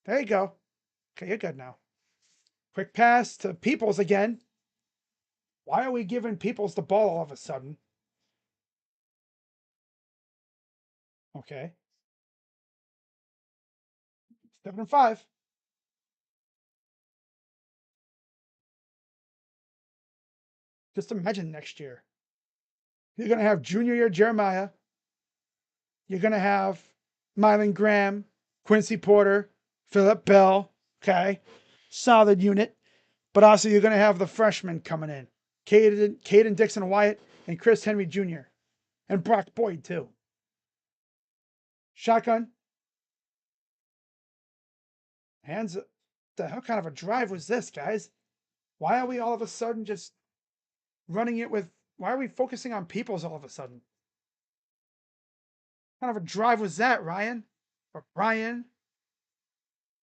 There you go. Okay, you're good now. Quick pass to Peoples again. Why are we giving Peoples the ball all of a sudden? Okay. 7-5. Just imagine next year. You're going to have junior year Jeremiah. You're going to have Mylan Graham, Quincy Porter, Phillip Bell. Okay. Solid unit. But also you're going to have the freshmen coming in. Caden Dixon Wyatt and Chris Henry Jr. And Brock Boyd too. Shotgun. Hands. The hell kind of a drive was this, guys? Why are we all of a sudden just running it with... Why are we focusing on Peoples all of a sudden? What kind of a drive was that, Ryan? Or Brian?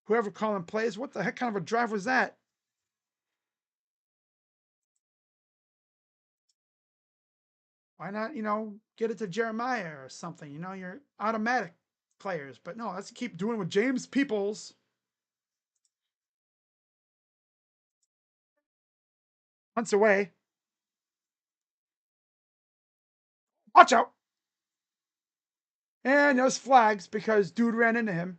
Whoever calling plays, what the heck kind of a drive was that? Why not, get it to Jeremiah or something? You're automatic players. But no, let's keep doing with James Peoples. Once away. Watch out. And there's flags because dude ran into him.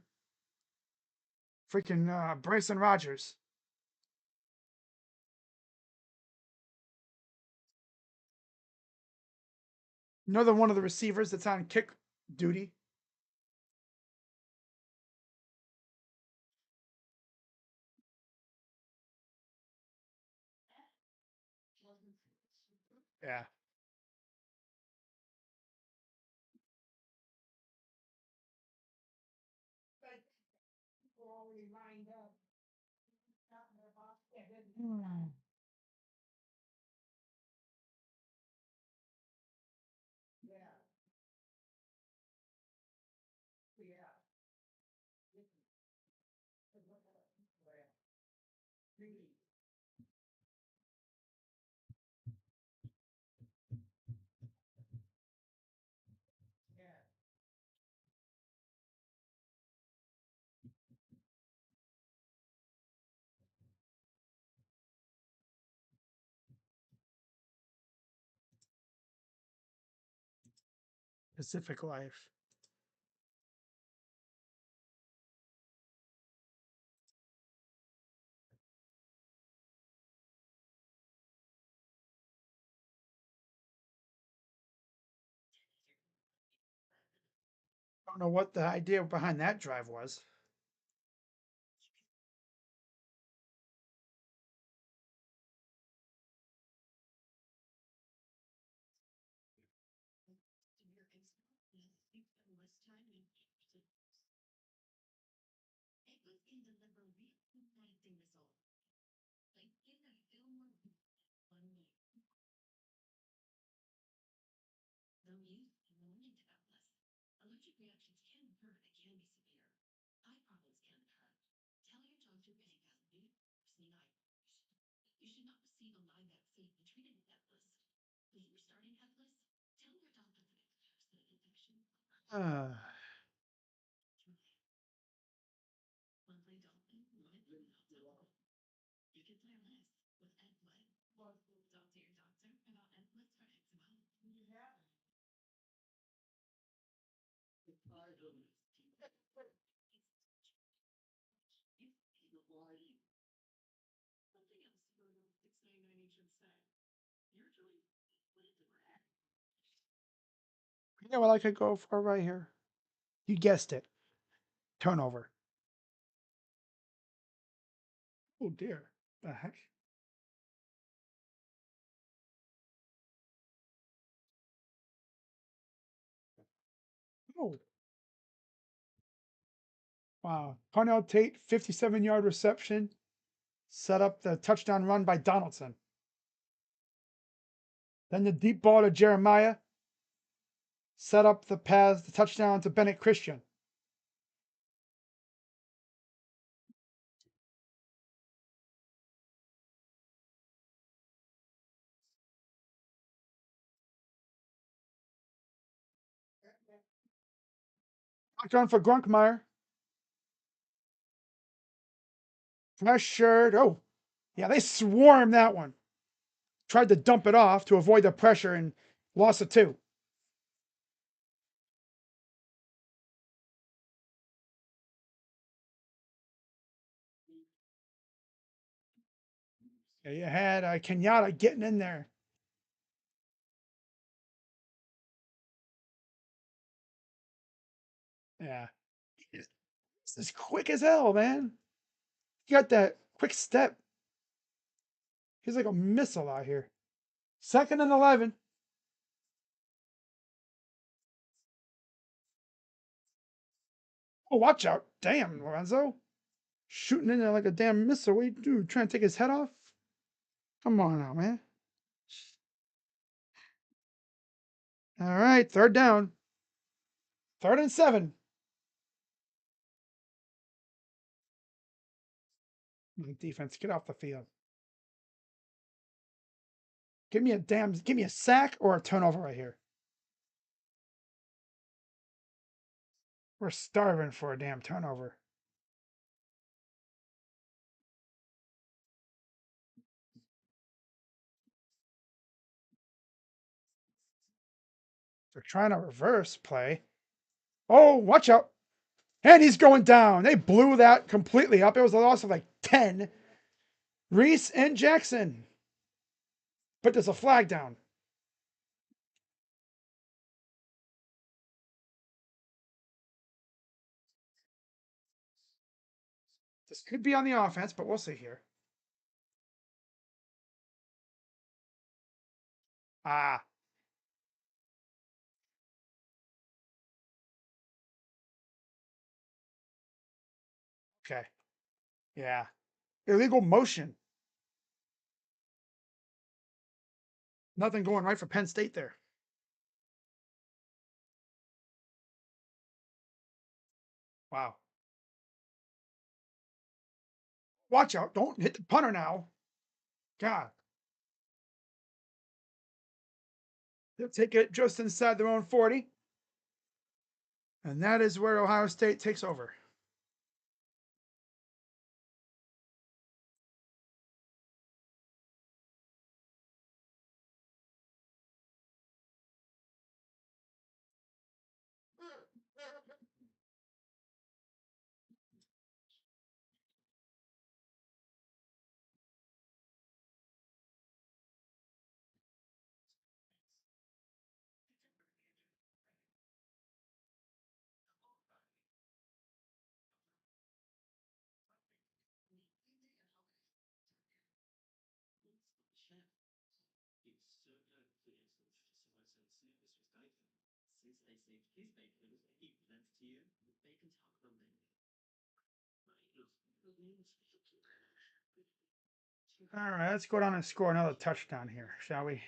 Freaking Bryson Rogers. Another one of the receivers that's on kick duty. Yeah. Hmm. Pacific Life. I don't know what the idea behind that drive was. Uh, you know what I could go for right here? You guessed it. Turnover. Oh dear. The heck? Oh. Wow. Parnell Tate, 57-yard reception. Set up the touchdown run by Donaldson. Then the deep ball to Jeremiah. Set up the pass, the touchdown to Bennett Christian. Touchdown for Grunkmeyer. Pressured. Oh, yeah, they swarmed that one. Tried to dump it off to avoid the pressure and lost it too. Yeah, you had Kenyatta getting in there. Yeah. This is quick as hell, man. He got that quick step. He's like a missile out here. 2nd and 11. Oh, watch out. Damn, Lorenzo. Shooting in there like a damn missile. What you do? Trying to take his head off? Come on now, man. All right, 3rd down. 3rd and 7. Defense, get off the field. Give me a sack or a turnover right here. We're starving for a damn turnover. They're trying to reverse play. Oh, watch out. And he's going down. They blew that completely up. It was a loss of like 10. Reese and Jackson. But there's a flag down. This could be on the offense, but we'll see here. Ah. Okay. Yeah. Illegal motion. Nothing going right for Penn State there. Wow. Watch out. Don't hit the punter now. God. They'll take it just inside their own 40. And that is where Ohio State takes over. All right, let's go down and score another touchdown here, shall we?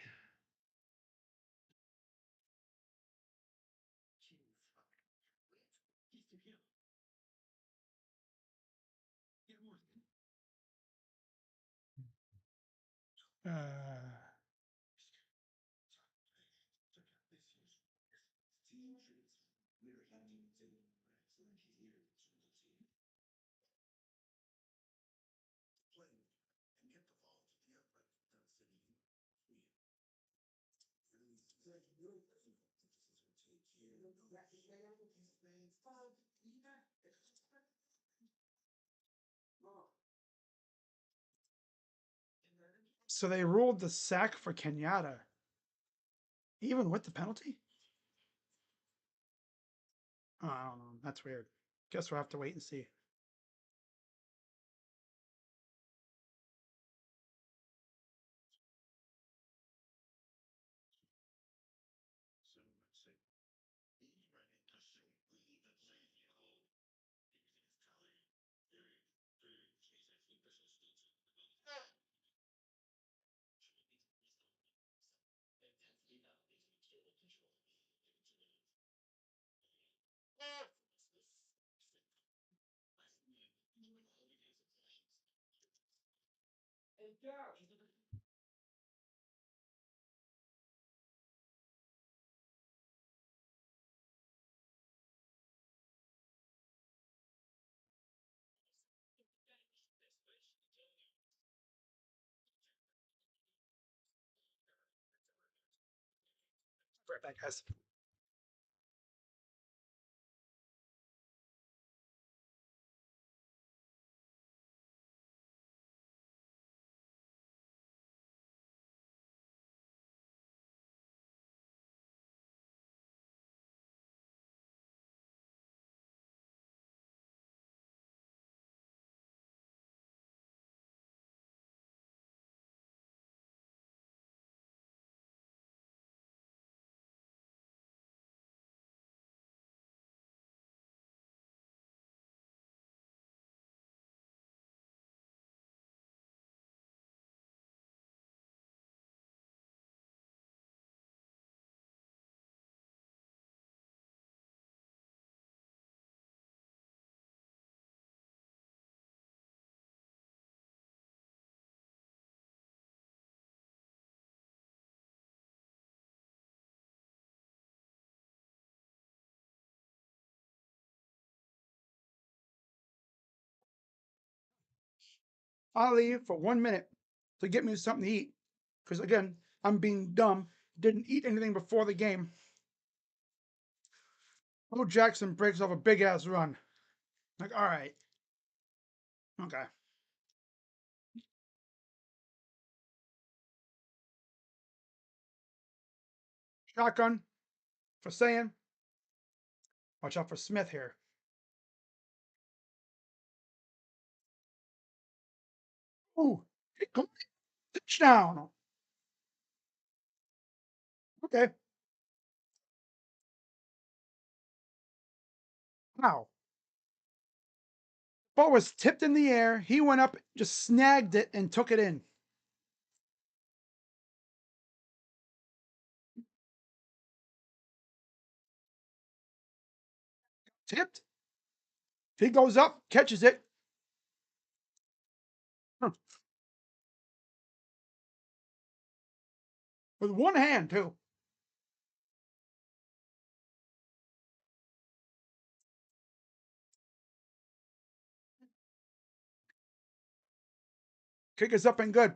Uh, so they ruled the sack for Kenyatta, even with the penalty? Oh, I don't know. That's weird. Guess we'll have to wait and see. Right back, guys. I'll leave for 1 minute to get me something to eat. Because again, I'm being dumb. Didn't eat anything before the game. Bo Jackson breaks off a big ass run. Like, all right. Okay. Shotgun for saying. Watch out for Smith here. Ooh, touchdown. Okay. Wow. Ball was tipped in the air. He went up, just snagged it, and took it in. Tipped. He goes up, catches it. With one hand, too. Kick is up and good.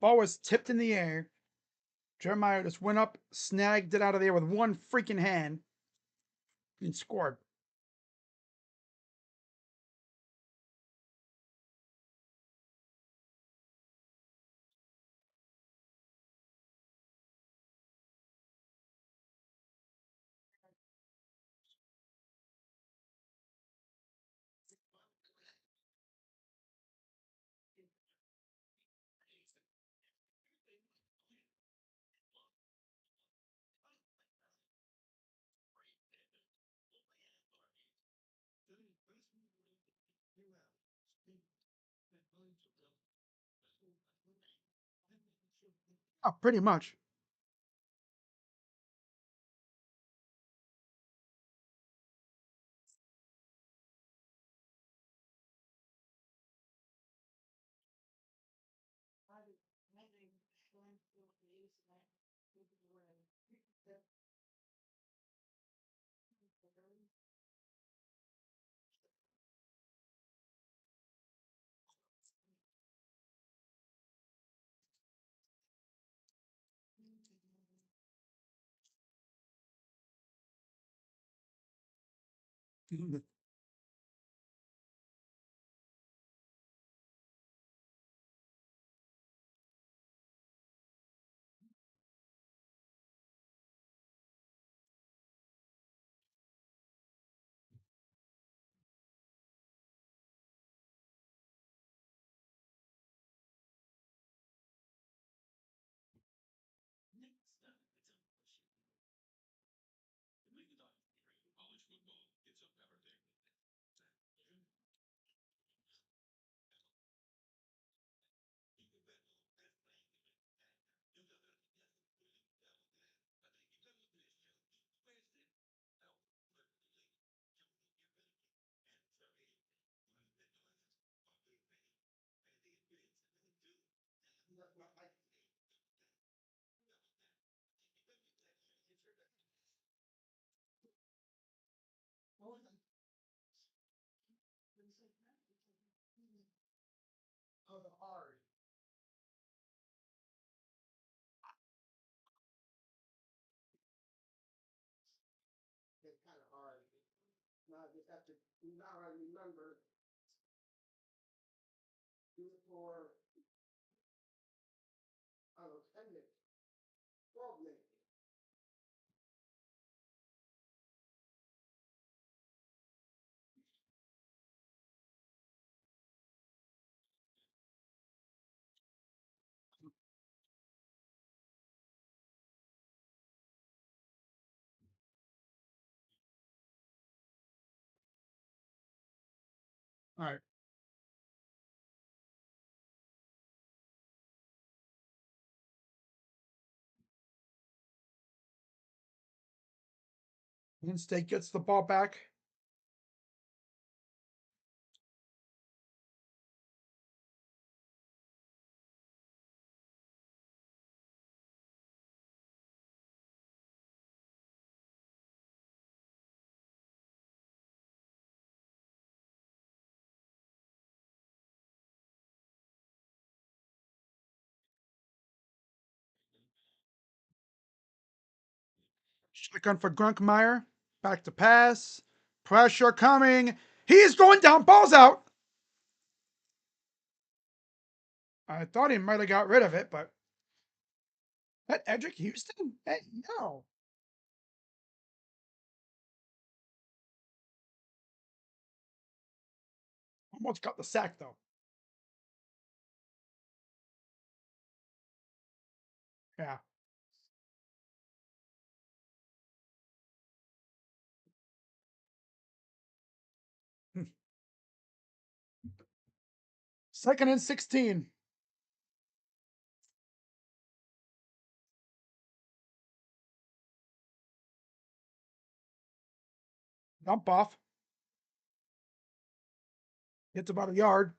Ball was tipped in the air. Jeremiah just went up, snagged it out of there with one freaking hand, and scored. Oh, pretty much. All right. Penn State gets the ball back. Shotgun for Grunkmeyer. Back to pass. Pressure coming. He's going down. Ball's out. I thought he might have got rid of it, but that Edric Houston? Hey, no. Almost got the sack though. Yeah. Second and 16. Dump off. Hits about a yard.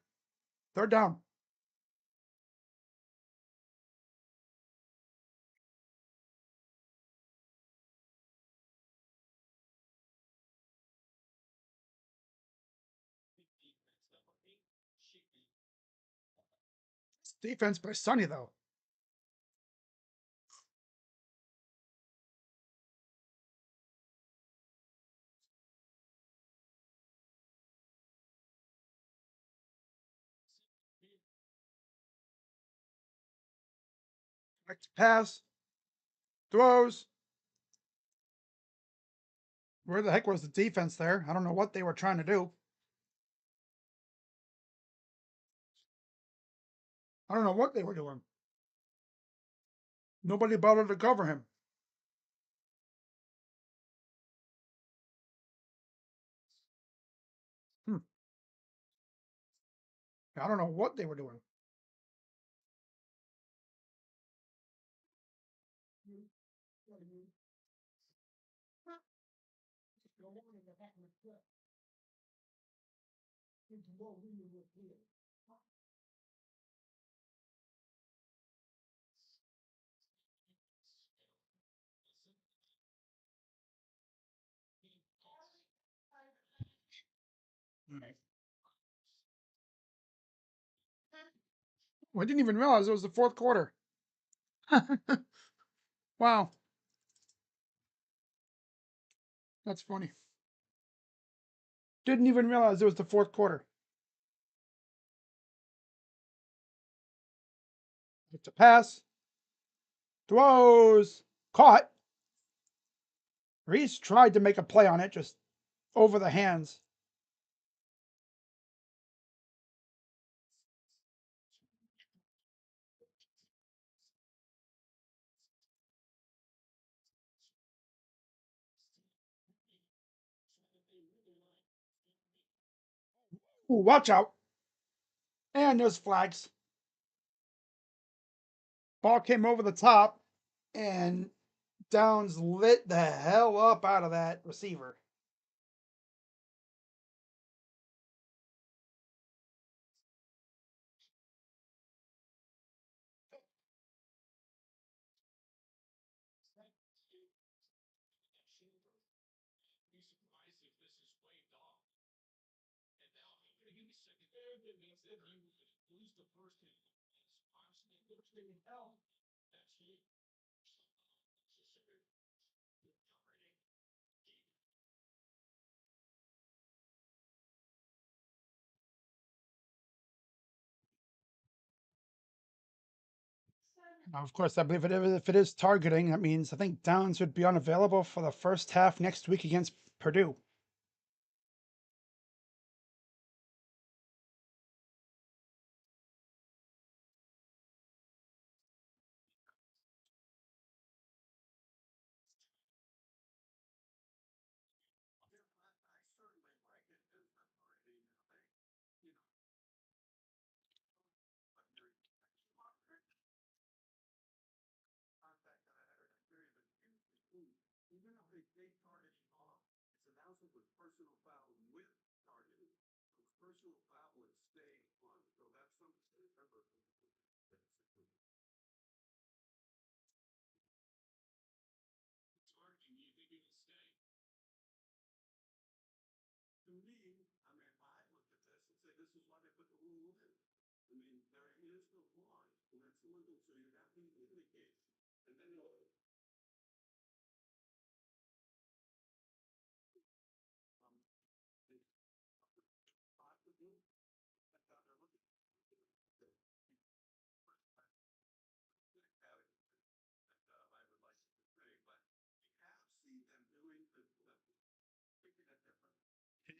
Third down. Defense by Sonny though. Back to pass. Throws. Where the heck was the defense there? I don't know what they were trying to do. I don't know what they were doing. Nobody bothered to cover him. Hmm. I don't know what they were doing. Right. Well, I didn't even realize it was the fourth quarter. Wow, that's funny. Didn't even realize it was the fourth quarter. It's a pass. Throws. Caught. Reese tried to make a play on it, just over the hands. Ooh, watch out. And there's flags. Ball came over the top, and Downs lit the hell up out of that receiver. Now, of course, I believe if it is targeting, that means I think Downs would be unavailable for the first half next week against Purdue.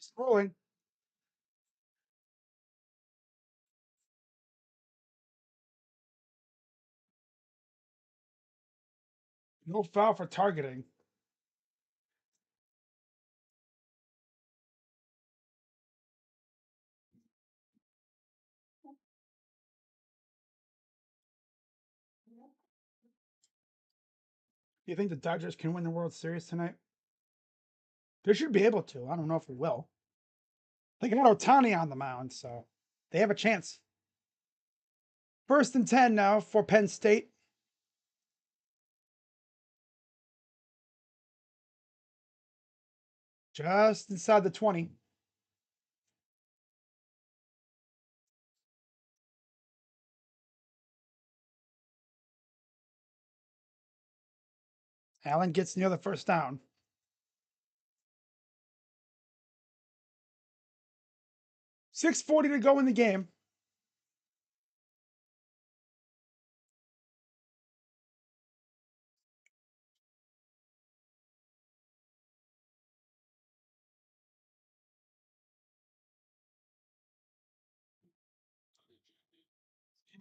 He's rolling. No foul for targeting. Do you think the Dodgers can win the World Series tonight? They should be able to. I don't know if we will. They got Otani on the mound, so they have a chance. 1st and 10 now for Penn State. Just inside the 20. Allen gets near the first down. 6:40 to go in the game.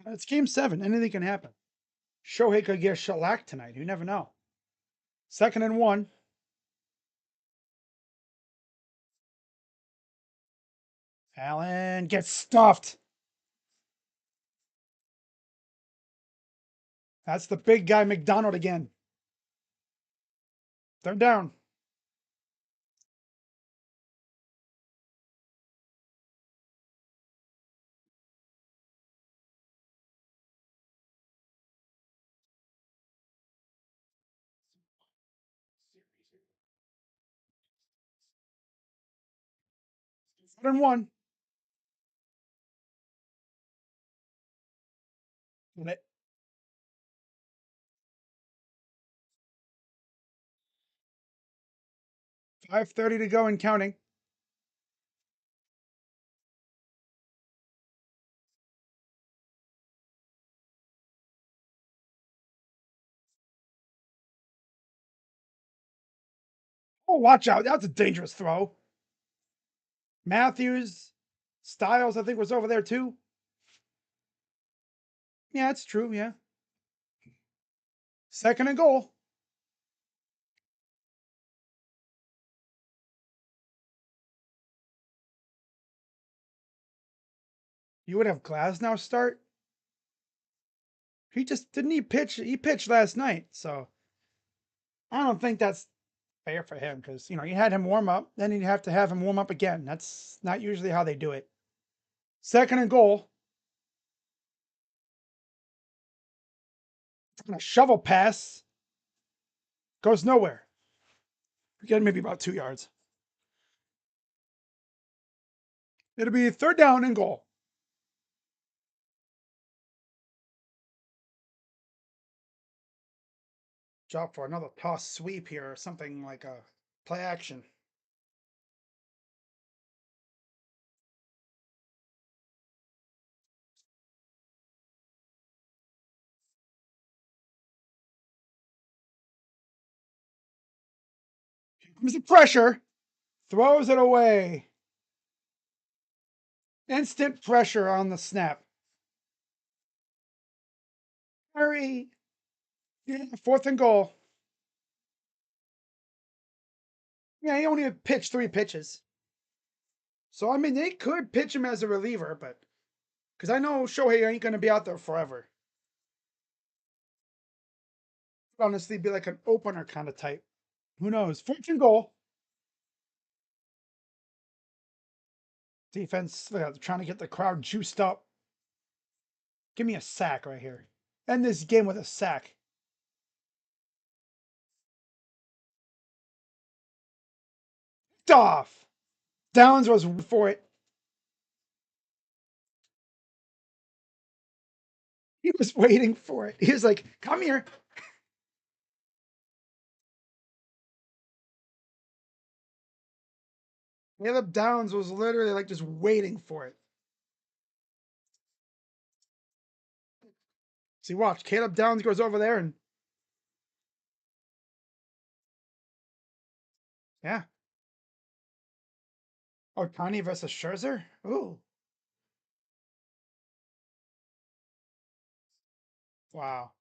It's game 7. Anything can happen. Shohei could get shellacked tonight. You never know. 2nd and 1. Allen gets stuffed. That's the big guy, McDonald, again. 3rd down. Third and 1. 5:30 to go and counting. Oh, watch out. That's a dangerous throw. Matthews, Styles, I think, was over there too. Yeah, it's true. Yeah. 2nd and goal. You would have Glasnow start. He just didn't he pitch. He pitched last night, so I don't think that's fair for him because you had him warm up, then you'd have to have him warm up again. That's not usually how they do it. 2nd and goal. And a shovel pass goes nowhere. We get maybe about 2 yards. It'll be 3rd down and goal. Drop for another toss sweep here or something like a play action. Here comes the pressure. Throws it away. Instant pressure on the snap. Hurry. Yeah, 4th and goal. Yeah, he only pitched 3 pitches. So, I mean, they could pitch him as a reliever, but because I know Shohei ain't going to be out there forever. Honestly, be like an opener kind of type. Who knows? 4th and goal. Defense, trying to get the crowd juiced up. Give me a sack right here. End this game with a sack. Off. Downs was for it. He was waiting for it. He was like, come here. Caleb Downs was literally like just waiting for it. See, watch. Caleb Downs goes over there and yeah. Oh, Tiny versus Scherzer? Ooh. Wow.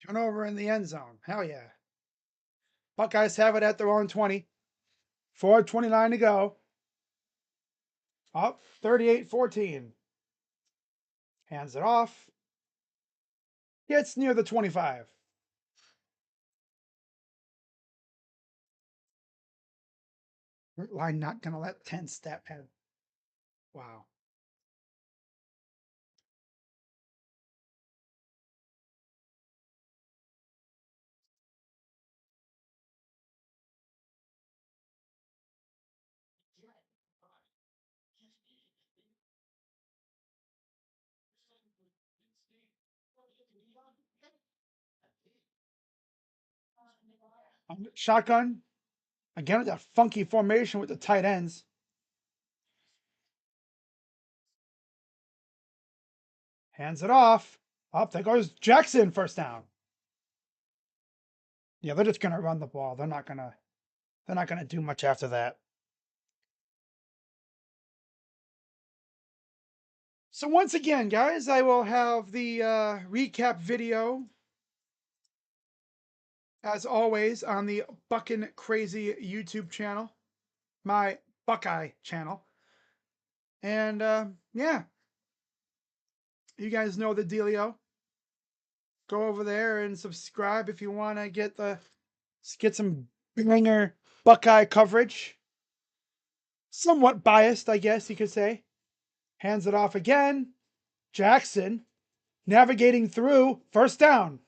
Turnover in the end zone. Hell yeah. Buckeyes have it at their own 20. 4:29 to go. Up 38-14. Hands it off. Gets near the 25. Line not going to let 10 step in. Wow. Shotgun. Again with that funky formation with the tight ends. Hands it off. Up there goes Jackson, first down. Yeah, they're just gonna run the ball. They're not gonna do much after that. So once again, guys, I will have the recap video as always on the Buckin' Crazy YouTube channel, my Buckeye channel. And yeah, you guys know the dealio. Go over there and subscribe if you want to get some banger Buckeye coverage. Somewhat biased, I guess you could say. Hands it off again. Jackson navigating through, first down.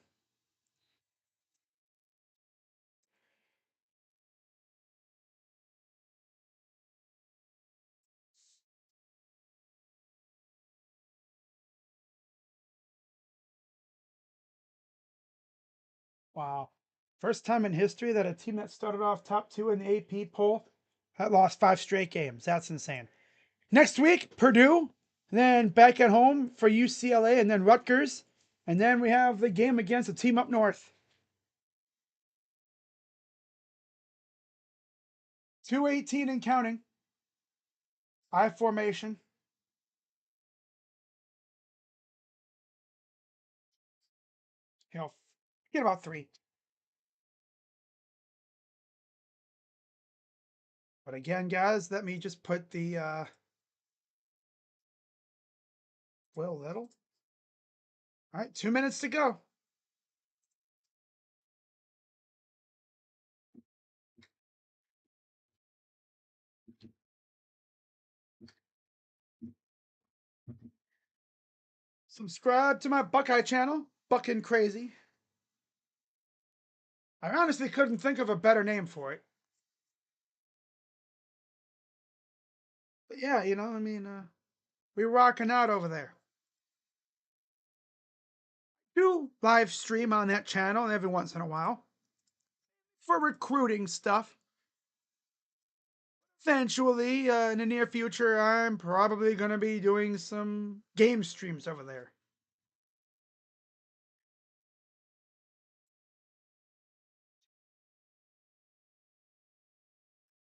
Wow. First time in history that a team that started off top 2 in the AP poll had lost 5 straight games. That's insane. Next week, Purdue, then back at home for UCLA and then Rutgers. And then we have the game against a team up north. 218 and counting. I formation. He'll get about 3. But again, guys, let me just put the Will Little. All right, 2 minutes to go. Subscribe to my Buckeye channel, Buckin' Crazy. I honestly couldn't think of a better name for it. But yeah, I mean, we're rocking out over there. Do live stream on that channel every once in a while for recruiting stuff. Eventually, in the near future, I'm probably going to be doing some game streams over there.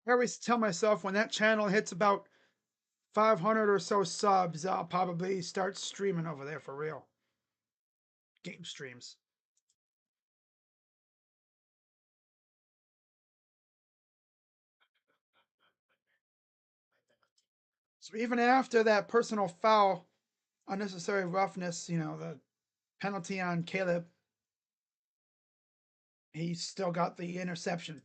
I always tell myself when that channel hits about 500 or so subs, I'll probably start streaming over there for real. Game streams. even after that personal foul, unnecessary roughness, you know, the penalty on Caleb, he still got the interception.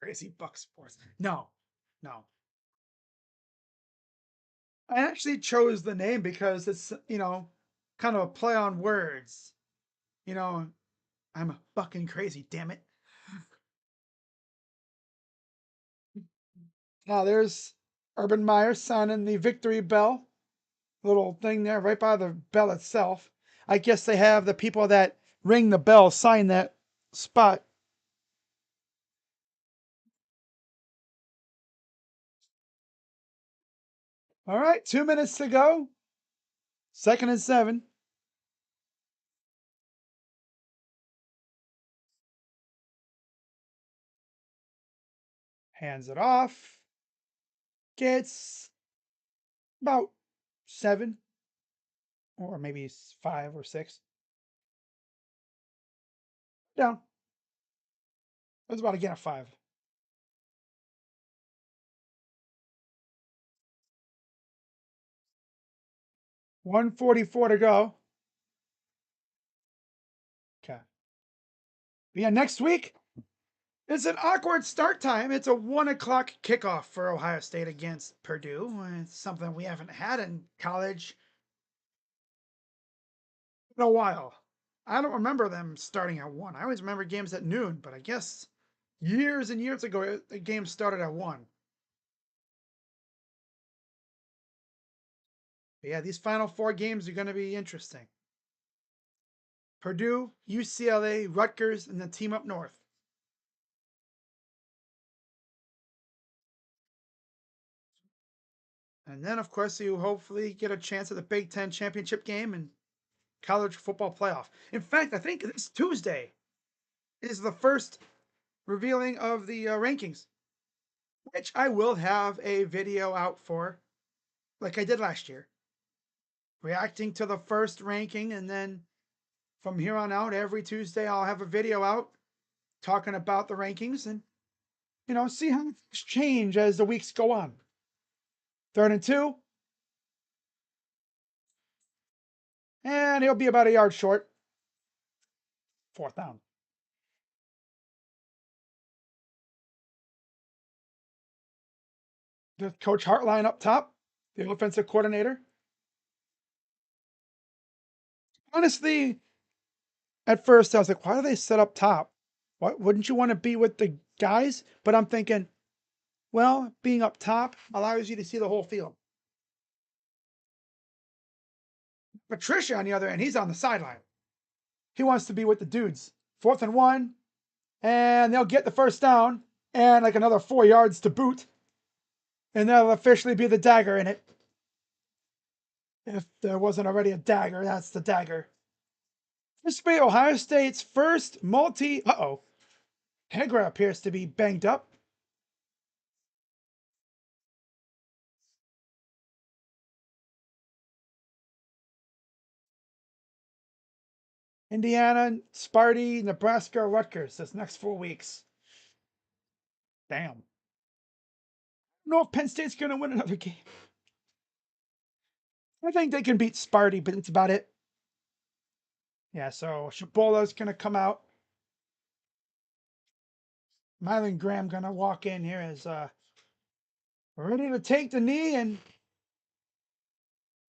Crazy Buck Sports. No, no. I actually chose the name because it's, you know, kind of a play on words. You know, I'm fucking crazy, damn it. Now there's Urban Meyer sounding the victory bell. Little thing there right by the bell itself. I guess they have the people that ring the bell sign that spot. All right, 2 minutes to go. 2nd and 7. Hands it off. Gets about 7, or maybe 5 or 6. Down. It was about to get a 5. 1:44 to go. Okay. But yeah, next week, it's an awkward start time. It's a 1 o'clock kickoff for Ohio State against Purdue. It's something we haven't had in college in a while. I don't remember them starting at 1. I always remember games at noon, but I guess years and years ago, the game started at 1. But yeah, these final 4 games are going to be interesting. Purdue, UCLA, Rutgers, and the team up north. And then, of course, you hopefully get a chance at the Big Ten championship game and college football playoff. In fact, I think this Tuesday is the first revealing of the rankings, which I will have a video out for, like I did last year, reacting to the first ranking. And then from here on out, every Tuesday, I'll have a video out talking about the rankings and, you know, see how things change as the weeks go on. 3rd and 2. And he'll be about a yard short. 4th down. The Coach Hartline up top, the offensive coordinator. Honestly, at first I was like, why do they set up top? What wouldn't you want to be with the guys? But I'm thinking, well, being up top allows you to see the whole field. Patricia, on the other end, he's on the sideline. He wants to be with the dudes. 4th and 1, and they'll get the first down and like another 4 yards to boot. And that'll officially be the dagger in it. If there wasn't already a dagger, that's the dagger. This will be Ohio State's first multi. Hegra appears to be banged up. Indiana, Sparty, Nebraska, Rutgers this next 4 weeks. Damn. I don't know if Penn State's going to win another game. I think they can beat Sparty, but that's about it. Yeah, so Shabola's going to come out. Mylan Graham going to walk in here as ready to take the knee and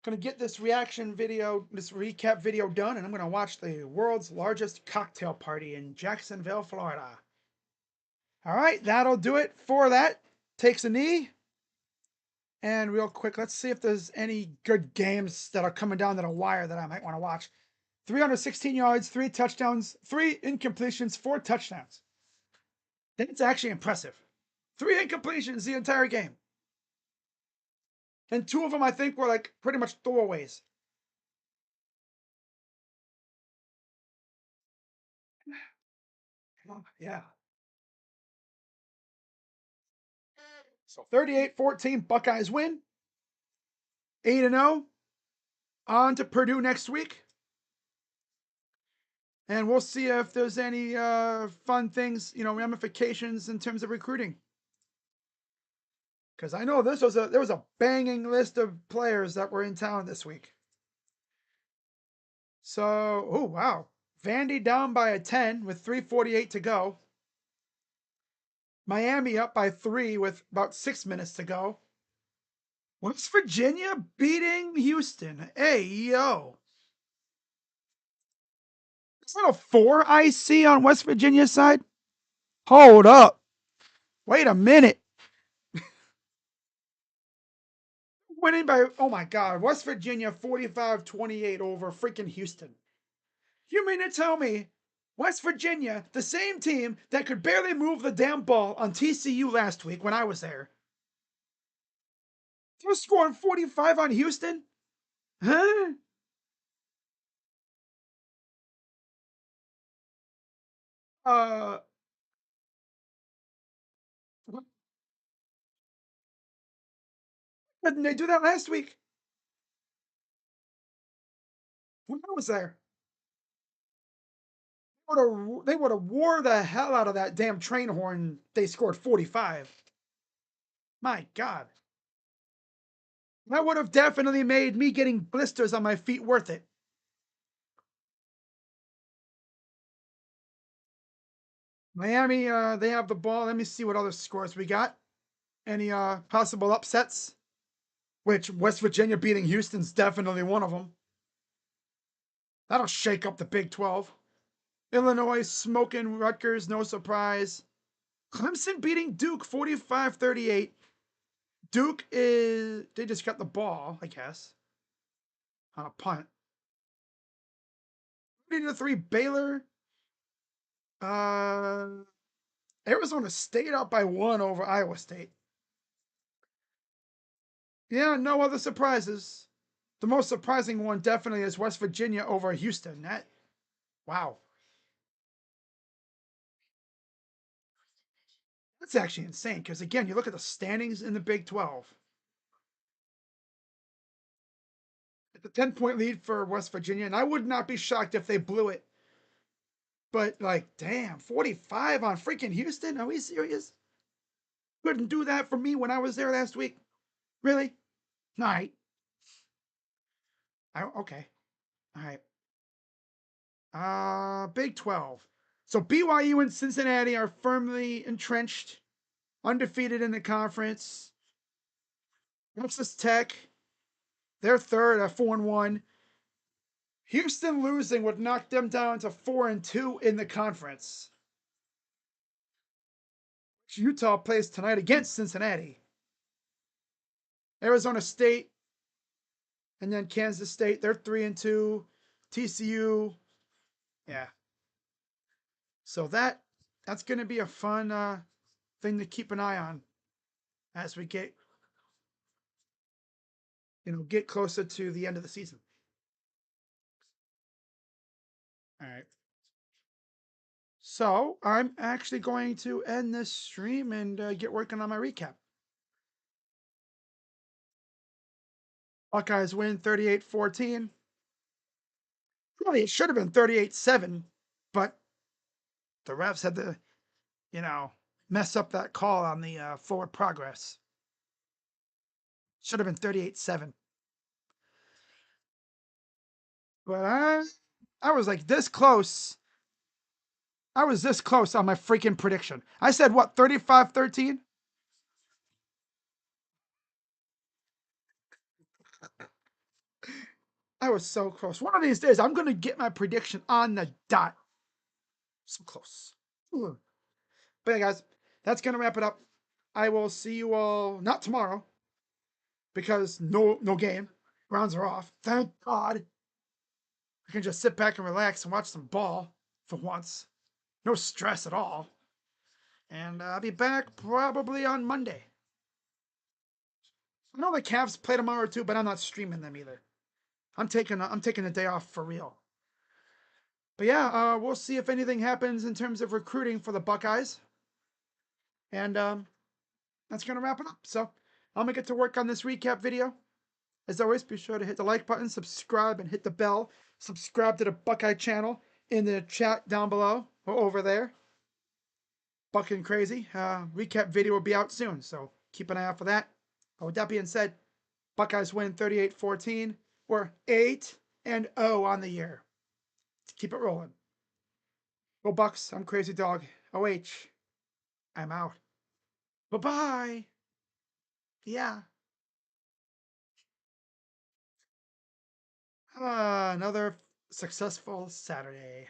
going to get this reaction video, this recap video done, and I'm going to watch the world's largest cocktail party in Jacksonville, Florida. All right, that'll do it for that. Takes a knee. And real quick, let's see if there's any good games that are coming down to the wire that I might want to watch. 316 yards, 3 touchdowns, 3 incompletions, 4 touchdowns. That's actually impressive. 3 incompletions the entire game. And 2 of them, I think, were like pretty much throwaways. Yeah. So 38-14, Buckeyes win. 8-0. On to Purdue next week. And we'll see if there's any fun things, ramifications in terms of recruiting. Because I know there was a banging list of players that were in town this week. So, oh wow, Vandy down by a 10 with 3:48 to go. Miami up by 3 with about 6 minutes to go. West Virginia beating Houston. Hey yo, is that a 4 I see on West Virginia's side? Hold up, wait a minute. Winning by, oh my God, West Virginia 45-28 over freaking Houston. You mean to tell me West Virginia, the same team that could barely move the damn ball on TCU last week when I was there, they're scoring 45 on Houston? Huh? Uh, didn't they do that last week when I was there? They would have wore the hell out of that damn train horn. They scored 45. My God. That would have definitely made me getting blisters on my feet worth it. Miami, they have the ball. Let me see what other scores we got. Any possible upsets? Which West Virginia beating Houston's definitely one of them. That'll shake up the Big 12. Illinois smoking Rutgers, no surprise. Clemson beating Duke 45-38. Duke they just got the ball, I guess, on a punt. 30-3 Baylor. Uh, Arizona State up by 1 over Iowa State. Yeah, no other surprises. The most surprising one definitely is West Virginia over Houston. Wow. That's actually insane because, again, you look at the standings in the Big 12. It's a 10-point lead for West Virginia, and I would not be shocked if they blew it. But, like, damn, 45 on freaking Houston? Are we serious? Couldn't do that for me when I was there last week. Really? All right. Okay. All right. Big 12. So BYU and Cincinnati are firmly entrenched, undefeated in the conference. Texas Tech, they're third at 4-1. Houston losing would knock them down to 4-2 in the conference. Utah plays tonight against Cincinnati. Arizona State, and then Kansas State, they're 3-2. TCU, yeah. So that's going to be a fun thing to keep an eye on as we get closer to the end of the season. All right. So I'm actually going to end this stream and get working on my recap. Buckeyes win 38-14. Really, it should have been 38-7, but the refs had to, mess up that call on the forward progress. Should have been 38-7. But I was like this close. I was this close on my freaking prediction. I said what, 35-13? I was so close. One of these days, I'm going to get my prediction on the dot. So close. But yeah, guys, that's going to wrap it up. I will see you all, not tomorrow, because no game. Rounds are off. Thank God. I can just sit back and relax and watch some ball for once. No stress at all. And I'll be back probably on Monday. I know the Cavs play tomorrow too, but I'm not streaming them either. I'm taking a day off for real. But yeah, we'll see if anything happens in terms of recruiting for the Buckeyes. And that's gonna wrap it up. So I'm gonna get to work on this recap video. As always, be sure to hit the like button, subscribe, and hit the bell. Subscribe to the Buckeye channel in the chat down below or over there. Bucking crazy. Recap video will be out soon, so keep an eye out for that. But with that being said, Buckeyes win 38-14. We're 8-0 on the year. Keep it rolling. Go Bucks. I'm Crazy Dog. OH. I'm out. Bye-bye. Yeah. Another successful Saturday.